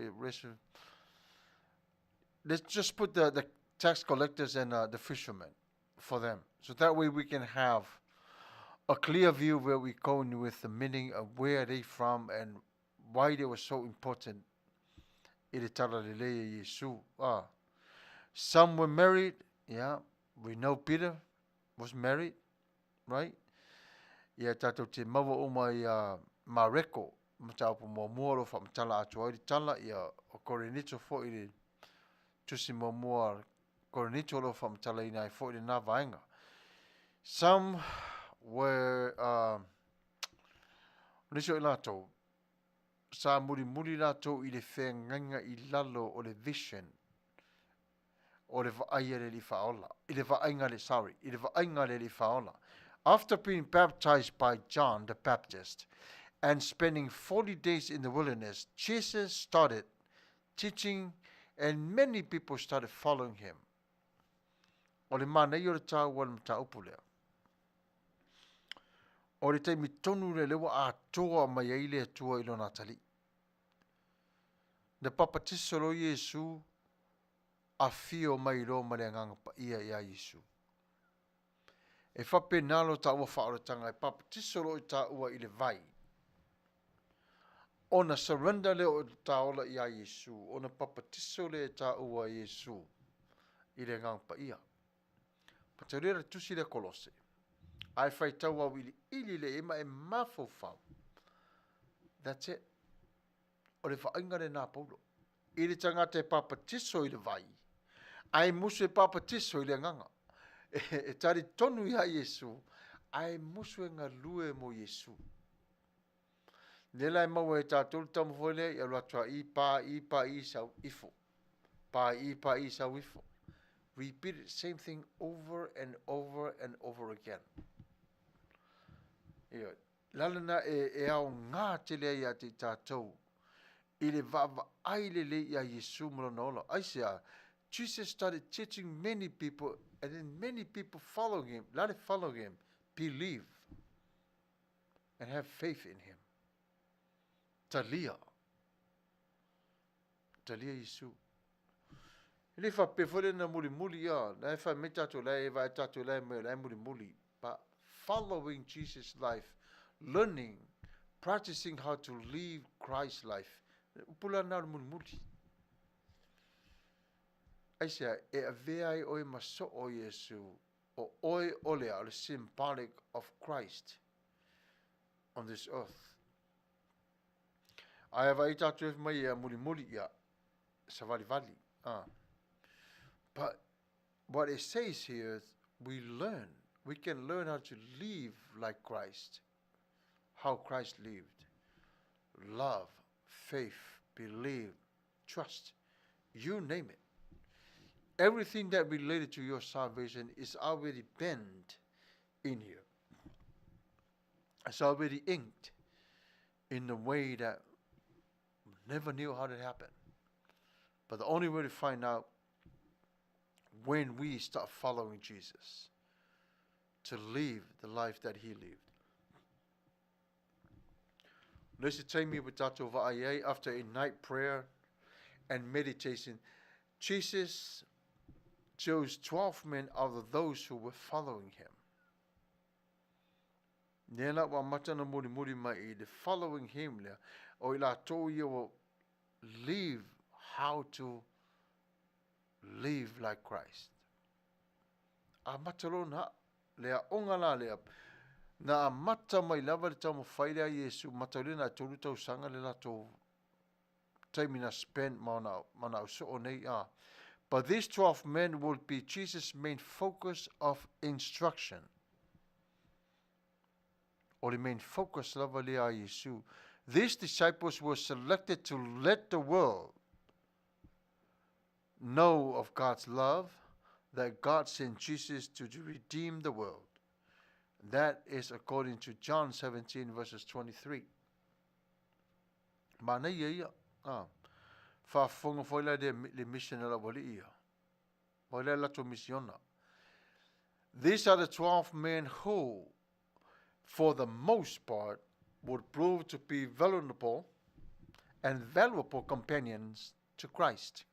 [SPEAKER 3] Let's just put the tax collectors and the fishermen for them, so that way we can have a clear view where we're going with the meaning of where they from and why they were so important. Some were married, yeah,
[SPEAKER 2] We know Peter was married, right? Ia tātou te mawa o mai mareko, mataupu mua mua lo wha matala atua i tala ia o Korenito fo i le tusi mua mua Korenito lo wha matala i nai fo i le nā vaenga. Some were, niso i lātou, sa muri lātou i le whenganga i lalo o le vision, o le vaaia le li faola, i le vaainga le, sorry, i le vaainga le li faola. After being baptized by John the Baptist and spending 40 days in the wilderness, Jesus started teaching and many people started following him. O le mana i o le tau wala mta upu lea. O le teimi tonu le lewa a toa mai aile atua ilo natali. Ne papa tisolo Yesu a fio mai lo maleanganga pa ia Yesu. E whape nalo ta ua whaoratanga e papa tisolo i ta ua i le vai. Ona surrender leo o ta ola ia Yesu. Ona papa tisolo e ta ua Yesu. I le ngang pa ia. Patarera tusi le kolose. Ai whai tau au ili le ema e mafo whau. That's it. O le whainga le nā paulo. I le tangata e papa tiso i le vai. Ai musu e papa tiso i le nganga. E tari tonu ia Yesu. Ai musu e ngā lue mo Yesu. Nela e maua e tātou tamu fwele i aluatua i pa i sau ifo. Pa i sau ifo. Repeat the same thing over and over and over again. Ia, lalana e au ngā te lea ia te tātou. I le vava aile le ia Yesu molonola. Aisea, Jesus started teaching many people, and then many people follow him. Let it follow him, believe, and have faith in him. Talia Yesu. Ele fa pefole na muli ya, na fa metato la eva tato la me la muli. But following Jesus' life, learning, practicing how to live Christ's life. Pula na muli. Aisha e avea oi maso o Yesu o oi ole al symbolic of Christ on this earth. I have ita tu mai muli ya savali vali. But what it says here is we can learn how to live like Christ, how Christ lived. Love, faith, believe, trust, you name it. Everything that related to your salvation is already penned in here. It's already inked in the way that we never knew how it happened. But the only way to find out when we start following Jesus, to live the life that he lived. Let's take me with Tato Va'aye after a night prayer and meditation. Jesus chose 12 men out of those who were following him. Nela wa matana muri mai the following him le o ila to you live how to live like Christ. A matalona lea ongala lea na mata mai lava le tamo whaile a Yesu matalina tolu tau sanga le lato taimina spend mana so o nei a. But these 12 men will be Jesus' main focus of instruction. Or the main focus lava lea a Yesu. These disciples were selected to let the world know of God's love, that God sent Jesus to redeem the world. That is according to John 17 verses 23. Mana ia fa fonga foila de le missionera wali ia. Wala la to missiona. These are the 12 men who, for the most part, would prove to be vulnerable and valuable companions to Christ.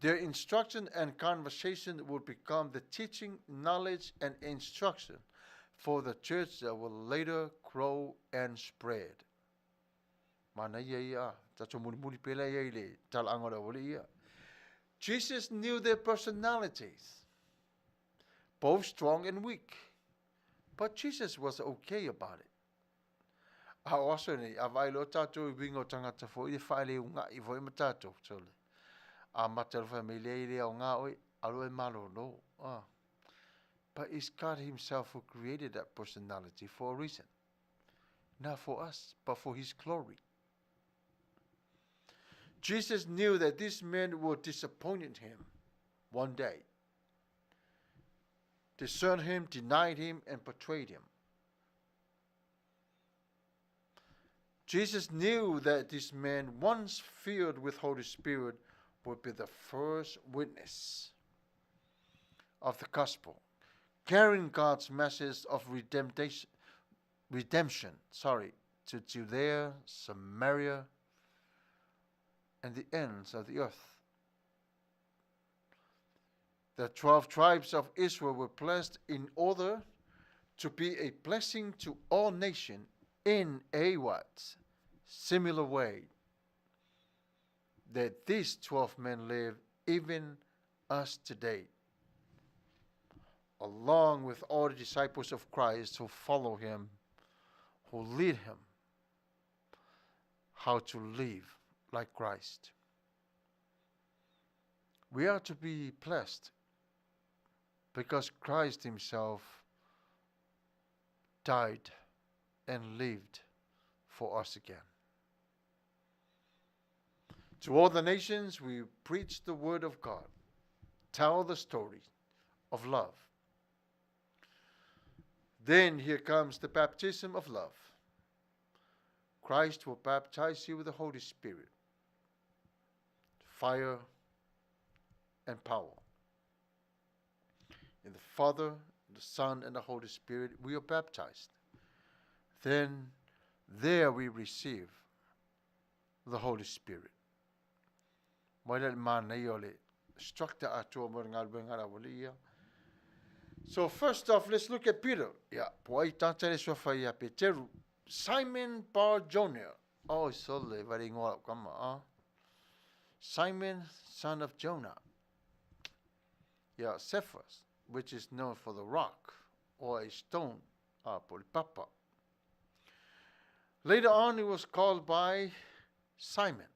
[SPEAKER 2] Their instruction and conversation will become the teaching, knowledge, and instruction for the church that will later grow and spread. Mana ia ia, tato muri pela ia ile, tal angora wale ia. Jesus knew their personalities, both strong and weak. But Jesus was okay about it. A oso nei, a vai lo tātou I wingo tangata fo I whaile unga I voi matatou tole. A matal familia I o ngā oi, alo e malo no. But it's God himself who created that personality for a reason. Not for us, but for his glory. Jesus knew that these men would disappoint him one day. Discerned him, denied him, and betrayed him. Jesus knew that these men, once filled with Holy Spirit, would be the first witness of the gospel, carrying God's message of redemption to Judea, Samaria, and the ends of the earth. The 12 tribes of Israel were blessed in order to be a blessing to all nations in a what? Similar way that these 12 men live even us today, along with all the disciples of Christ who follow him, who lead him, how to live like Christ. We are to be blessed because Christ himself died and lived for us again. To all the nations, we preach the word of God, tell the story of love. Then here comes the baptism of love. Christ will baptize you with the Holy Spirit, fire and power. In the Father, the Son, and the Holy Spirit, we are baptized. Then there we receive the Holy Spirit. So first off, let's look at Peter. Simon Bar-Jonah. Oh, sorry, very well. Come on. Simon, son of Jonah. Cephas, which is known for the rock or a stone. Polipapa. Later on, he was called by Simon.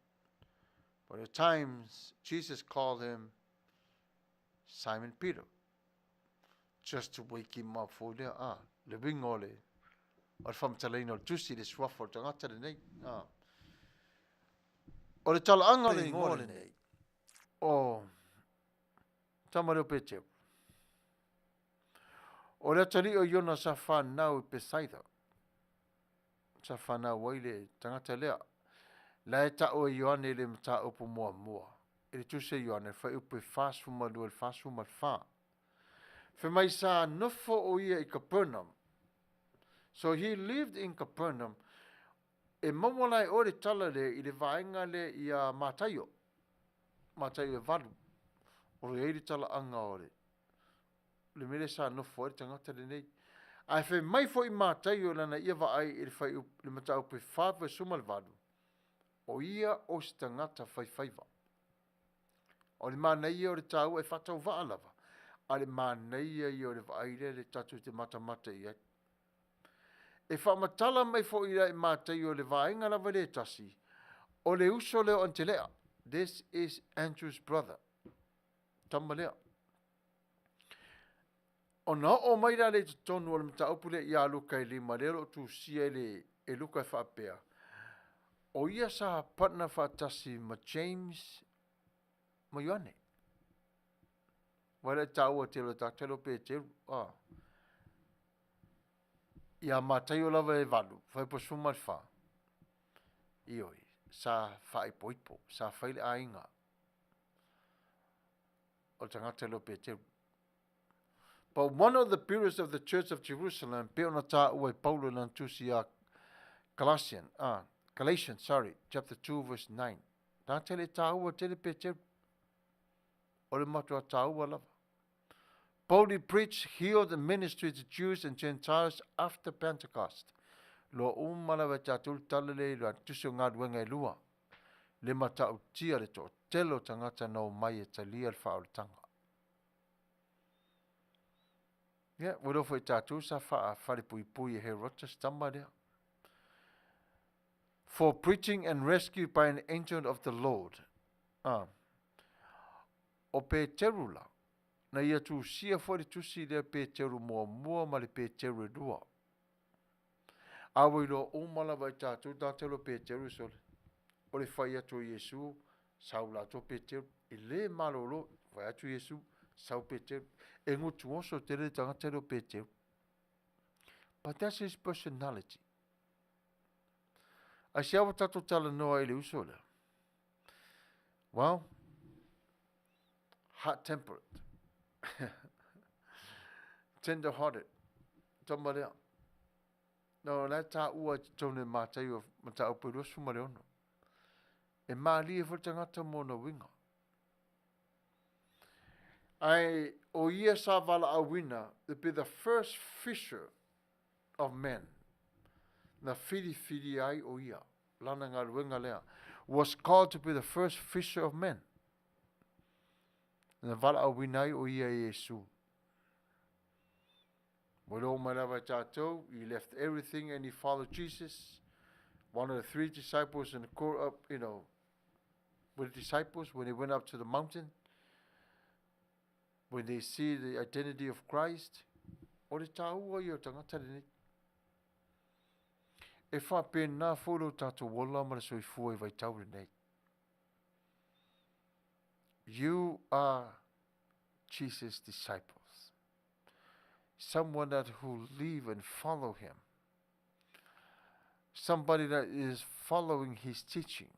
[SPEAKER 2] But at times, Jesus called him Simon Peter, just to wake him up for the living ole. Or from Talino to see this ruffle to not tell the name. Or the Talango more than eight. Oh, Samuelu picture. Or the Talio Yona Safan now beside her. Safana Wile, Tangatalea. Laeta o Ioane le mta upo mua mua. Ele tu se Ioane fa upo fast from Manuel fast from Malfa. Fe mai sa nofo o ia I Capernaum. So he lived in Capernaum. E mamolai ore tala le I le vaenga le ia Matafeo. Matafeo e valu. O le eiri tala anga ore. Le mele sa nofo ore tangata le nei. Ai fe mai fo I Matafeo lana ia vaai I le fai le mata upo fava sumal valu. O ia o stangata whaiwhaiva. O le māneia o le tāua e whatau waalava. A le māneia I o le whaire le tatu te mata I ai. E whamatala mai fo ira I mātai o le vāinga lava le tasi. O le uso leo ante lea. This is Andrew's brother. Tamalea. O na o maira le tonu o le mta opule I a luka I lima lero tu sia e luka I whaapea. O ia sa partner fatasi ma James ma Ioane. Wale taua telo tatelo pe telo. Ia mataio lava e valu. Fai po suma fa. Ioi. Sa fai poipo. Sa fai le ainga. O tangatelo pe telo. But one of the pillars of the Church of Jerusalem, pe ona taua e Paulo lantusi a Galatians, chapter 2, verse 9. Tā tele tāua tele peche. O le matua tāua lava. Paul preached, healed, and ministered to Jews and Gentiles after Pentecost. Lo umala wa tātul talele lo tusu ngā duenga lua. Le matau tia le tō telo tangata no mai e talia le whaoletanga. Ia, wero fo i tātou sa whare pui pui e he rota stamba rea. For preaching and rescue by an angel of the Lord. O Peteru la. Na ia tu sia fo le tusi le Peteru mua ma le Peteru e dua. Awa ilo o malawa i tātou tātelo Peteru sole. O le whai atu Yesu, sau la to Peteru, i le malolo, whai atu Yesu, sau Peteru, e ngutu oso te le tangatelo Peteru. But that's his personality. A si awa tato tala noa ele usole. Well, hot-tempered, tender-hearted, tamarea. No, la ta ua tone matai o mata upe rosu mare ono. E maali e whatangata mona winga. Ai, o ia sa vala a wina, to be the first fisher of men. Na Filifilia o ia, lana ngā ruenga lea, was called to be the first fisher of men. Na vala a wina o ia Yesu. Walo malawa tātou, he left everything and he followed Jesus. One of the three disciples in the core up, with the disciples when they went up to the mountain, when they see the identity of Christ, o le tāua i o tangata le nei. E whapen nā whoro tātou wala ma le soifua i vai tau le nei. You are Jesus' disciples. Someone that who live and follow him. Somebody that is following his teaching.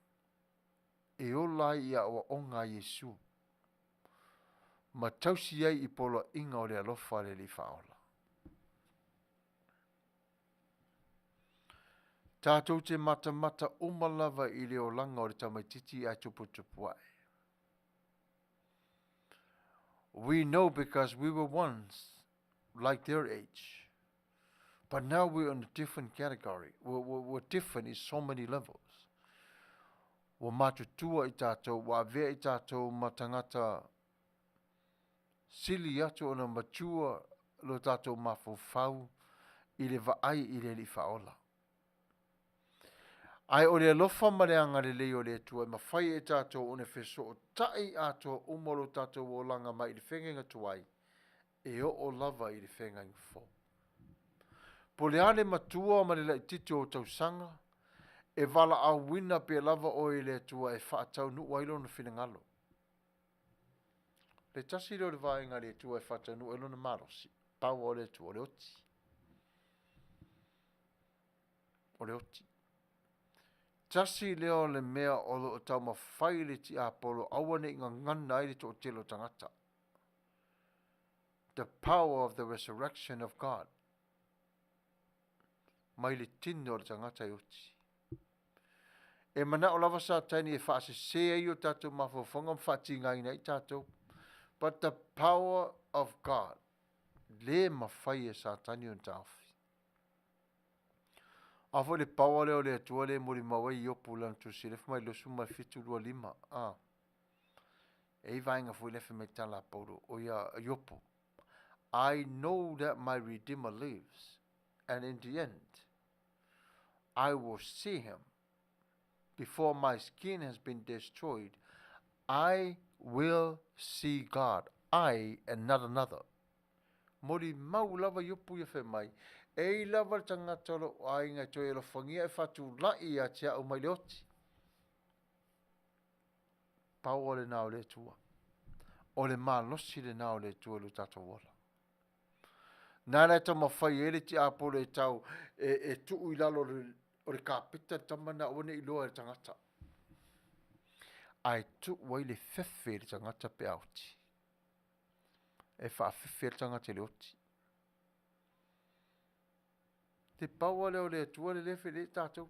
[SPEAKER 2] E ola ia o onga Yesu. Ma tausi ai I polo inga o le alofa le li faola. Tātou te mata umalawa I le o langa o le tamaititi a tupu ai. We know because we were once like their age. But now we're in a different category. We're different in so many levels. Wa matutua I tātou, wa avea I tātou matangata sili atu ona matua lo tātou mafufau I le vaai I le li faola. Ai o le alofa mareanga le leo le tua, mawhai e tātou one wheso o tai ato umolo tātou o langa mai I le whengenga tuai. E o lava I le whenga fo. Po le ale matua ma le lai titi o tausanga, e vala a wina pe lava o I le tua e whaatau nu wailo na whinangalo. Le tasi leo le vaenga le tua e whaatau nu wailo na marosi, pau o le tua o le oti. O le oti. Tasi leo le mea o lo tau ma whai le ti apolo awane inga ngana I le to o telo tangata. The power of the resurrection of God. Mai le tino le tangata I oti. E mana o lava sa taini e whaase sea I o tatou mawhawhanga mwhati ngai nei tatou. But the power of God. Le mawhai e sa taini o tauwhi. Afo le power leo le atua le mori mawai I opu lan tu silef mai lo suma fitu lua lima. E vainga fui lefe me tala poro o ia yopu. I know that my Redeemer lives, and in the end, I will see him. Before my skin has been destroyed, I will see God. I and not another. Mori mau lava yopu ia fe mai. E lava tangatolo a inga toi elo whangia e whatu lai a tia o mai leoti. Pau o le nao le tua. O le maa losi le nao le tua lu tato wala. Nāna ta mawhai ele ti apolo e tau e tuu I lalo o le kāpita tamana one I loa e tangata. Ai tuu wai le whewhe le tangata pe auti. E whawhewhe le tangata le oti. Te paua leo le atua le lefe le tātou.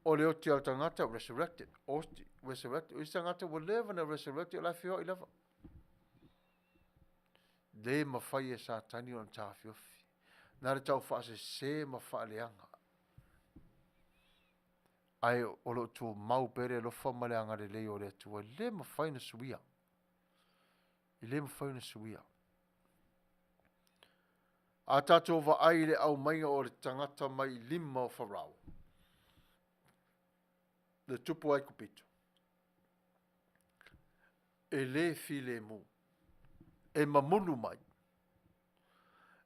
[SPEAKER 2] O leo te au tangata resurrected. Osti, resurrected. O tangata will live in a resurrected life I lava. Le mawhai e sa tani o tāwhiofi. Nare tau whaase se mawha leanga. Ai o lo tu mau pere lo fa male anga le o le tu le ma fai na suia. I le ma fai na suia. A tatou va ai le au mainga o le tangata mai lima o wharau. Le tupu ai kupito. E le file mu. E mamulu mai.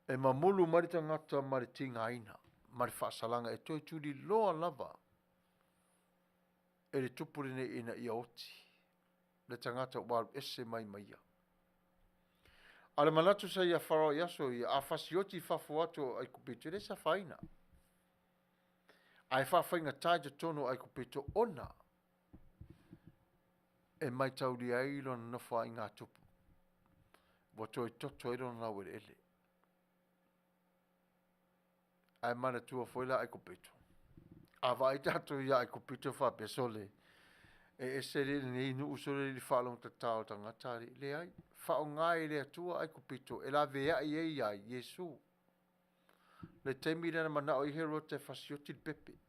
[SPEAKER 2] E mamulu mai tangata mai tinga aina. Mai whaasalanga e toi turi loa lava. E le tupu rene ina ia oti. Le tangata waru ese mai maia. Ale manatu sa ia wharau iaso ia a whasioti whafu ato ai kupito. Le sa whaina. Ai whawhainga taja tono ai kupito ona. E mai tauri ai lona na wha i ngā tupu. Wa toi toto e lona lau ele. Ai mana tua foila ai kupito. A vai tato ia ai kupito wha pesole. E ese le nei nu usole li whalong ta tau ta ngatari. Le ai, whao ngai le atua ai kupito. E la vea i ei ai, Yesu. Le teimi lana manao i hero te whasioti pepe.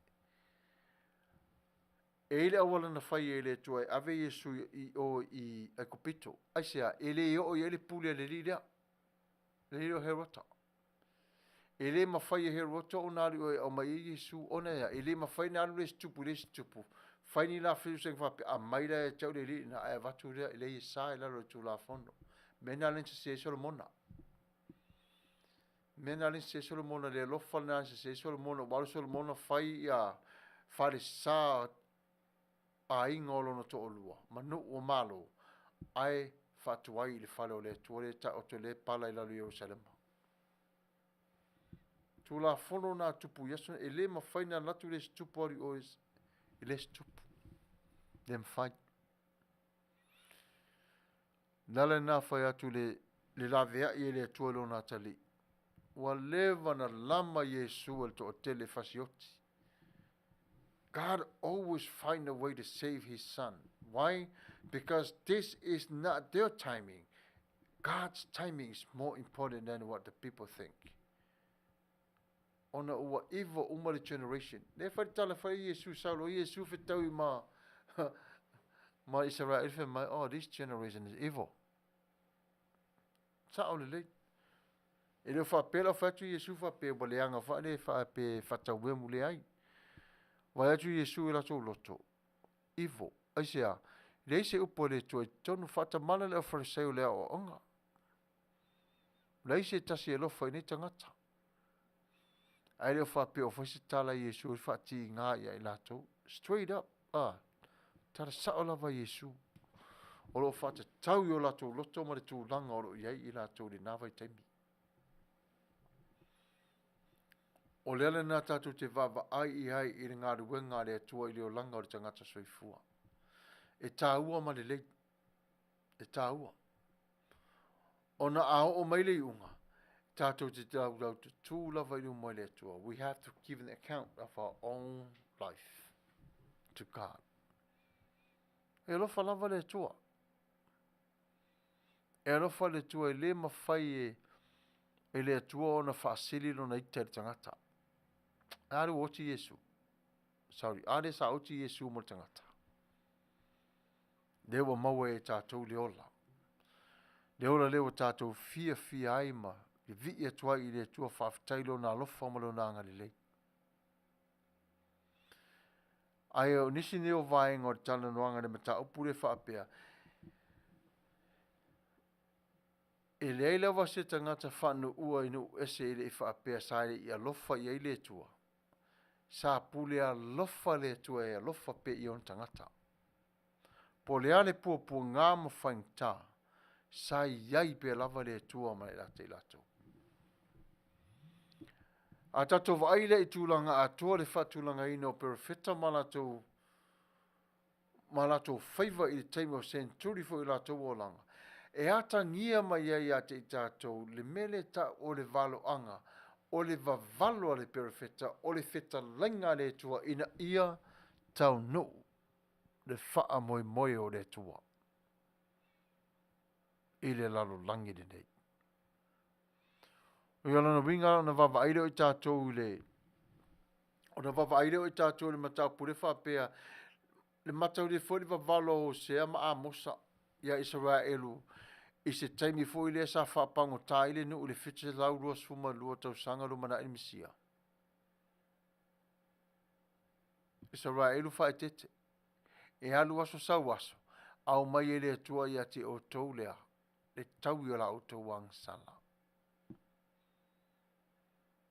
[SPEAKER 2] E ile awala na whai e le tua e ave Yesu i o i ai kupito. Ai sea, e le o i ele pule le li lea. Le li o herota. E le mawhai e herota o nari o mai Yesu o na ea. E le mawhai naru le stupu. Whai ni la whiu seng whape a maira e tau le li na e watu rea e le i sa e laro tu la fondo. Mena lensa se Solomona. Mena lensa se Solomona le lofa na se Solomona. Walu Solomona whai a whare sa a ingolo no to olua. Manu o malo. Ai whatu ai le whale o le tuore ta o te le pala i lalu Jerusalema. Tu la fono na tupu yasun e le mawhai na latu le stupu ori ois. Le stupu. Dem fai. Nala na fai atu le lavea i le tuolo na tali. Wa leva na lama Yesu al to otele fasioti. God always find a way to save his son. Why? Because this is not their timing. God's timing is more important than what the people think. Ona ua iwa umari generation. Ne fai tala fai Yesu saulo. Yesu fitau I ma Israel fe mai, oh, this generation is evil. Sao le lei. E leo whapela whatu Yesu whape waleanga whane whape whatauwe mule ai. Wai atu Yesu lato loto. Evil. Aisea, leise upo le toi tonu whatamana leo fariseo leo o onga. Leise tasi e lofa ini tangata. Ai leo whape o whaisi tala Yesu whati ngā ia I lato. Straight up. Tara saolava Yesu. O lo whata tau I o lato loto ma le tūlanga o lo iei I lato le nawai taimi. O lele nā tātou te vava ai I hai I le ngā ruenga le atua I leo langa o le tangata soifua. E tāua ma le lei. E tāua. O na ao o maile I unga. Tātou te tau te tūlava I umai le atua. We have to give an account of our own life to God. E lofa lava le tua. E lofa le tua I le mawhai e le tua o na whaasili no na ita le tangata. Are oti Yesu. Sorry, are sa oti Yesu mo tangata. Lewa mawe e tātou le ola. Le ola lewa tātou fia aima. Le vi e tua I le tua whaftailo na lofa malo na ngari lei. Ai o nisi neo vaenga o tala noanga le mata upure whaapea. E leila wa se tangata whanu ua inu ese ele I whaapea saere I alofa I eile tua. Sa pule a lofa le tua e alofa pe I on tangata. Po le ale pua ngā mawhaingta. Sa iai pe lava le tua mai la te lato. A tato vaile I tūlanga a toa le whatūlanga ino perfeta malato whaiva I le teimo senturi fo I lato o langa. E ata ngia mai ai a te tato le mele ta o le valo anga, o le vavalo a le perfeta, o le feta lenga le tua ina ia tau no le wha moi o le tua. I le lalo langi de nei. O ia lana winga na vava aire o tātou le O na wawaaile o i tātou le matau pure whapea, le matau le fwori wawalo o sea ma a mosa ia Israelu, i se taimi fo i le sa whapango tā ile nu le whitse lau rua suma lua tau sanga lumana i misia. Israelu whaetete, e alu aso sau aso, au mai ele atua ia te o tau lea, le tau i o la o tau wang sala.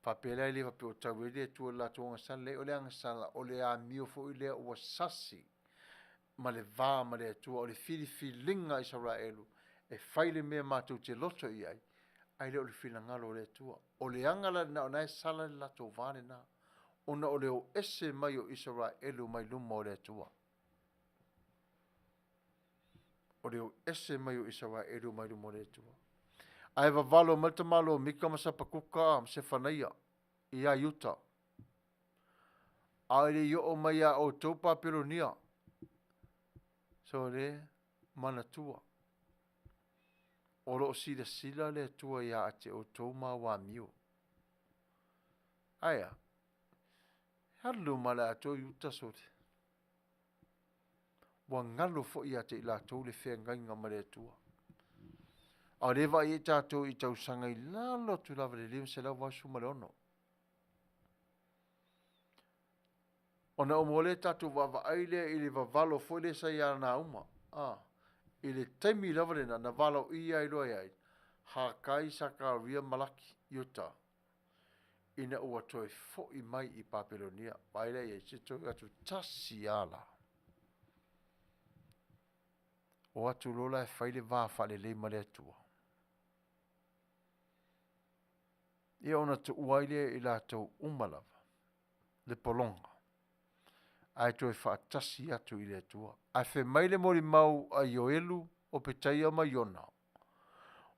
[SPEAKER 2] Whapela ile wape o tau ele atua la tau wang sala, le o le anga sala, o le a mio fo i lea ua sasi, ma le vā ma le atua, o le filifilinga Israelu, e whaile mea mātou te loto i ai le o le whilangalo o le atua. O le angala na o nai sala le lato vāne na, ona o le o ese mai o Israelu mai luma o le atua. O le o ese mai o Israelu mai luma o le atua. Ai vavalo maltamalo mika masapakuka am se whanaia i a yuta. Ai le yo o mai a o taupa peronia. So le manatua. O lo sila sila le atua ia ate o tauma wa mio. Aia. Halu mala ato yuta sote. Wa ngalo fo ia te ila tau le whea ngainga male atua. A rewa i tātou i tau sanga i lalo tu lava le leo se lau wasu male ono. Ona o mole tātou wawa aile i le wawalo fo le sa ia na uma. I le taimi lava le na walo i ai loa ai. Ha kai saka ria malaki yuta. Ina ua toi fo i mai i Papelonia. Paile i se toi atu tasi ala. O atu lola e whaile vā whale le male atua. Ia ona tu uaile i la tau umalava. Le polonga. Ai toi whaatasi atu i le atua. Ai whe maile mori mau a ioelu o petaia ma iona.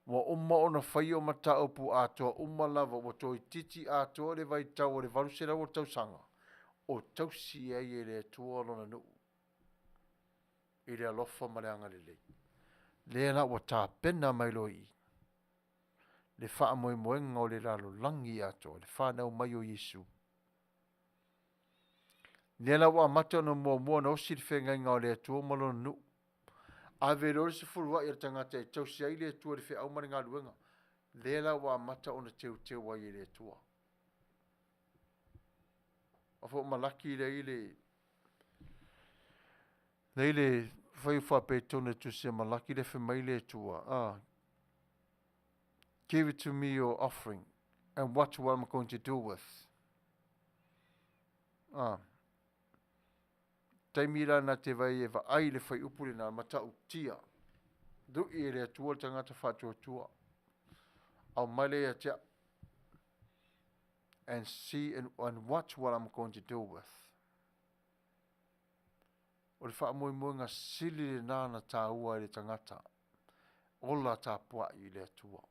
[SPEAKER 2] Wa umma ona whai o mata upu atoa umalava wa toi titi atoa le vai tau o le varusera o tau sanga. O tau si e le atua lona nuu. I le alofa ma le anga le lei. Le la wa tā pena mai loi. Le wha moe moenga o le lalo langi atoa. Le wha nau mai o Yesu. Le la wa mata no mua na osi le whenga inga o le atua malona nuu. A vero se furua i tangata e tau si ai le atua le whi au mari ngā luenga. Le la wa mata ona teu wa i le atua. A fo malaki le ile. Le ile whai whape tona tu se malaki le whi mai le atua. Give it to me your offering and watch what I'm going to do with. Taimira na te vai e ai le whai upure na mata utia. Du i le atua le tangata whatua tua. Au maile a tia. And see and watch what I'm going to do with. O le wha moe moe ngā sili le nāna tā ua le tangata. Ola tā pua i le atua.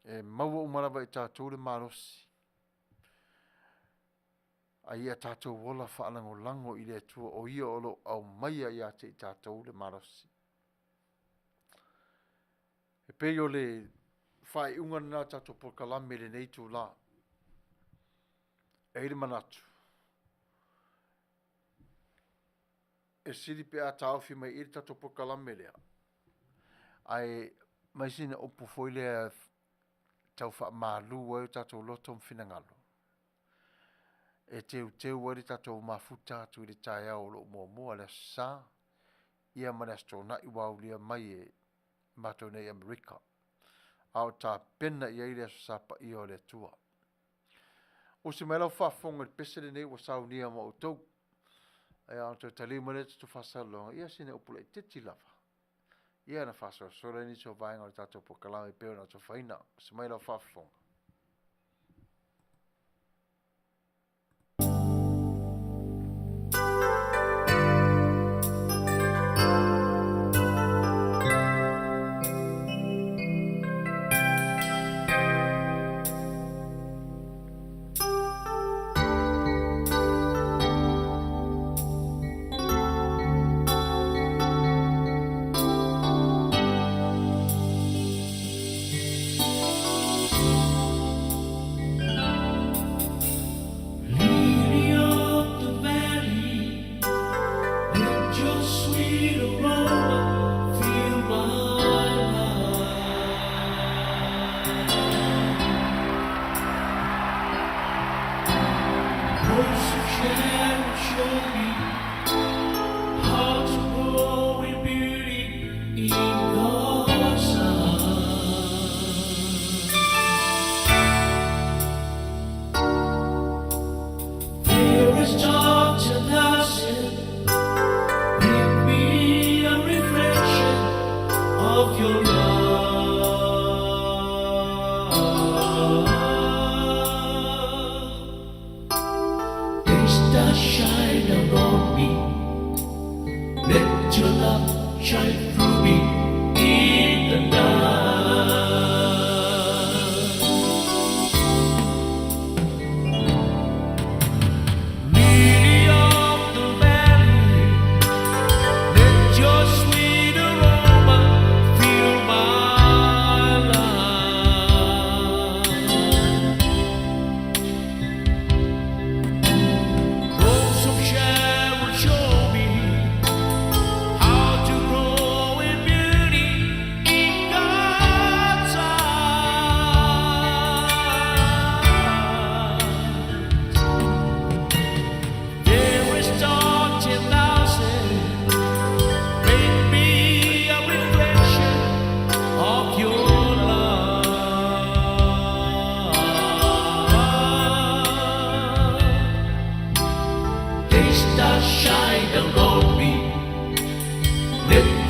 [SPEAKER 2] E maua umarawa i tātou le marosi. A ia tātou wola whaalango lango i le atua o ia olo au maia i ate i tātou le marosi. E peo le whae ungana nā tātou por kalame le neitu la. E le manatu. E siri pe a tāwhi mai i tātou por kalame lea. Ai mai sina opu foi lea tau wha mālu wau tātou loto mwhinangalo. E teu wari tātou mafuta atu i le tae au lo mua le sā. Ia mana stona i wau lia mai e matou nei Amerika. Au tā pena i aile aso sapa i o le tua. O se mai lau whafonga le pesere nei wa saunia ma o tau. E au tau talimu le tu whasalonga. Ia sine opula i teti lava. Ia na whasora sora ni so vaenga o tātou po kalame peo na to whaina. Se mai lau whafonga.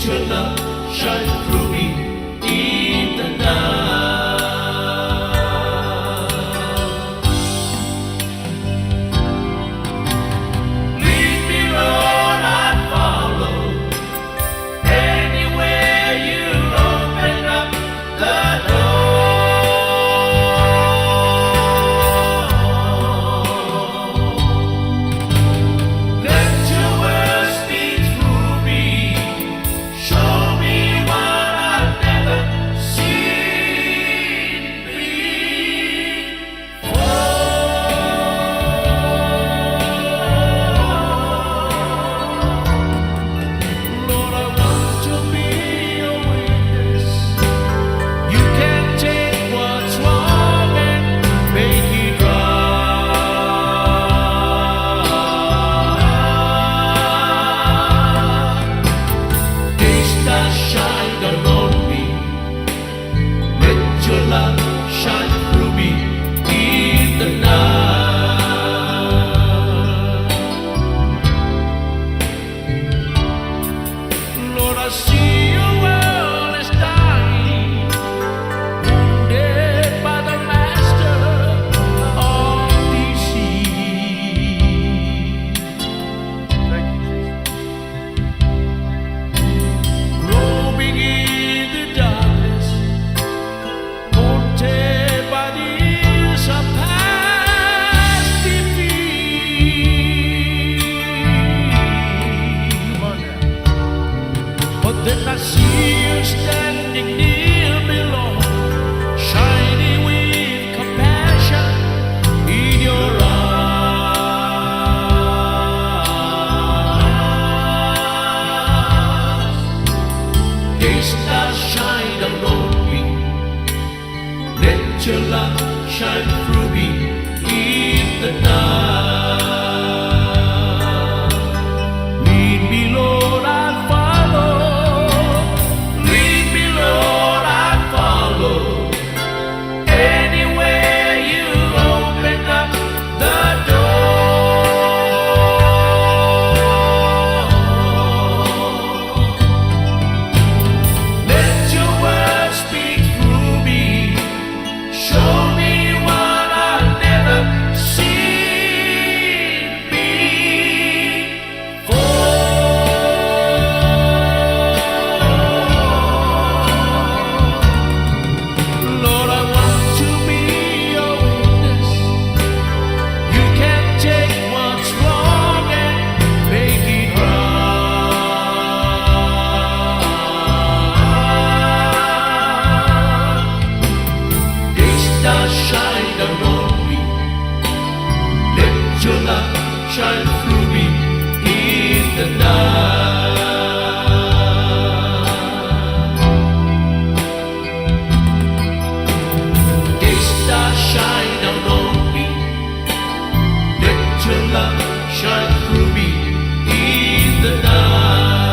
[SPEAKER 3] Let your love shine through me in the night. Lead me, Lord, I follow. Anywhere you open up the door. Let your word speak through me. Show me what I've never seen before. Lord, I want to be a witness. You can take what's wrong and make it right. Taste the shine down on me. Let your love shine through me in the night. Lord, I see your world is dying, wounded by the master of deceit. Thank you, Jesus. Groping in the darkness, haunted by the years of past defeat. Come on now. But then I see you standing near me, Lord, shining with compassion in your eyes. Taste the shine down on me. Let your love shine through me in the night. Lead me, Lord, I follow. Lead me, Lord, I follow. Anywhere you open up the door. Let your word speak through me. Show me what I've never seen before. Lord, I want to be a witness. You can take what's wrong and make it right. Taste the shine down on me. Let your love shine through me in the night. Taste the shine down on me. Let your love shine through me in the night.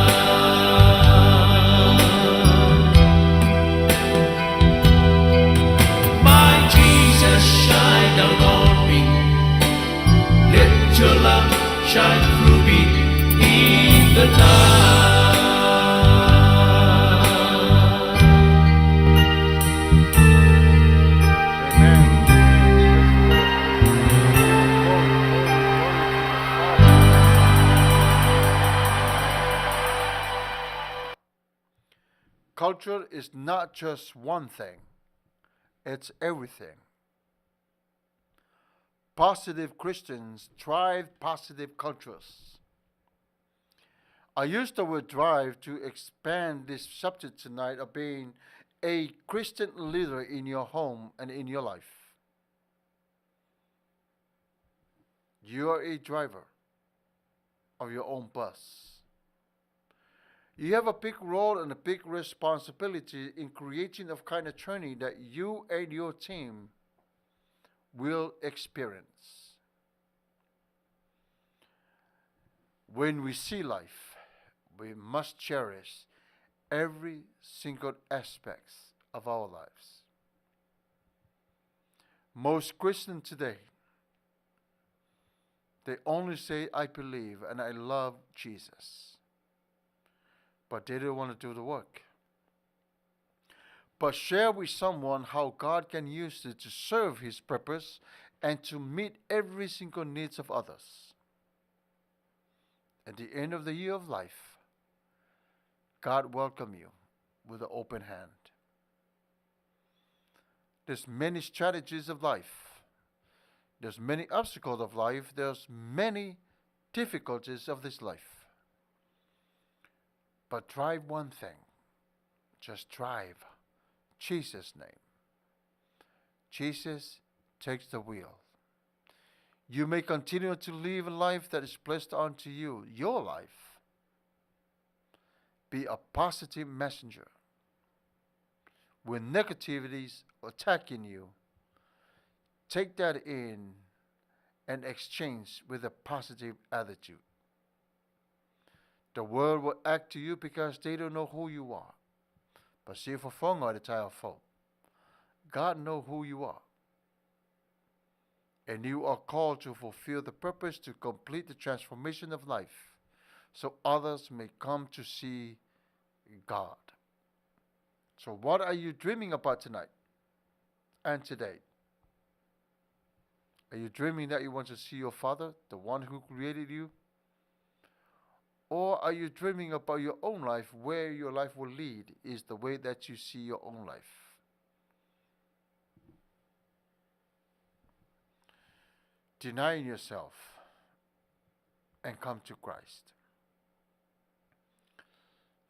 [SPEAKER 3] My Jesus, shine down on me. Let your love shine through me in the night. Amen.
[SPEAKER 2] Culture is not just one thing, it's everything. Positive Christians drive positive cultures. I used the word drive to expand this subject tonight of being a Christian leader in your home and in your life. You are a driver of your own bus. You have a big role and a big responsibility in creating the kind of journey that you and your team will experience. When we see life, we must cherish every single aspect of our lives. Most Christians today, they only say, I believe and I love Jesus. but they don't want to do the work. But share with someone how God can use it to serve His purpose and to meet every single needs of others. At the end of the year of life, God welcome you with an open hand. There's many strategies of life. There's many obstacles of life. There's many difficulties of this life. But try one thing. Just try Jesus' name. Jesus takes the wheel. You may continue to live a life that is blessed unto you, your life. Be a positive messenger. When negativity is attacking you, take that in and exchange with a positive attitude. The world will act to you because they don't know who you are. But see for fonga the tire folk. God knows who you are. And you are called to fulfill the purpose to complete the transformation of life, so others may come to see God. So what are you dreaming about tonight and today? Are you dreaming that you want to see your Father, the one who created you? Or are you dreaming about your own life, where your life will lead is the way that you see your own life? Denying yourself and come to Christ.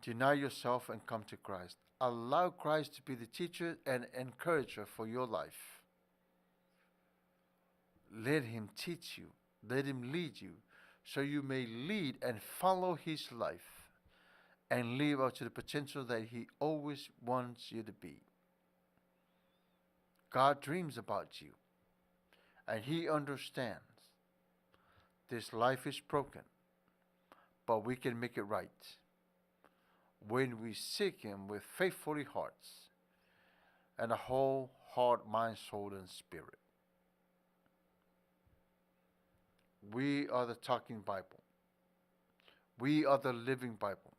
[SPEAKER 2] Deny yourself and come to Christ. Allow Christ to be the teacher and encourager for your life. Let Him teach you. Let Him lead you, so you may lead and follow His life and live out to the potential that He always wants you to be. God dreams about you, and He understands this life is broken, but we can make it right when we seek Him with faithfully hearts and a whole heart, mind, soul, and spirit. We are the talking Bible. We are the living Bible.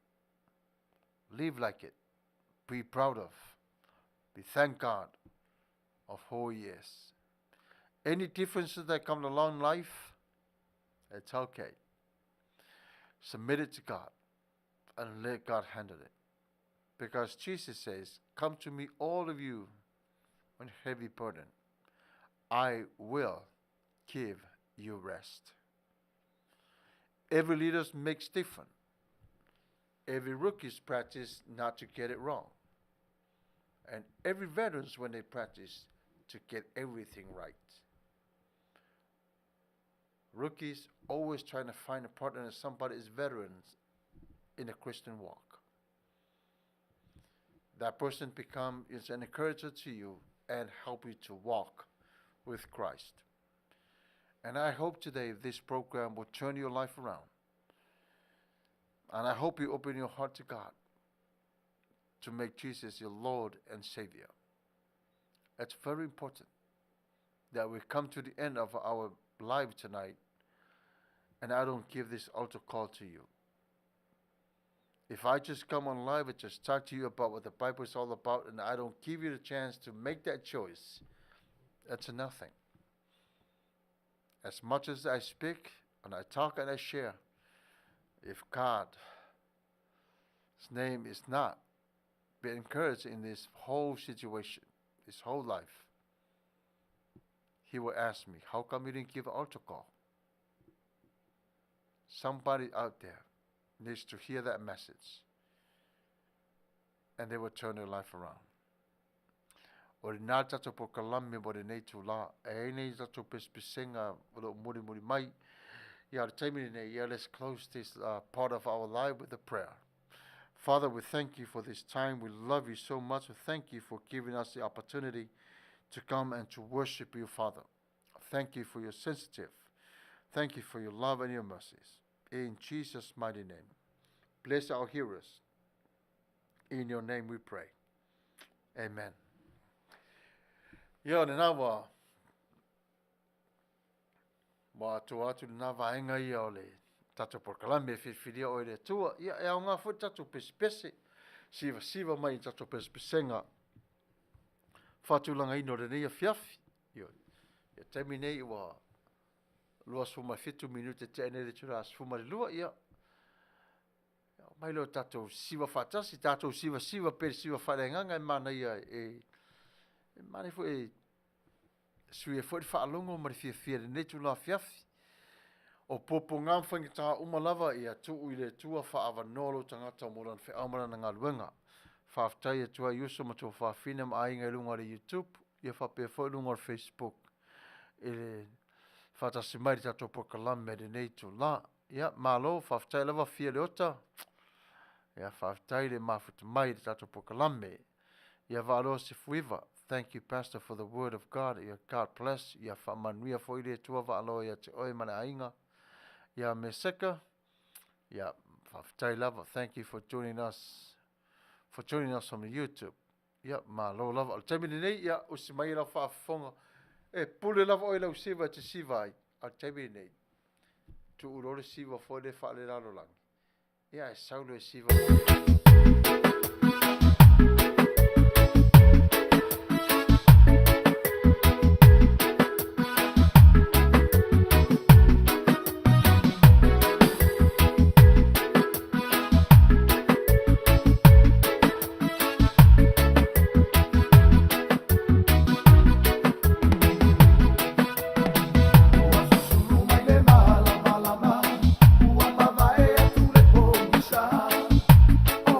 [SPEAKER 2] Live like it. Be proud of. Be thank God of who He is. Any differences that come along in life, it's okay. Submit it to God and let God handle it. Because Jesus says, come to me, all of you, on heavy burden. I will give you rest. Every leader makes different. Every rookie's practice not to get it wrong. And every veterans, when they practice, to get everything right. Rookies always trying to find a partner that somebody is veterans in a Christian walk. That person is an encourager to you and help you to walk with Christ. And I hope today this program will turn your life around. And I hope you open your heart to God to make Jesus your Lord and Savior. It's very important that we come to the end of our life tonight and I don't give this altar call to you. If I just come on live and just talk to you about what the Bible is all about and I don't give you the chance to make that choice, that's a nothing. As much as I speak and I talk and I share, if God's name is not being encouraged in this whole situation, this whole life, He will ask me, how come you didn't give an altar call? Somebody out there needs to hear that message and they will turn their life around. O nā tato po kalame mo re nei tū la, e nei tato pispisenga o muri muri mai. Ya te taimini nei, let's close this part of our life with a prayer. Father, we thank you for this time. We love you so much. We thank you for giving us the opportunity to come and to worship you, Father. Thank you for your sensitive. Thank you for your love and your mercies. In Jesus' mighty name. Bless our hearers. In your name we pray. Amen. Ia, nā wā atu nā wāenga ia o le tato por kalame Filifilia o le Atua ia e au ngā fo tato pese siva mai tato pesenga fatulanga ino le nei fiafi ia taimi nei ua lua suma 5 minute te ene le tura suma le lua ia mai lo tato siva fatasi tato siva per siva falenganga mana ia mani fo sui fo fa longo ma fia nei tu la fiafi o popo ngam fangi ta umalava ia tu ile tua fa avanolo tangata moran fe amara nga luenga fa aftai tua yuso ma tu fa finem ainga lunga le YouTube ia fa pe fo lunga Facebook ele fa ta simari ta to kalame de nei tu la ia malo fa aftai lava fia le ota ia fa aftai le mafut mai ta to kalame ia valo se fuiva. Thank you, Pastor, for the word of God. God bless. Ia fa Manuia fo ile tua valo ia te oi mana ainga. Ia meseka. Ia fa lava. Thank you for joining us on the YouTube. Ia ma lo lava. Al taimi nei ia usimai la fa fonga. Pule lava oi la usiva te sivai. Al taimi nei. Tu urore siva fo le fa le lalo lang. Ia saulo siva.
[SPEAKER 3] Oh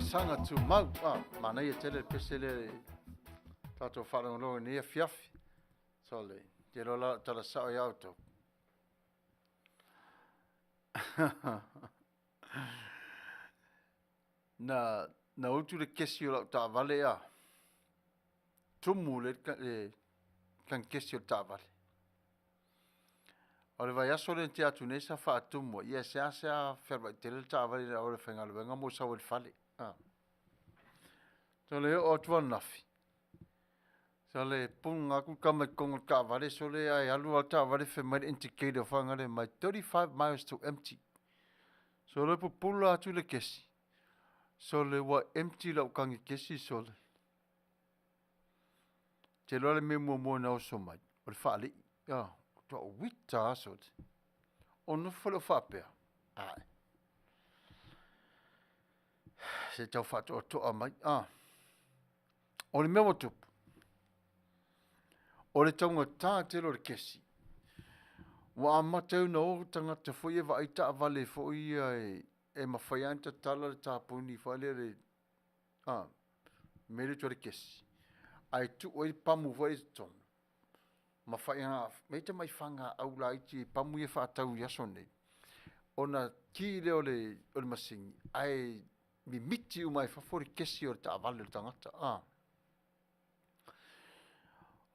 [SPEAKER 2] sanga tu mau. Mana tele pesele tato whanongo ni fiafi. Sole, te rola tala sao i auto. Na utu le kesi o ta vale a. Tumu le kan kesi o ta vale. O le vai aso le te atu nesa wha tumu. Ia sea ferma te le ta vale o le whengalo. Venga mo sa o le fale. So le o tuan nafi. So le punga ku kama kongo ka vale. So le ai alu al ta vale fe mai indicator whangale mai 35 miles to empty. So le pupula atu le kesi. So le wa empty lau kangi kesi so le. Te loa le me mua na o so mai. O le whaali. To o wita so te. O no whalo whapea. Ai. Se tau whato o toa mai. O le mea tupu. O le taunga tā te lo le kesi. Wa amatau na o tangata fo ia wa aita avale fo ia e mawhaianta tala le tāpuni whale le mere to le kesi. Ai tu oi pamu vai ton. Mawhaianga, meita mai whanga au la iti pamu e whaatau yaso nei. Ona ki leo le masingi. Ai mi miti umai whafori kesi o le ta avale le tangata.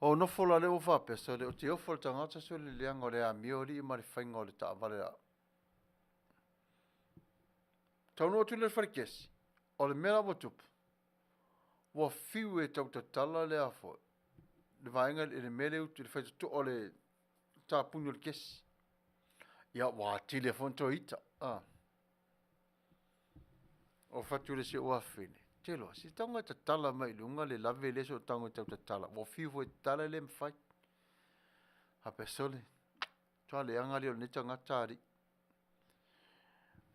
[SPEAKER 2] O no fola leo whape, so le o te ofo le tangata so le leanga o le a miori i mari whainga o le ta avale a. Tauno atu le wharikesi, o le mera watupu. Wa fiu e tau tatala le a fo. Le vaenga le mele utu le whaita tu o le ta puni o le kesi. Ia wa tile fonto ita. O fatu le se ua whine. Telo, si taunga tatala mai lunga le lave le so taunga tau tatala. Wa fiu fo e tala le mwhai. Hape sole. Tua le angari o le nita ngatari.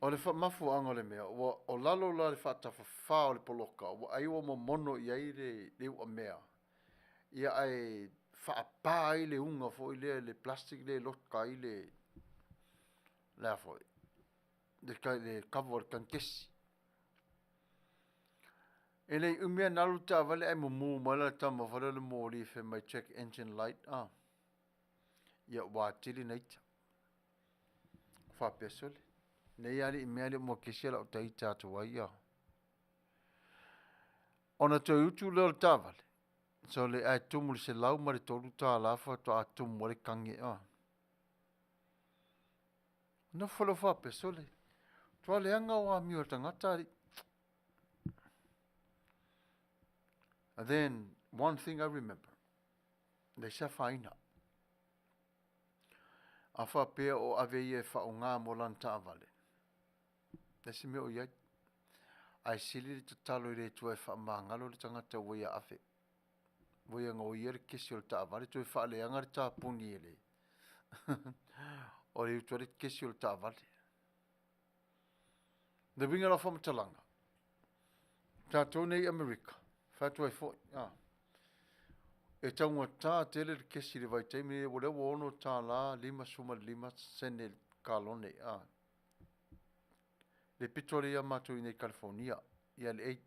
[SPEAKER 2] O le mafu anga le mea, o lalo la le whaatafa wha o le poloka, o aiwa mo mono i aire le ua mea. Ia ai whaapā i le unga fo i le plastic le lotka i le lea fo i. Le cover kan kesi. E le umea nalu ta vale ai mo mala tama whare le mōri fe mai check engine light. Ia wātiri neita. Whapesole. Nei ali mea le mo kesi la o tai tātou ai ia. Ona te utu leo le tāwale. So le ai tumu le se lau ma le tolu tā lafa to a tumu le kange No whalo whape sole. Tua le anga o a miu tangata ari. And then one thing I remember. Le sa whaina. A whapea o ave e wha o ngā mo lan tāwale. Le se meo iai. Ai sili le tatalo i le tua e wha maangalo le tangata wea afe. Wea ngā oia le kesi o le tāwale. Tua e wha le anga le tāpuni e le. O le utua le kesi o le tāwale. Le winga la whamatalanga. Tātou nei Amerika. Whatua e fo. E taunga tā tele le kesi le vai teimi. Wale wono tā la 5 sene kalone. Le pitoria mato i nei California. Ia le 8.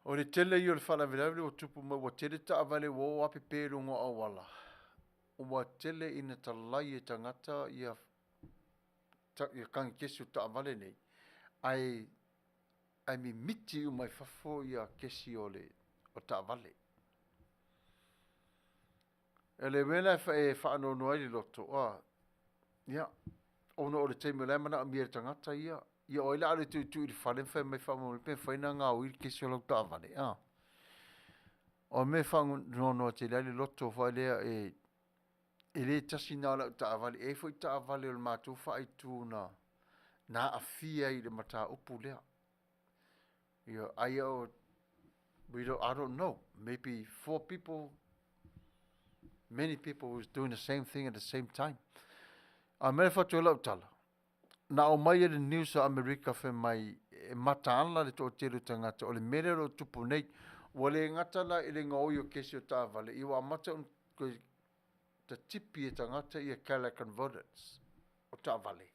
[SPEAKER 2] O le tele i o le whalavelawele o tupu mai wa tele ta avale wo api pērunga o wala. O wa tele ina talai e tangata ia kangi kesi o ta avale nei. Ai mi miti u mai fafo ia kesi o le o ta avale. E le mena e whaano noai li loto. Ia. Ono o le teime lai mana a mia tangata ia. Ia o ila ale tu i whale mwhai mai whamon pe whaina ngā ui kesi o lau ta avale. O me whangu no te lai li loto whai lea e le tasi nā lau ta avale. E fwoi ta avale o le mātou whai tū na a fia i le mata upu lea. Ia ai o I don't know. Maybe 4 people, many people who's doing the same thing at the same time. A mele whatu lau tala. Na o mai e le news a Amerika whe mai e mata ala le tō teru tangata o le mere ro tupu nei. Wa le ngatala i le ngoi o kesi o tāwale. I wa mata un koe ta tipi e tangata i a kala converters o tāwale.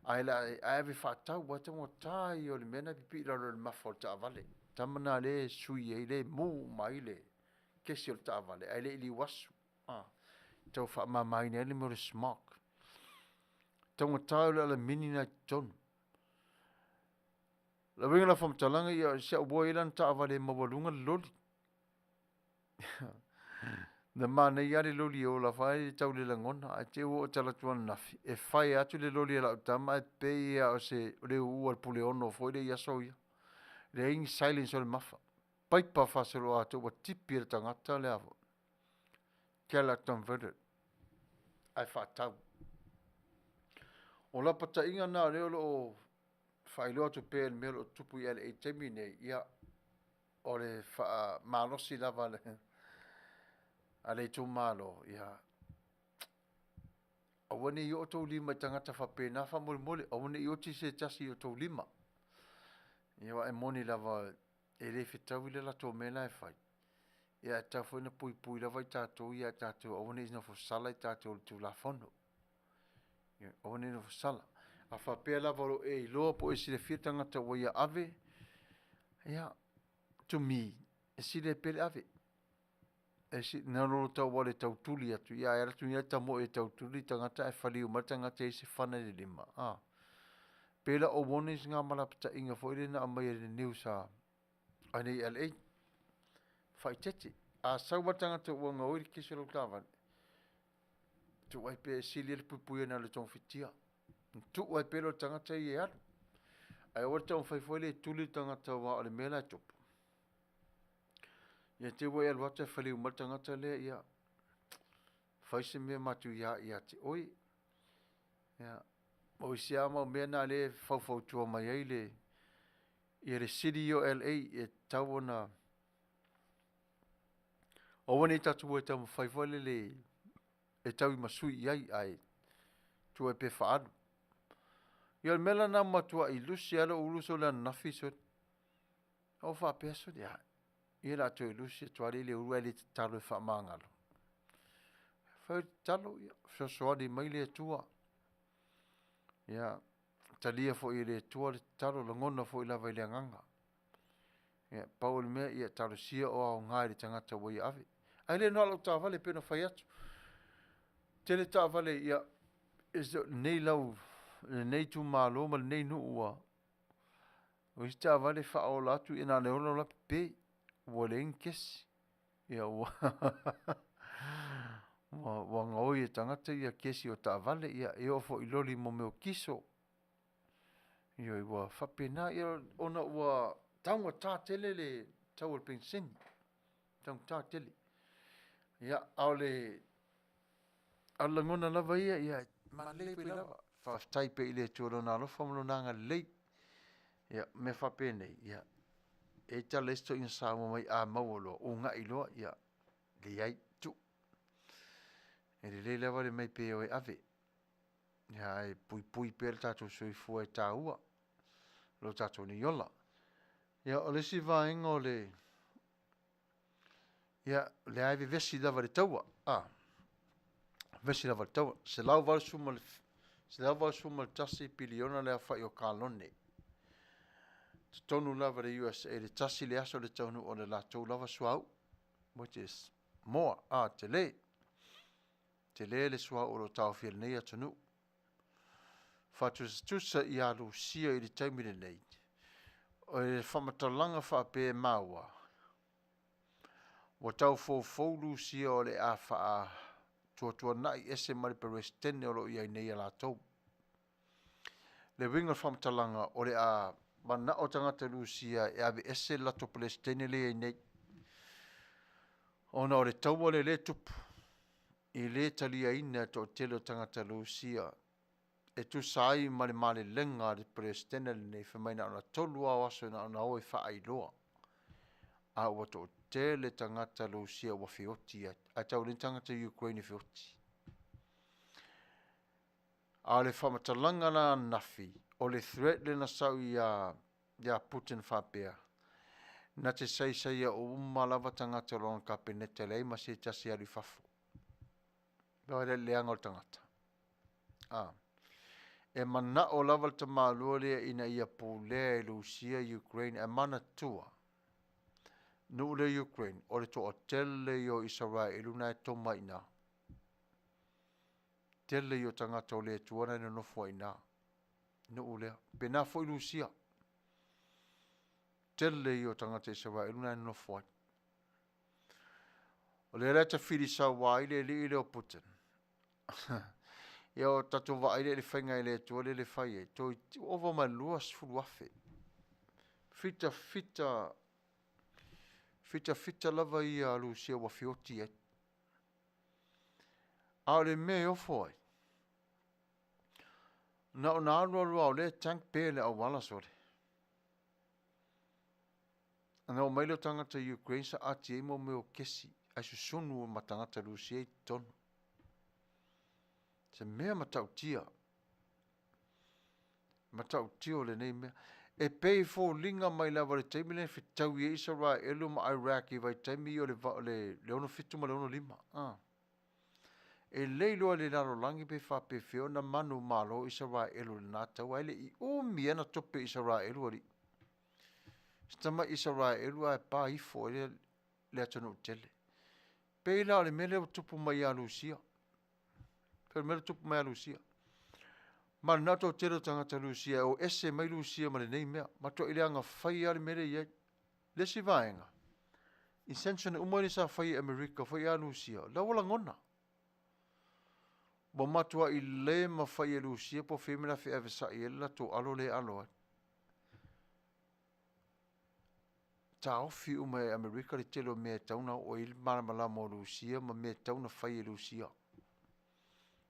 [SPEAKER 2] ai la ai ve fatau wa tango tai o le mena pipi la le mafol ta vale tamana le sui e le mu mai le ke si o ta vale ai le li wasu tau fa ma mai ne le mo le smoke tango tai le mini na ton la venga la fam talanga ia se o boy lan ta vale mo volunga loli na mana ia le loli o la fai tau le langona a te o tala tuan nafi e fai atu le loli la tama e pe ia o se le u al pule ono foi le ia soia le ing silence o le mafa pai pa faselo atu wa tipi le tangata le avo ke la converted ai fa tau o la pata inga na le o fai lo atu pe me lo tupu ia le e temine ia o le fa malosi lava le ale tu malo ia awani yo to lima tangata fa pena fa mol mol awani yo ti se tasi yo to lima ia e moni lava ele fitau le la to mena e fai ia ta fo na pui pui lava ta to ia ta to awani no fo sala ta to tu la fondo ia awani no fo sala a fa pe lava lo e lo po e sile fita ngata wo ia ave ia to me e sile pe ave e si na lo tau wale tau tuli atu ia era tu ia tamo e tau tuli tangata e faliu ma tangata e se whana le lima pela o wonis ngā malapita inga fo ile na amai le niusa ane LA fai tete a sau ma tangata ua ngā oiri kese lo tavan tu wai pe sili le pupuia na le tong fitia tu wai pe lo tangata i e alu ai ora tau fai fo ile tuli tangata wa ole mela tupu ia te wai alu ata faliu ma tangata le ia fai se mea matu ia te oi ia o isi ama mea na le fau tua mai ai le ia le city o LA e tau ona o wani tatu e tau fai fai le e tau i masui ai ai tua e pe whaadu ia le mela na matua i lusi ala uluso le nafi so o wha peso ia ia la tau i lusi tuari le urua le talo e wha mangalo fai talo ia sosoani mai le tua ia talia fo i le tua le talo langona fo i lava i le anganga ia pau le mea ia talo sia o au ngai le tangata wai ave ai le noa lau tāwale pena fai atu te le tāwale ia nei lau nei tu malo ma nei nu ua o isi tāwale wha o latu ina le ola la pe ua le inkesi ia ua wa ngoi e tangata ia kesi o tāwale ia e ofo i loli mo meo kiso ia ua whapena ia ona ua taunga tātele le tau al penseni taunga tātele ia au le alangona lava ia ma le pe lava whaftai pe i le tuolo na alofa mlo nanga lei ia me whapene ia e ta lesto in saamo mai a mauolo o nga iloa ia le ai tu e le lava le mai pe o e ave ia e pui pe le tatou soifua e tāua lo tatou ni yola ia o le si vaenga o le ia le ai vesi lava le taua vesi lava le taua se lau valsuma le tasi piliona le awhai o kalone tonu lava le USA le tasi le aso le taunu o le latou lava suau which is more te le suau o lo tau fiel nei atanu fatusa i alu sia i le taimile nei o le whamatalanga whape maua wa tau fōlu sia o le a wha tua nai ese mari peres tene o lo iai nei a lātou. Le winga whamatalanga o le a mana o tangata lusia e ave ese lato peres tene le iai nei. Ona o le tau o le tupu i le talia ina to telo tangata lusia e tu sai male lenga le peres tene le nei whamaina ona tolu a waso na ona oi wha ailoa. A wato tele tangata lusia wa fioti a tau le tangata Ukraine fioti. A le whamatalanga na nafi o le threat le na sau ia Putin whapea. Na te sei a o umalawa tangata lona kapinete le ima se tasi ari fafu. Doi le leanga o tangata. e mana o lava te mālua lea ina ia pūlea e Lucia Ukraine e mana tua. Nu le Ukraine, o le toa tele i o Israel, una e toma ina. Tele i o tangata o le tuana ina nofua ina. Nu lea, pena foi Lucia. Tele i o tangata Israel, una e nofua. O le reta whiri sa wai le li le o Putin. Ia o tato wa aile le whainga le tua le whai e. Toi ova mai luas furu afe. Fita lava i a Lucia wa fioti e. A le me o foi. Na o na alua o le tank pele a wala sore. Ana o mailo tangata Ukraine sa ati e mo me o kesi. Ai susunu o matangata Lucia i tonu. Se mea matautia. Matautia o le nei mea. E pei fo linga mai lava le teimi le fitau i Israel ma Iraq i vai teimi o le ono fitu ma le ono lima. E leilo le naro langi pe fa pe feo na manu malo Israel le natau aile i umi ana tope Israel wari. Stama Israel ai pa ifo le atonu tele. Pei la le mele o tupu mai a Lucia. Pei mele tupu mai a Lucia. Ma nato tero tangata Lucia o ese mai Lucia ma le nei mea. Ma to ile anga whai ale mele iai. Le si vaenga. I sensone umari sa whai Amerika whai a Lucia. La wala ngona. Bo matua i le ma whai a Lucia po whemena whi ave sa i ela to alo le alo. Ta ofi umai Amerika le telo mea tauna o il maramala mo Lucia ma mea tauna whai a Lucia.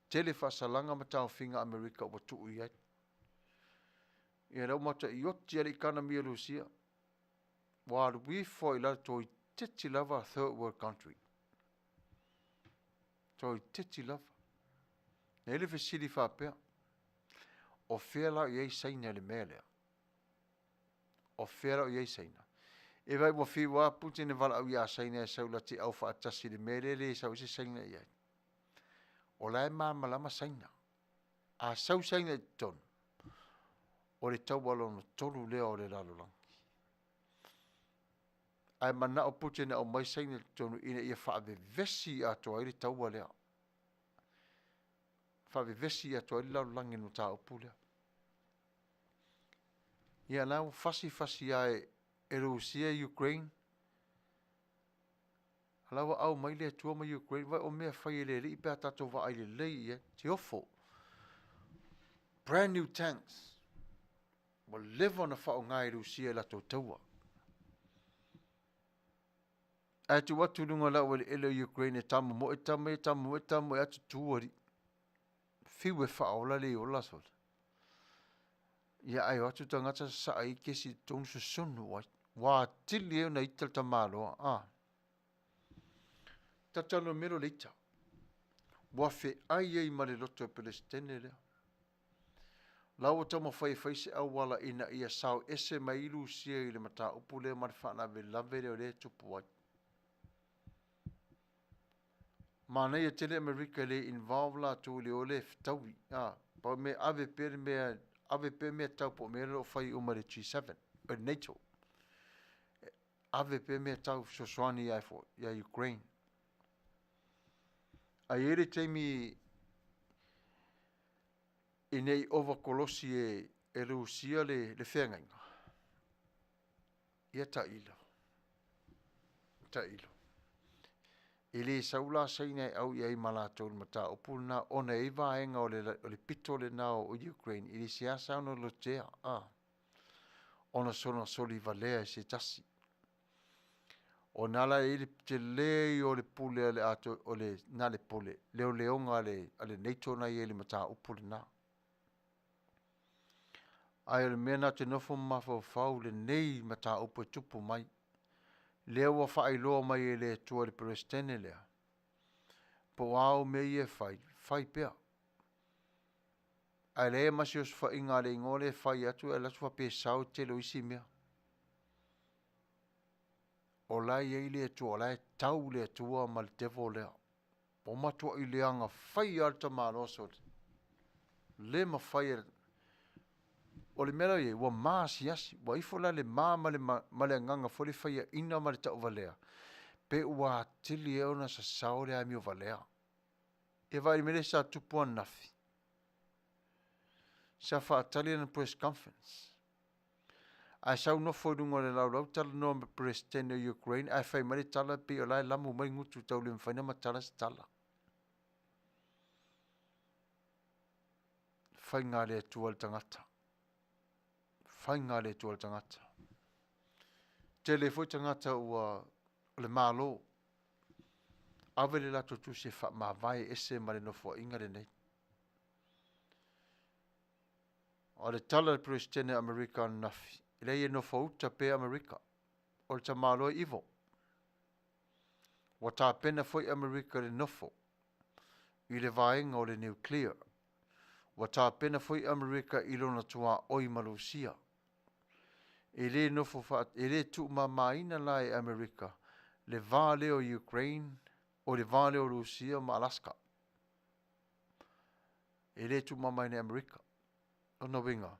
[SPEAKER 2] Tele whasalanga ma tau whinga Amerika o tuu iai. Ia rau mata i oti ali kana mia Lucia. Wāru wifo i lada toi teti lava third world country. Toi teti lava. Nele fesili whapea. O whela i ei saina le melea. O whela i ei saina. E vai wa whiwa Putin e wala au ia saina e saula te au whaatasi le mele le sau se saina iai. O lai malama saina. A sau saina i tonu. O le tau walono tolu lea o le lalolangi. Ai mana o Putin au mai saina i tonu ina ia whaave vesi ato ai le tau walea. Whaave vesi ato ai le lalolangi no tā upu lea. Ia nau fasi ai e Rusia Ukraine. Alawa au mai le tua mai Ukraine vai o mea whai le li pēr tato wa ai le lei e te ofo. Brand new tanks. Wa lewa na whao ngai Rusia la tau taua. Ai tu watu lunga la wale ele Ukraine e tamu mo e tamu e atu tuari. Whiwe whaola le ola sol. Ia ai watu tangata sa ai kesi tonu su sonu wai. Wa tili e na ital tamaloa. Tatalo mero leita. Wa fe ai ei ma le loto e Palestine lea. Lawa tama whai se au wala ina ia sao ese mai Lucia i le mata upu le marifana ve lave le o le tupu wai. Mana ia tele Amerika le involve la tu le o le fitaui. Pa me ave pe me tau po me lo whai umare G7. NATO. Ave pe me tau soswani ia Ukraine. A ere teimi i nei ova kolosi e Rusia le whengainga. Ia ta ilo. I le saula saina au iai malatou le mata upu na ona e vaenga o le pito le nao o Ukraine. I le siasa ono lotea. Ona sona soli valea e se tasi. O nala e te lei o le pule ale ato o le nale pule. Leo leonga ale NATO na i le mata upu le na. Ai le mena te nofo mafau le nei mata upu e tupu mai. Leo wa whai loa mai e le tua le Palestine lea. Po au me i e whai pea. Ai le masi os wha inga le ingole whai atu e latu wa pe sau te lo isi mea. O lai e le tua, o lai tau le tua ma le devo lea. O matua i leanga whai alta maloso. Le ma whai o le mera ye wa masiasi wa ifola le male nganga fo le faia ina ma le tau valea pe ua tili e ona sa sao le ami o valea e vai mele sa tupu anafi sa whaatali na press conference a sau no fo dungo le lau tala no president o Ukraine a fai mare tala pe o lai lamu mai ngutu tau le mwhaina matala sa tala fai ngā le atua le tangata fai ngā le atua le tangata te le foi tangata ua le malo ave le lato tu se fa ma vai ese mare no fo inga le nei o le tala le president America nafi le ye no fo uta pe America o le tamalo ivo wa ta pena foi America le nofo i le vaenga o le nuclear wa ta pena foi America i lona tua oi Malusia e le nofo fa e le tu mamaina la e America le vale o Ukraine o le vale o Rusia ma Alaska e le tu mamaina America o no vinga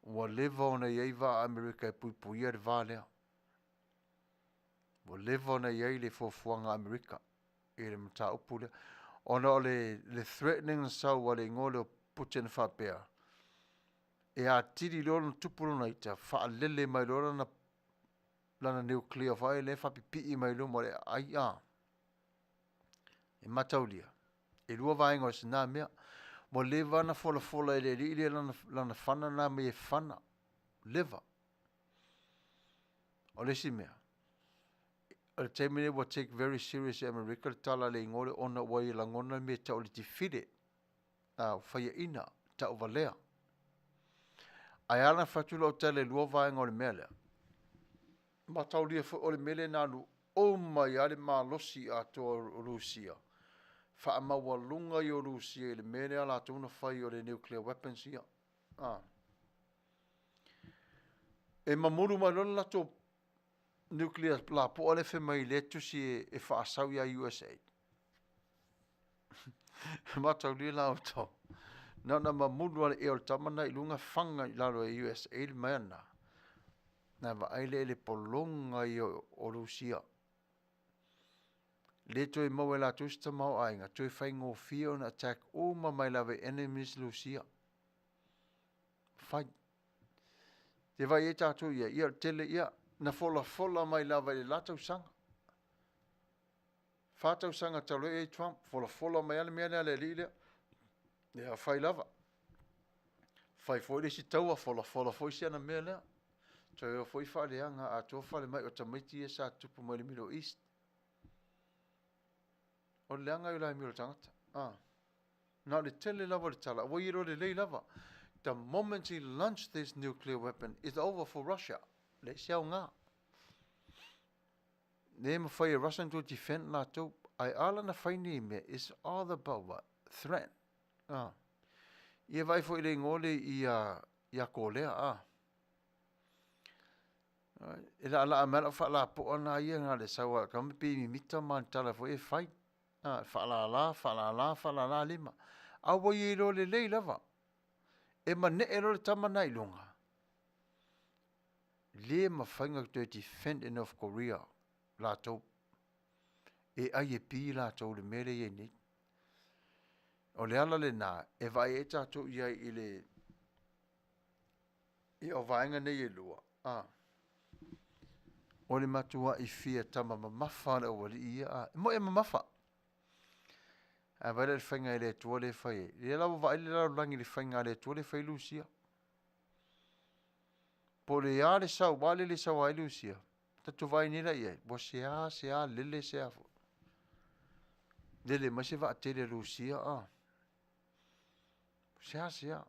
[SPEAKER 2] wa leva ona ieiva America e pui pui e vale wa leva ona iei le fofuanga America e le mta upule ona le threatening sa wa le ngole o Putin whapea e a tiri lona tupulu na ita wha lele mai lona lana nuclear whae le whapipi mai lo mo le ai a e mataulia e lua vaenga o sina mea mo leva na fola e le li lana whana na me e whana leva o le si mea o le teimine wa take very serious America le tala le ngore ona wai langona me tau le tifide a whaia ina tau valea ai ana fatula o tele lua vaenga o le mea lea ma tau lia o le mele nanu o mai ale malosi a toa Rusia wha mawalunga i o Rusia i le mele ala tuna whai o le nuclear weapons ia e mamuru mai lona lato nuclear la po ale fe mai le tusi e wha asau ia USA ma tau lia la o tau na mamuru ale e o tamana i lunga whanga i lalo e USA le mai ana na va aile le polonga i o Rusia. Le toi mau e la tusta mau ainga, toi whai ngō fia on attack o ma mai lawe enemies Rusia. Whai. Te vai e tātou ia tele ia, na fola mai lawe le latau sanga. Whātau sanga talo e Trump, fola mai ale mea le lile, ia whai lava. Whai foi le si taua fola foi si ana mea lea. Toi o foi whaleanga a tō whale mai o tamaiti e sa tupu mai le Middle East. O leanga i lai miro tangata. Now le tele lava le tala, wa iro le lei lava. The moment he launched this nuclear weapon, it's over for Russia. Le siau ngā. Ne ma whai Russian to defend la tō, ai ala na whai ni me, is all about what? Threat. Ia vai fo i le ngole i a kolea, ila ala amela fa la po ona ia nga le sawa kam pi mi mita man tala fo e fai fa la lima a wo ye lo le lava e ma ne ero le tamana i lunga le ma fanga to defend in of Korea la to e ai e pi la to le mere ye ni o le ala le na e vai e tato ia ile i o vaenga ne ye lua o le matua i fia tama mamafa le o li ia mo e mamafa a vale le whainga i le tua le whai le lawa vai le lawa langi le whainga le tua le whai Lucia po le a le sau wale le sau ai Lucia tatu vai nila ia bo se a lele se a lele ma se va te le Lucia se a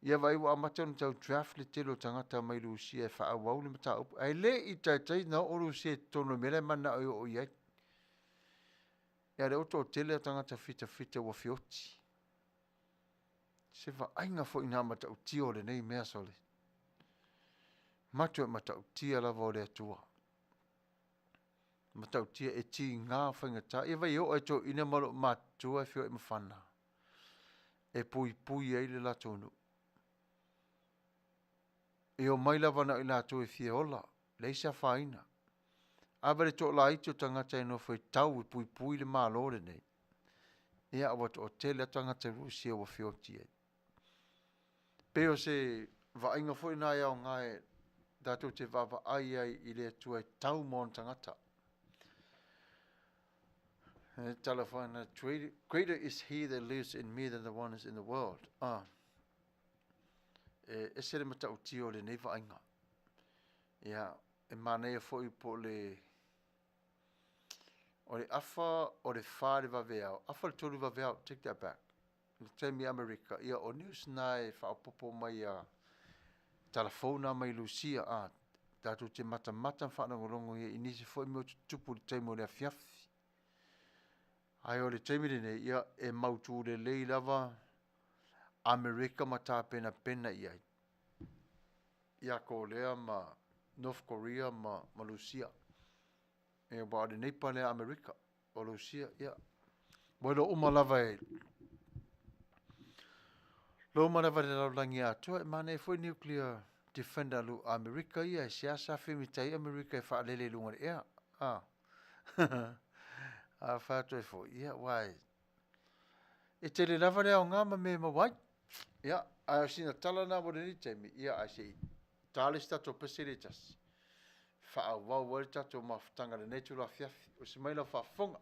[SPEAKER 2] ia vai wa amata no tau draft le telo tangata mai Lucia e wha awau le mata upu. Ai le i tai na o Lucia tono mele mana o iai. Ia le oto o tele tangata fita wa fioti. Se wa ainga fo ina mata utio le nei mea sole. Matu e mata utia lava o le atua. Mata utia e ti ngā whaingata. Ia vai o e to ina malo matua e fio e mawhana. E pui ai le la tonu. E o mai lava na ila to e fiola, leisa faina. Abare to la ito tangata e no foi tau e pui pui le malore nei. Ia awa to o tele tangata rusi e wa fioti e. Peo se vainga foi na iau ngai dato te vava ai ai i le tua tau mon tangata. Telefona, greater is he that lives in me than the one is in the world. E se le mata uti o le nei vainga. Ia, e manea foi po le o le afa o le whare vaveau. Afa le tolu vaveau, take that back. Le temi Amerika, ia o news nai whaopopo mai a telefona mai Lucia a dato te mata whanangorongo ia inisi foi mo tupu le teimo le afiafi. Ai o le teimi le ia e mautu le lei lava Amerika mata pena ia. Ia ko lea ma North Korea ma Lucia. E wa le nei pa le Amerika o Lucia ia. Walo uma lava e. Lo ma lava le laulangi atua e mane foi nuclear defender lu Amerika ia siasa femitai Amerika e whaalele lunga ia. A whātua e fo, ia, wai. E te le lava lea o ngama me ma wai. Ia, a sina tala na wale ni teimi, ia a se tale stato pesere tasi. Wha wau wale tato mawhtanga le netu la fiafi, o se maila whafonga.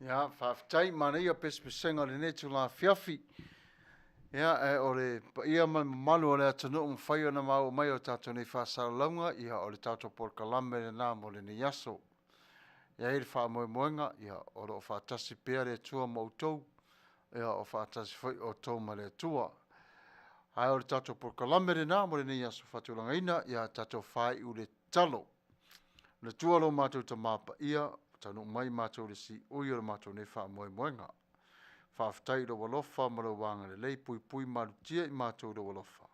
[SPEAKER 2] Ia, whaafitai mana ia pespesenga le netu la fiafi. Ia, o le ia malu o le atanu o mwhai ona mau mai o tātou nei whaasaralaunga, ia o le tātou porkalame le nā mo le ni yaso. Ia e le wha moe moenga, ia o le o whaatasi pēr le tua mautou, ia o whaatasi whai o tau ma le tua. Ai o le tātou porkalame le nā mo le ni yaso whatulanga ina, ia tātou whai u le talo. Le tua lo mātou ta māpa ia, tanu mai mātou le si ui o le mātou nei wha moe moenga. Whaafitai lo walofa ma lo wanga le lei pui pui marutia I mātou lo walofa.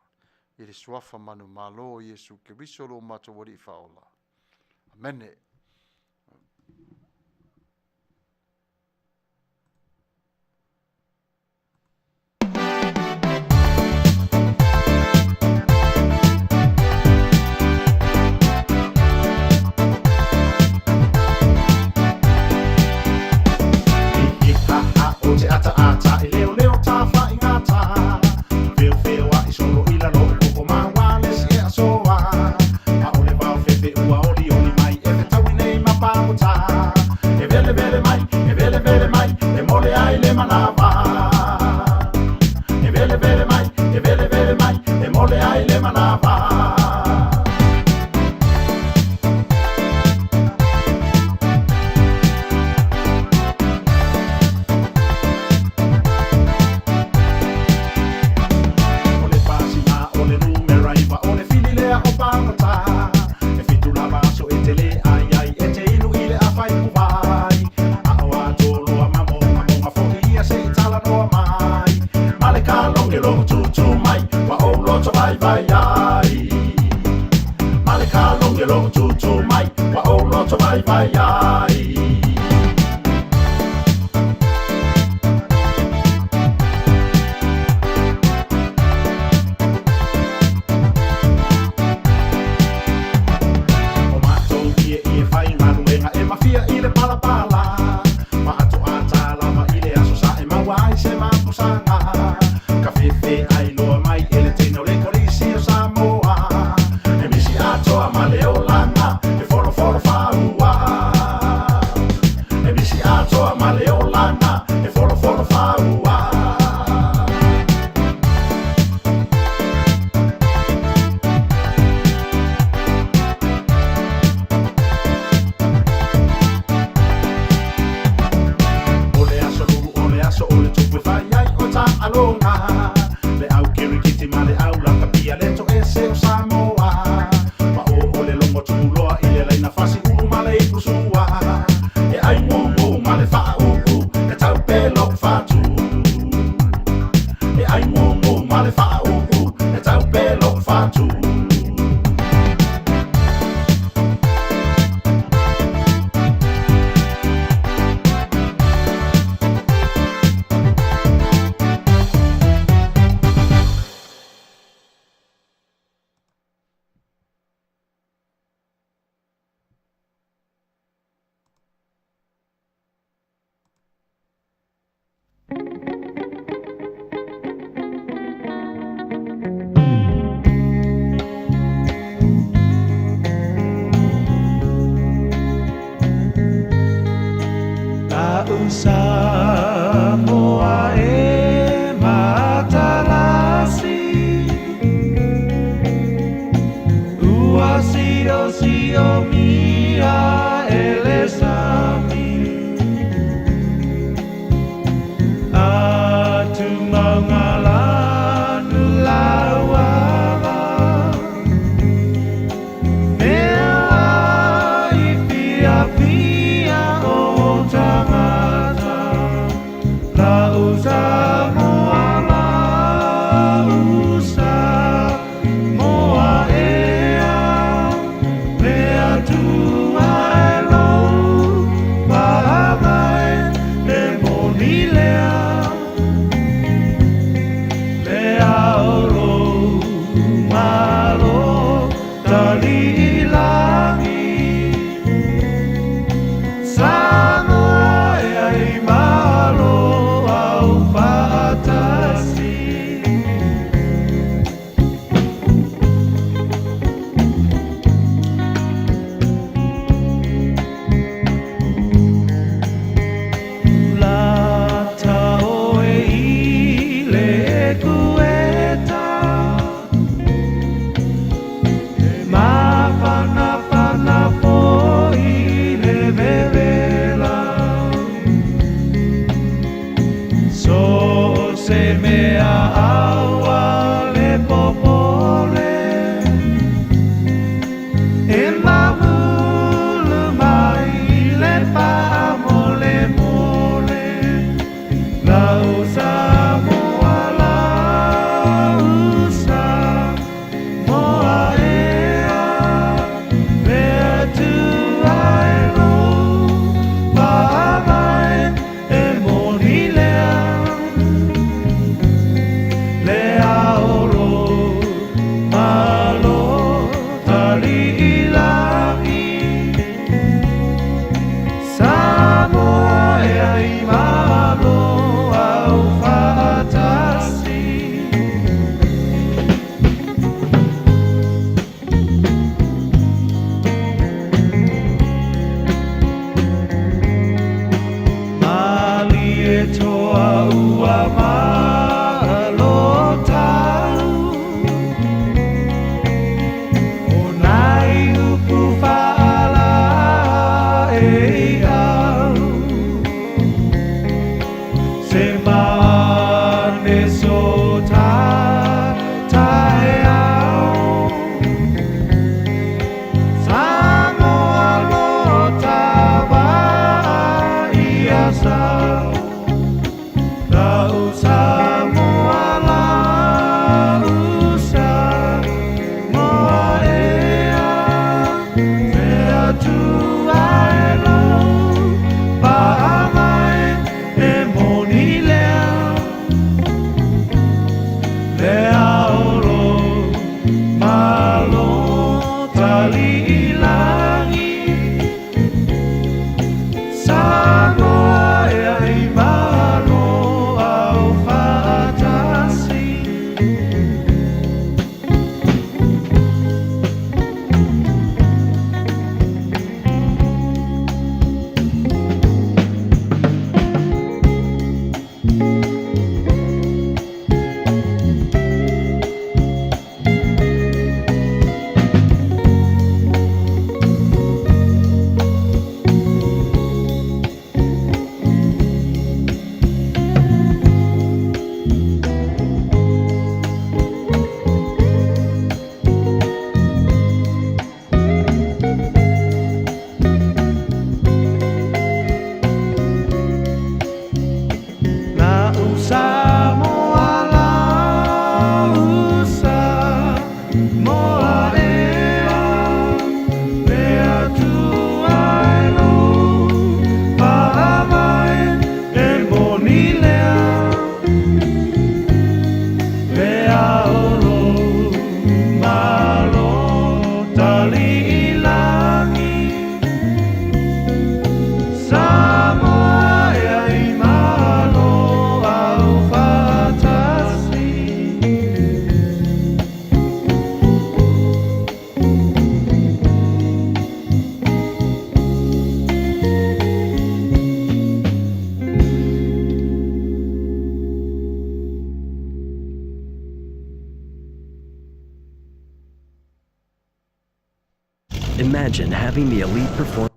[SPEAKER 2] I le suafa manu malo o Yesu Keriso lo mātou wari I whaola. Amene.
[SPEAKER 3] La So se mea aua le popole e mamulu mai le pa mole mole lau Samoa lau sa moa ea where do I go Bahamai e moni lea lea oro malo tali ilangi Samoa e ai malo au fatasi Mali e toa ua malo tau O nai upu whaala e au Se maane so tae au Samoa lo tawa ia sau Lau Samoa lau sa moa ea Mea tu ai lau Bahamai e moni lea Lea oro malo tali ilangi Samoa e ai malo au fatasi Lau Samoa lau sa moa ea Mea tu ai lo Bahamai e moni lea Lea oro malo tali ilangi Samoa e ai malo au fatasi
[SPEAKER 5] Imagine having the elite perform